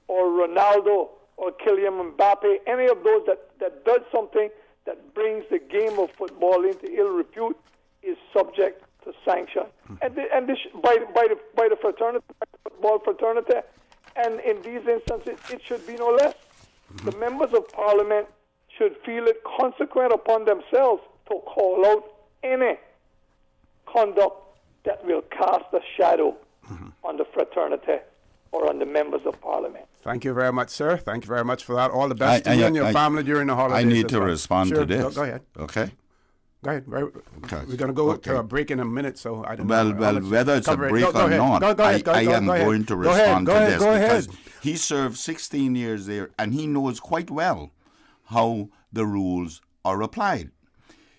or Ronaldo or Kylian Mbappe, any of those that does something that brings the game of football into ill repute is subject to sanction. And this, by the fraternity, football fraternity, and in these instances, it should be no less. The members of Parliament should feel it consequent upon themselves to call out any conduct that will cast a shadow on the fraternity or on the members of Parliament. Thank you very much, sir. Thank you very much for that. All the best to you and your family during the holidays. I need to respond to this. Go ahead. Okay. Go ahead. We're going to go to a break in a minute, so I don't know. Well, whether it's a break or not, I am going to respond to this because he served 16 years there and he knows quite well how the rules are applied.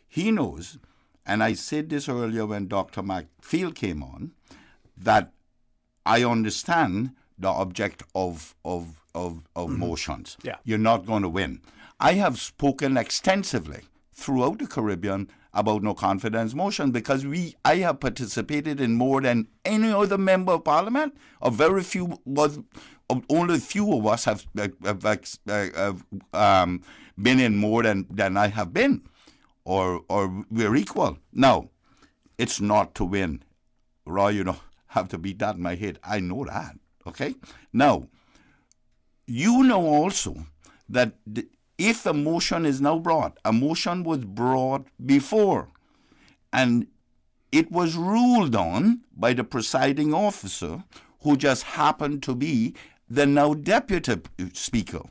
He knows, and I said this earlier when Dr. McField came on, that I understand the object of motions. Yeah. You're not going to win. I have spoken extensively throughout the Caribbean about no confidence motion because I have participated in more than any other member of Parliament. Only a few of us have been in more than I have been, or we're equal. Now, it's not to win. Roy, you don't have to beat that in my head. I know that. Okay? Now, you know also that if a motion is now brought, a motion was brought before, and it was ruled on by the presiding officer, who just happened to be the now deputy speaker.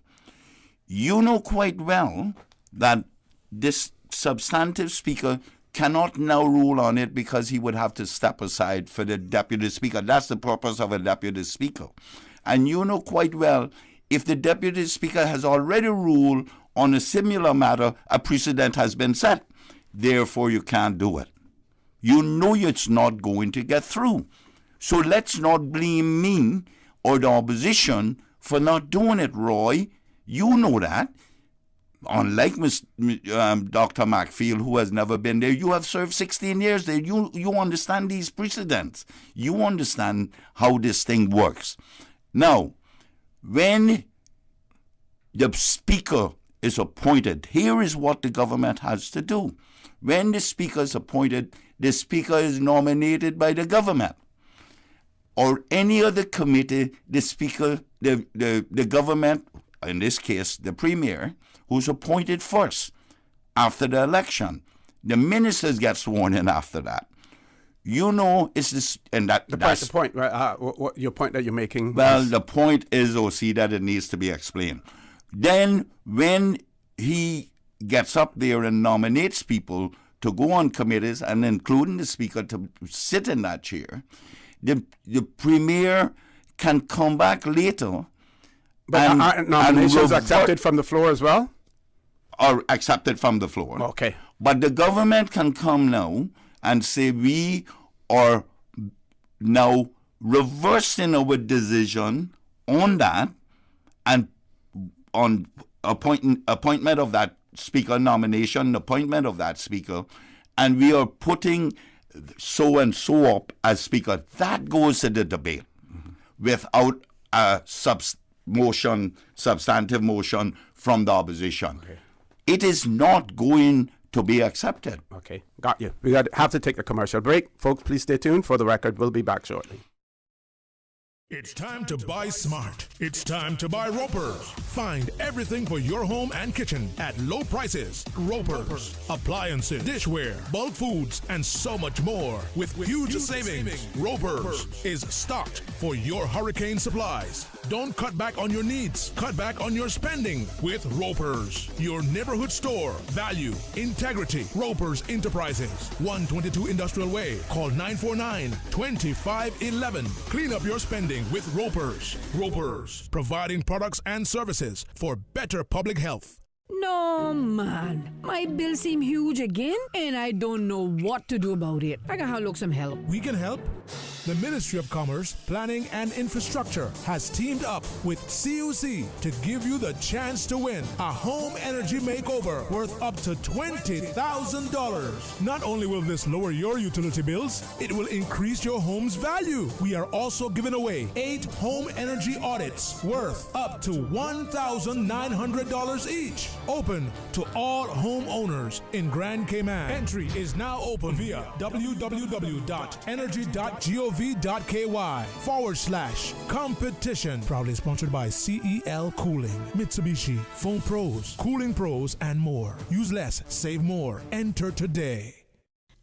You know quite well that this substantive speaker cannot now rule on it because he would have to step aside for the deputy speaker. That's the purpose of a deputy speaker. And you know quite well, if the deputy speaker has already ruled on a similar matter, a precedent has been set. Therefore, you can't do it. You know it's not going to get through. So let's not blame me or the opposition for not doing it, Roy. You know that. unlike Dr. Macfield, who has never been there, you have served 16 years there. You understand these precedents. You understand how this thing works. Now, when the speaker is appointed, here is what the government has to do. When the speaker is appointed, the speaker is nominated by the government or any other committee. The speaker, the government, in this case, the premier, who's appointed first after the election. The ministers get sworn in after that. You know, it's this, and that's the point. Right? Your point that you're making. Well, the point is, OC, that it needs to be explained. Then, when he gets up there and nominates people to go on committees, and including the speaker to sit in that chair, the premier can come back later. But are nominations accepted from the floor as well? Or accepted from the floor. Okay. But the government can come now and say, we are now reversing our decision on that and on appointment of that speaker, nomination, appointment of that speaker, and we are putting so and so up as speaker. That goes to the debate without a substantive motion from the opposition. Okay. It is not going to be accepted. Okay, got you. We have to take a commercial break. Folks, please stay tuned. For the record, we'll be back shortly. It's time to buy smart. It's time to buy Ropers. Find everything for your home and kitchen at low prices. Ropers. Appliances, dishware, bulk foods, and so much more with huge savings. Ropers is stocked for your hurricane supplies. Don't cut back on your needs. Cut back on your spending with Ropers. Your neighborhood store. Value, integrity. Ropers Enterprises. 122 Industrial Way. Call 949-2511. Clean up your spending with Ropers. Ropers, providing products and services for better public health. No, man. My bill seem huge again, and I don't know what to do about it. I gotta look some help. We can help. The Ministry of Commerce, Planning and Infrastructure has teamed up with CUC to give you the chance to win a home energy makeover worth up to $20,000. Not only will this lower your utility bills, it will increase your home's value. We are also giving away 8 home energy audits worth up to $1,900 each. Open to all homeowners in Grand Cayman. Entry is now open via www.energy.gov.ky/competition. Proudly sponsored by CEL Cooling, Mitsubishi, Phone Pros, Cooling Pros, and more. Use less, save more. Enter today.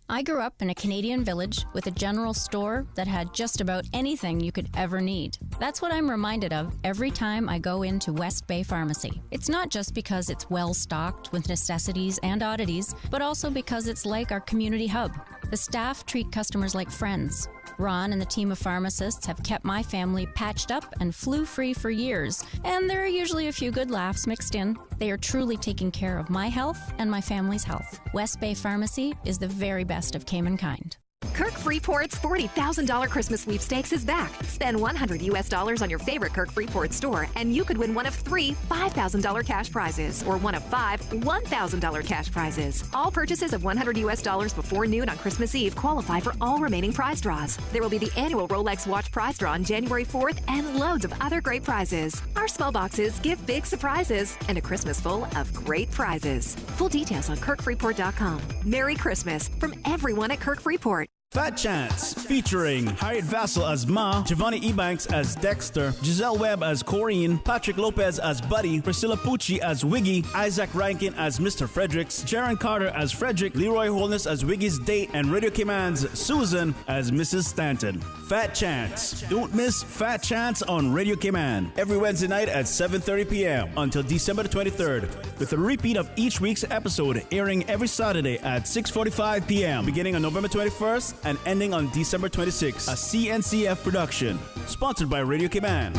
I grew up in a Canadian village with a general store that had just about anything you could ever need. That's what I'm reminded of every time I go into West Bay Pharmacy. It's not just because it's well stocked with necessities and oddities, but also because it's like our community hub. The staff treat customers like friends. Ron and the team of pharmacists have kept my family patched up and flu-free for years, and there are usually a few good laughs mixed in. They are truly taking care of my health and my family's health. West Bay Pharmacy is the very best of Cayman kind. Kirk Freeport's $40,000 Christmas sweepstakes is back. Spend $100 on your favorite Kirk Freeport store, and you could win one of 3 $5,000 cash prizes or one of 5 $1,000 cash prizes. All purchases of $100 before noon on Christmas Eve qualify for all remaining prize draws. There will be the annual Rolex watch prize draw on January 4th and loads of other great prizes. Our small boxes give big surprises and a Christmas full of great prizes. Full details on KirkFreeport.com. Merry Christmas from everyone at Kirk Freeport. Fat Chance, featuring Harriet Vassal as Ma, Giovanni Ebanks as Dexter, Giselle Webb as Corrine, Patrick Lopez as Buddy, Priscilla Pucci as Wiggy, Isaac Rankin as Mr. Fredericks, Jaron Carter as Frederick, Leroy Holness as Wiggy's date, and Radio Cayman's Susan as Mrs. Stanton. Fat Chance. Don't miss Fat Chance on Radio Cayman every Wednesday night at 7:30 p.m. until December 23rd, with a repeat of each week's episode airing every Saturday at 6:45 p.m. beginning on November 21st and ending on December 26th. A CNCF production, sponsored by Radio Cayman.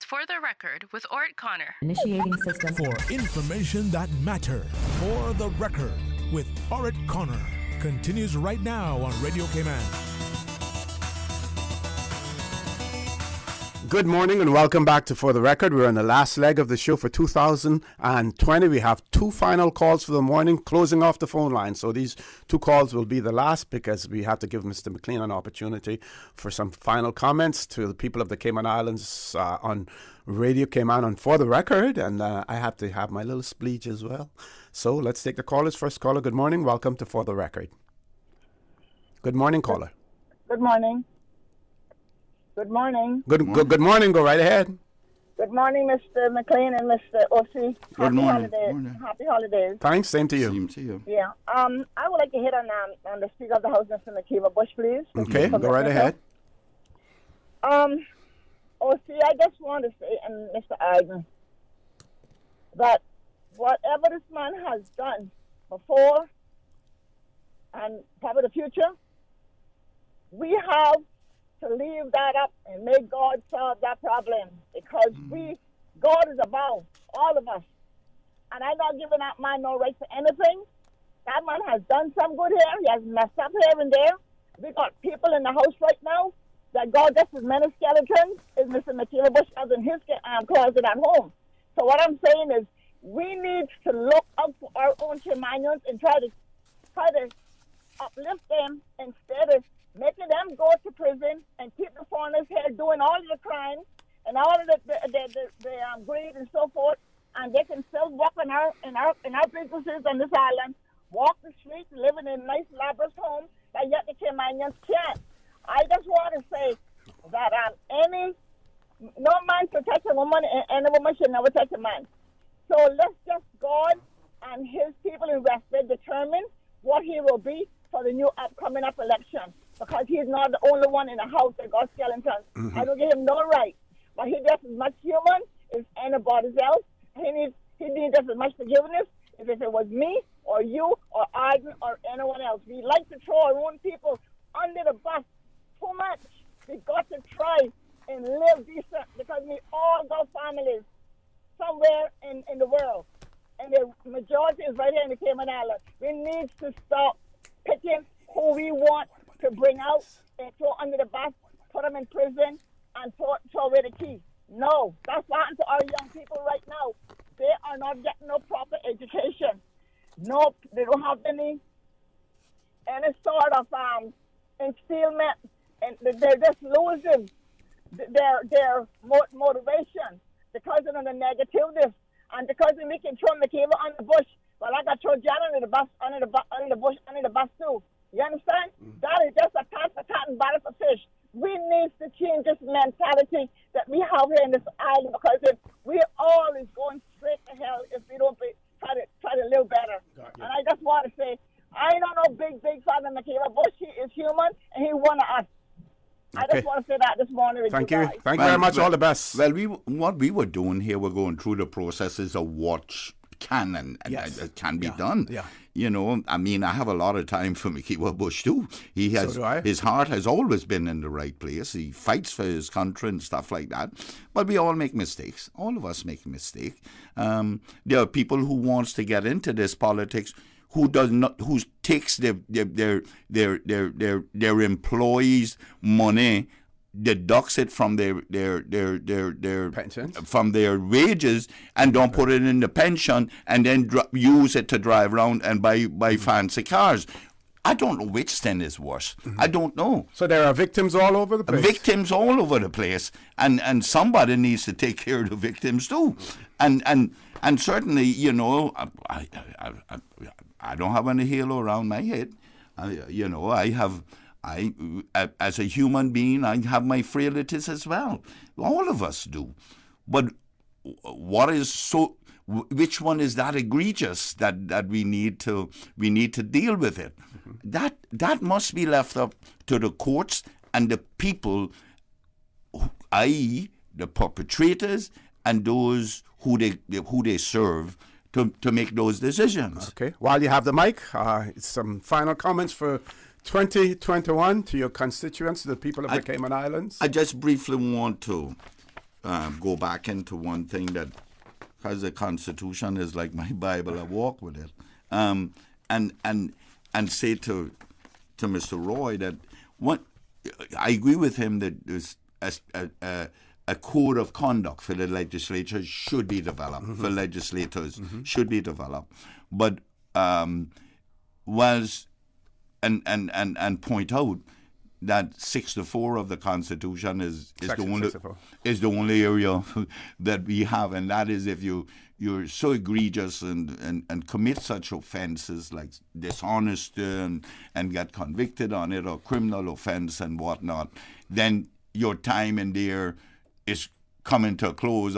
For the record, with Ort Connor. Initiating system. For information that matters. For the record, with Ort Connor. Continues right now on Radio Cayman. Good morning and welcome back to For the Record. We're on the last leg of the show for 2020. We have 2 final calls for the morning, closing off the phone line. So these 2 calls will be the last because we have to give Mr. McLean an opportunity for some final comments to the people of the Cayman Islands on Radio Cayman on For the Record. And I have to have my little speech as well. So let's take the callers. First caller, good morning. Welcome to For the Record. Good morning, caller. Good morning. Good morning. Good morning. Go right ahead. Good morning, Mr. McLean and Mr. Ossie. Good morning. Holidays. Morning. Happy holidays. Thanks. Same to you. Same to you. Yeah. I would like to hit on the Speaker of the House, Mr. McKeever Bush, please. Okay. Go right ahead. Ossie, I just want to say, and Mr. Arden, that whatever this man has done before and probably the future, we have to leave that up and make God solve that problem, because God is above all of us. And I'm not giving that man no right to anything. That man has done some good here. He has messed up here and there. We got people in the house right now that God just as many skeletons as Mr. McKeever Bush has in his closet at home. So what I'm saying is we need to look out for our own Caymanians and try to uplift them instead of making them go to prison and keep the foreigners here doing all of the crimes and all of the greed and so forth, and they can still walk in our businesses on this island, walk the streets, living in nice lavish homes, but yet the Caymanians can't. I just want to say that no man should touch a woman, and a woman should never touch a man. So let's just God and his people in West Bay determine what he will be for the new upcoming election, because he's not the only one in the house that got skeletons. Mm-hmm. I don't give him no right, but he just as much human as anybody else. He needs just as much forgiveness as if it was me or you or Arden or anyone else. We like to throw our own people under the bus too much. We got to try and live decent, because we all got families somewhere in the world, and the majority is right here in the Cayman Islands. We need to stop picking who we want to bring out and throw under the bus, put them in prison, and throw away the key. No, that's what happened to our young people right now. They are not getting no proper education. No, they don't have any sort of instillment, and they're just losing their motivation because of the negativeness, and because we can throw McKeever on the bush. Well, I got thrown John under the bus too. You understand? That is just a pot for cat and bottle for fish. We need to change this mentality that we have here in this island, because if we all is going straight to hell if we don't try to live better. And I just want to say, I don't know big Father McKeever Bush. He is human, and he one of us. I just want to say that this morning. Thank you. Thank you very much. All the best. Well, what we were doing here, we're going through the processes of what can and can be done. Yeah. You know, I mean, I have a lot of time for McKeever Bush too. He has, So do I. his heart has always been in the right place. He fights for his country and stuff like that. But we all make mistakes. All of us make a mistake. There are people who wants to get into this politics who takes their employees' money, deducts it from their pensions, from their wages, and don't put it in the pension, and then use it to drive around and buy fancy cars. I don't know which sin is worse. I don't know. So there are victims all over the place. Victims all over the place, and somebody needs to take care of the victims too. And certainly, you know, I don't have any halo around my head. As a human being, I have my frailties as well. All of us do. But which one is that egregious that we need to deal with it? That must be left up to the courts and the people, i.e. the perpetrators and those who they serve, to make those decisions. Okay. While you have the mic, some final comments for 2021 to your constituents, the people of the Cayman Islands. I just briefly want to go back into one thing, that because the Constitution is like my Bible, I walk with it, and say to Mr. Roy that I agree with him that there's a code of conduct for the legislature should be developed, for legislators should be developed. But and point out that 64 of the Constitution is the only area that we have, and that is if you're so egregious and commit such offenses like dishonesty and get convicted on it, or criminal offense and whatnot, then your time in there is coming to a close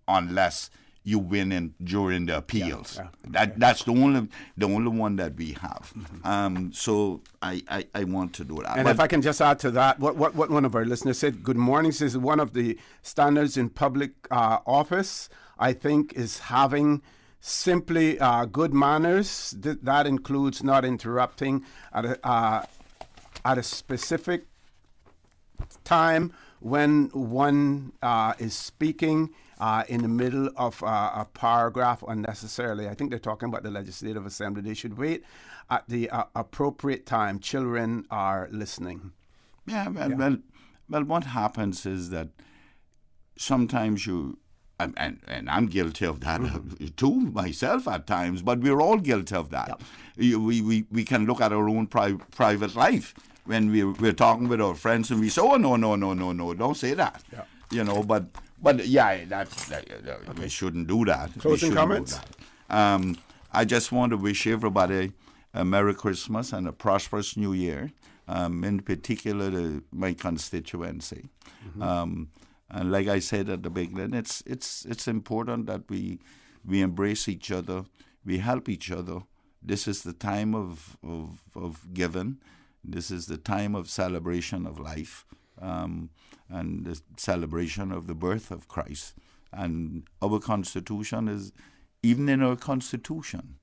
unless you win during the appeals. That's the only one that we have. So I want to do that. And if I can just add to that, what one of our listeners said, good morning, says one of the standards in public office, I think, is having simply good manners. That includes not interrupting at a specific time when one is speaking in the middle of a paragraph unnecessarily. I think they're talking about the Legislative Assembly. They should wait at the appropriate time. Children are listening. Well, what happens is that sometimes and I'm guilty of that too, myself at times, but we're all guilty of that. We can look at our own private life when we're talking with our friends and we say, oh, no, don't say that. But yeah, we shouldn't do that. Closing comments? I just want to wish everybody a Merry Christmas and a prosperous New Year, in particular my constituency. And like I said at the beginning, it's important that we embrace each other, we help each other. This is the time of giving. This is the time of celebration of life, and the celebration of the birth of Christ. And our Constitution is, even in our Constitution,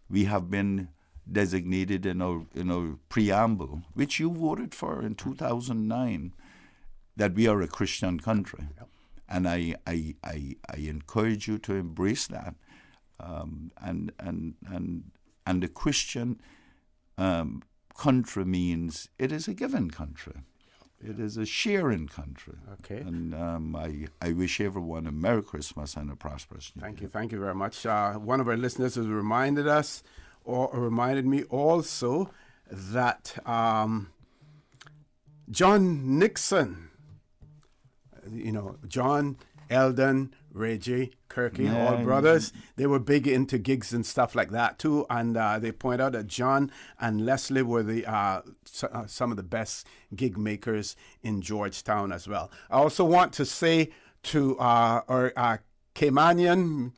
we have been designated in our preamble, which you voted for in 2009, that we are a Christian country. And I encourage you to embrace that. And the Christian country means it is a given country. It is a sharing country. Okay. And I wish everyone a Merry Christmas and a prosperous New Year. Thank you very much. One of our listeners has reminded me also that John Nixon, John, Eldon, Reggie, Kirky, all brothers, they were big into gigs and stuff like that too. And they point out that John and Leslie were some of the best gig makers in Georgetown as well. I also want to say to our Caymanian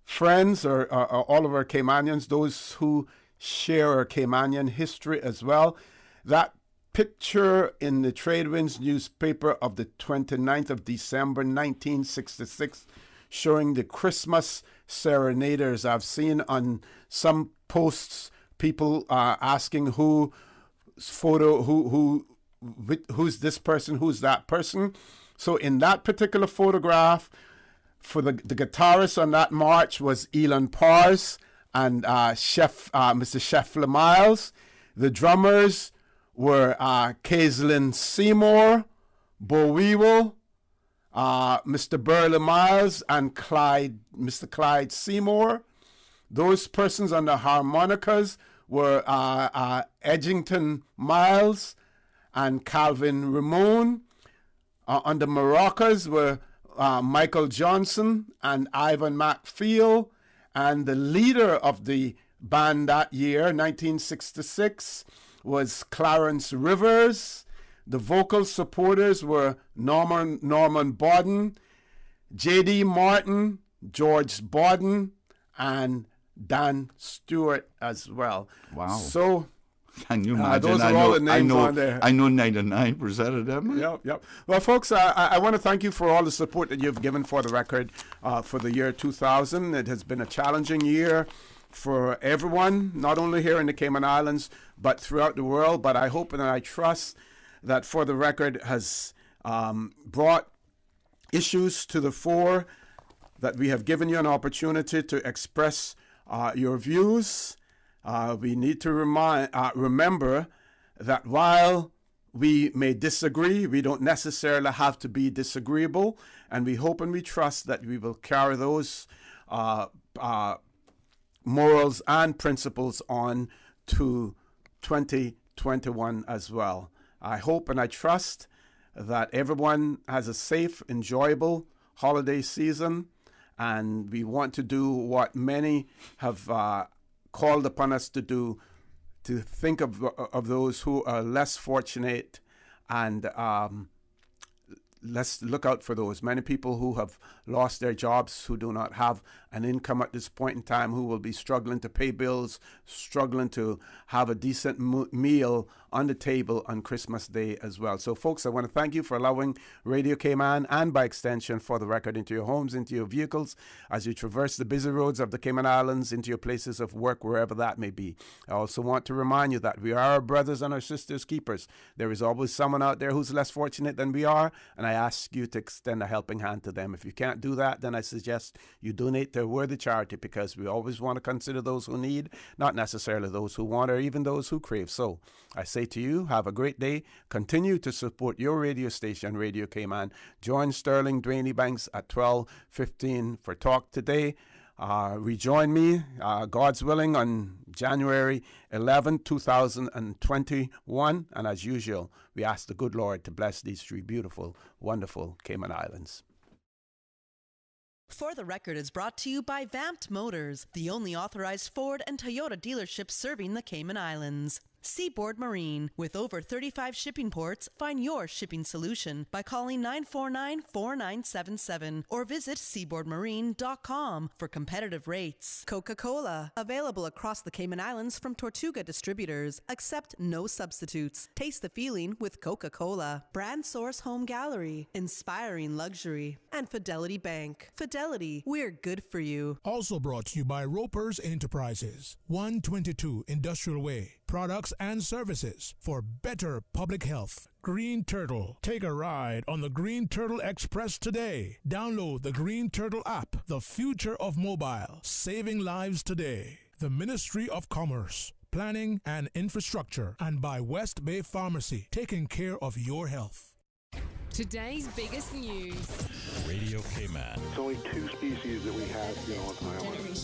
friends, or all of our Caymanians, those who share our Caymanian history as well, that picture in the Tradewinds newspaper of the 29th of December 1966 showing the Christmas serenaders. I've seen on some posts people asking who's this person, who's that person. So in that particular photograph, for the guitarist on that march was Elon Pars and Mr. Sheffler Miles. The drummers were Kaislyn Seymour, Bo Weevil, Mr. Burley Miles, and Mr. Clyde Seymour. Those persons on the harmonicas were Edgington Miles and Calvin Ramon. On the maracas were Michael Johnson and Ivan MacPhail. And the leader of the band that year, 1966, was Clarence Rivers. The vocal supporters were Norman Bodden, J.D. Martin, George Bodden, and Dan Stewart as well. Wow. So, can you imagine? Those are all the names on there. I know 99% of them. Yep. Well, folks, I want to thank you for all the support that you've given for the record for the year 2000. It has been a challenging year for everyone, not only here in the Cayman Islands, but throughout the world. But I hope and I trust that For the Record has brought issues to the fore, that we have given you an opportunity to express your views. We need to remember that while we may disagree. We don't necessarily have to be disagreeable, and we hope and we trust that we will carry those morals and principles on to 2021 as well. I hope and I trust that everyone has a safe, enjoyable holiday season, and we want to do what many have called upon us to do, to think of those who are less fortunate, and let's look out for those. Many people who have lost their jobs, who do not have an income at this point in time, who will be struggling to pay bills, struggling to have a decent meal on the table on Christmas Day as well. So, folks, I want to thank you for allowing Radio Cayman, and by extension For the Record, into your homes, into your vehicles, as you traverse the busy roads of the Cayman Islands, into your places of work, wherever that may be. I also want to remind you that we are our brothers and our sisters' keepers. There is always someone out there who's less fortunate than we are, and I ask you to extend a helping hand to them. If you can't do that, then I suggest you donate to a worthy charity, because we always want to consider those who need, not necessarily those who want or even those who crave. So I say to you, have a great day. Continue to support your radio station, Radio Cayman. Join Sterling Dwayne Banks at 12:15 for Talk Today. Rejoin me, God's willing, on January 11, 2021. And as usual, we ask the good Lord to bless these three beautiful, wonderful Cayman Islands. For the Record is brought to you by Vamped Motors, the only authorized Ford and Toyota dealership serving the Cayman Islands. Seaboard Marine, with over 35 shipping ports, find your shipping solution by calling 949-4977 or visit seaboardmarine.com for competitive rates. Coca-Cola, available across the Cayman Islands from Tortuga Distributors. Accept no substitutes. Taste the feeling with Coca-Cola. Brand Source Home Gallery, inspiring luxury. And Fidelity Bank. Fidelity, we're good for you. Also brought to you by Ropers Enterprises, 122 Industrial Way. Products and services for better public health. Green Turtle. Take a ride on the Green Turtle Express today. Download the Green Turtle app, the future of mobile, saving lives today. The Ministry of Commerce, Planning and Infrastructure, and by West Bay Pharmacy, taking care of your health. Today's biggest news. Radio Cayman. It's only two species that we have, on the island.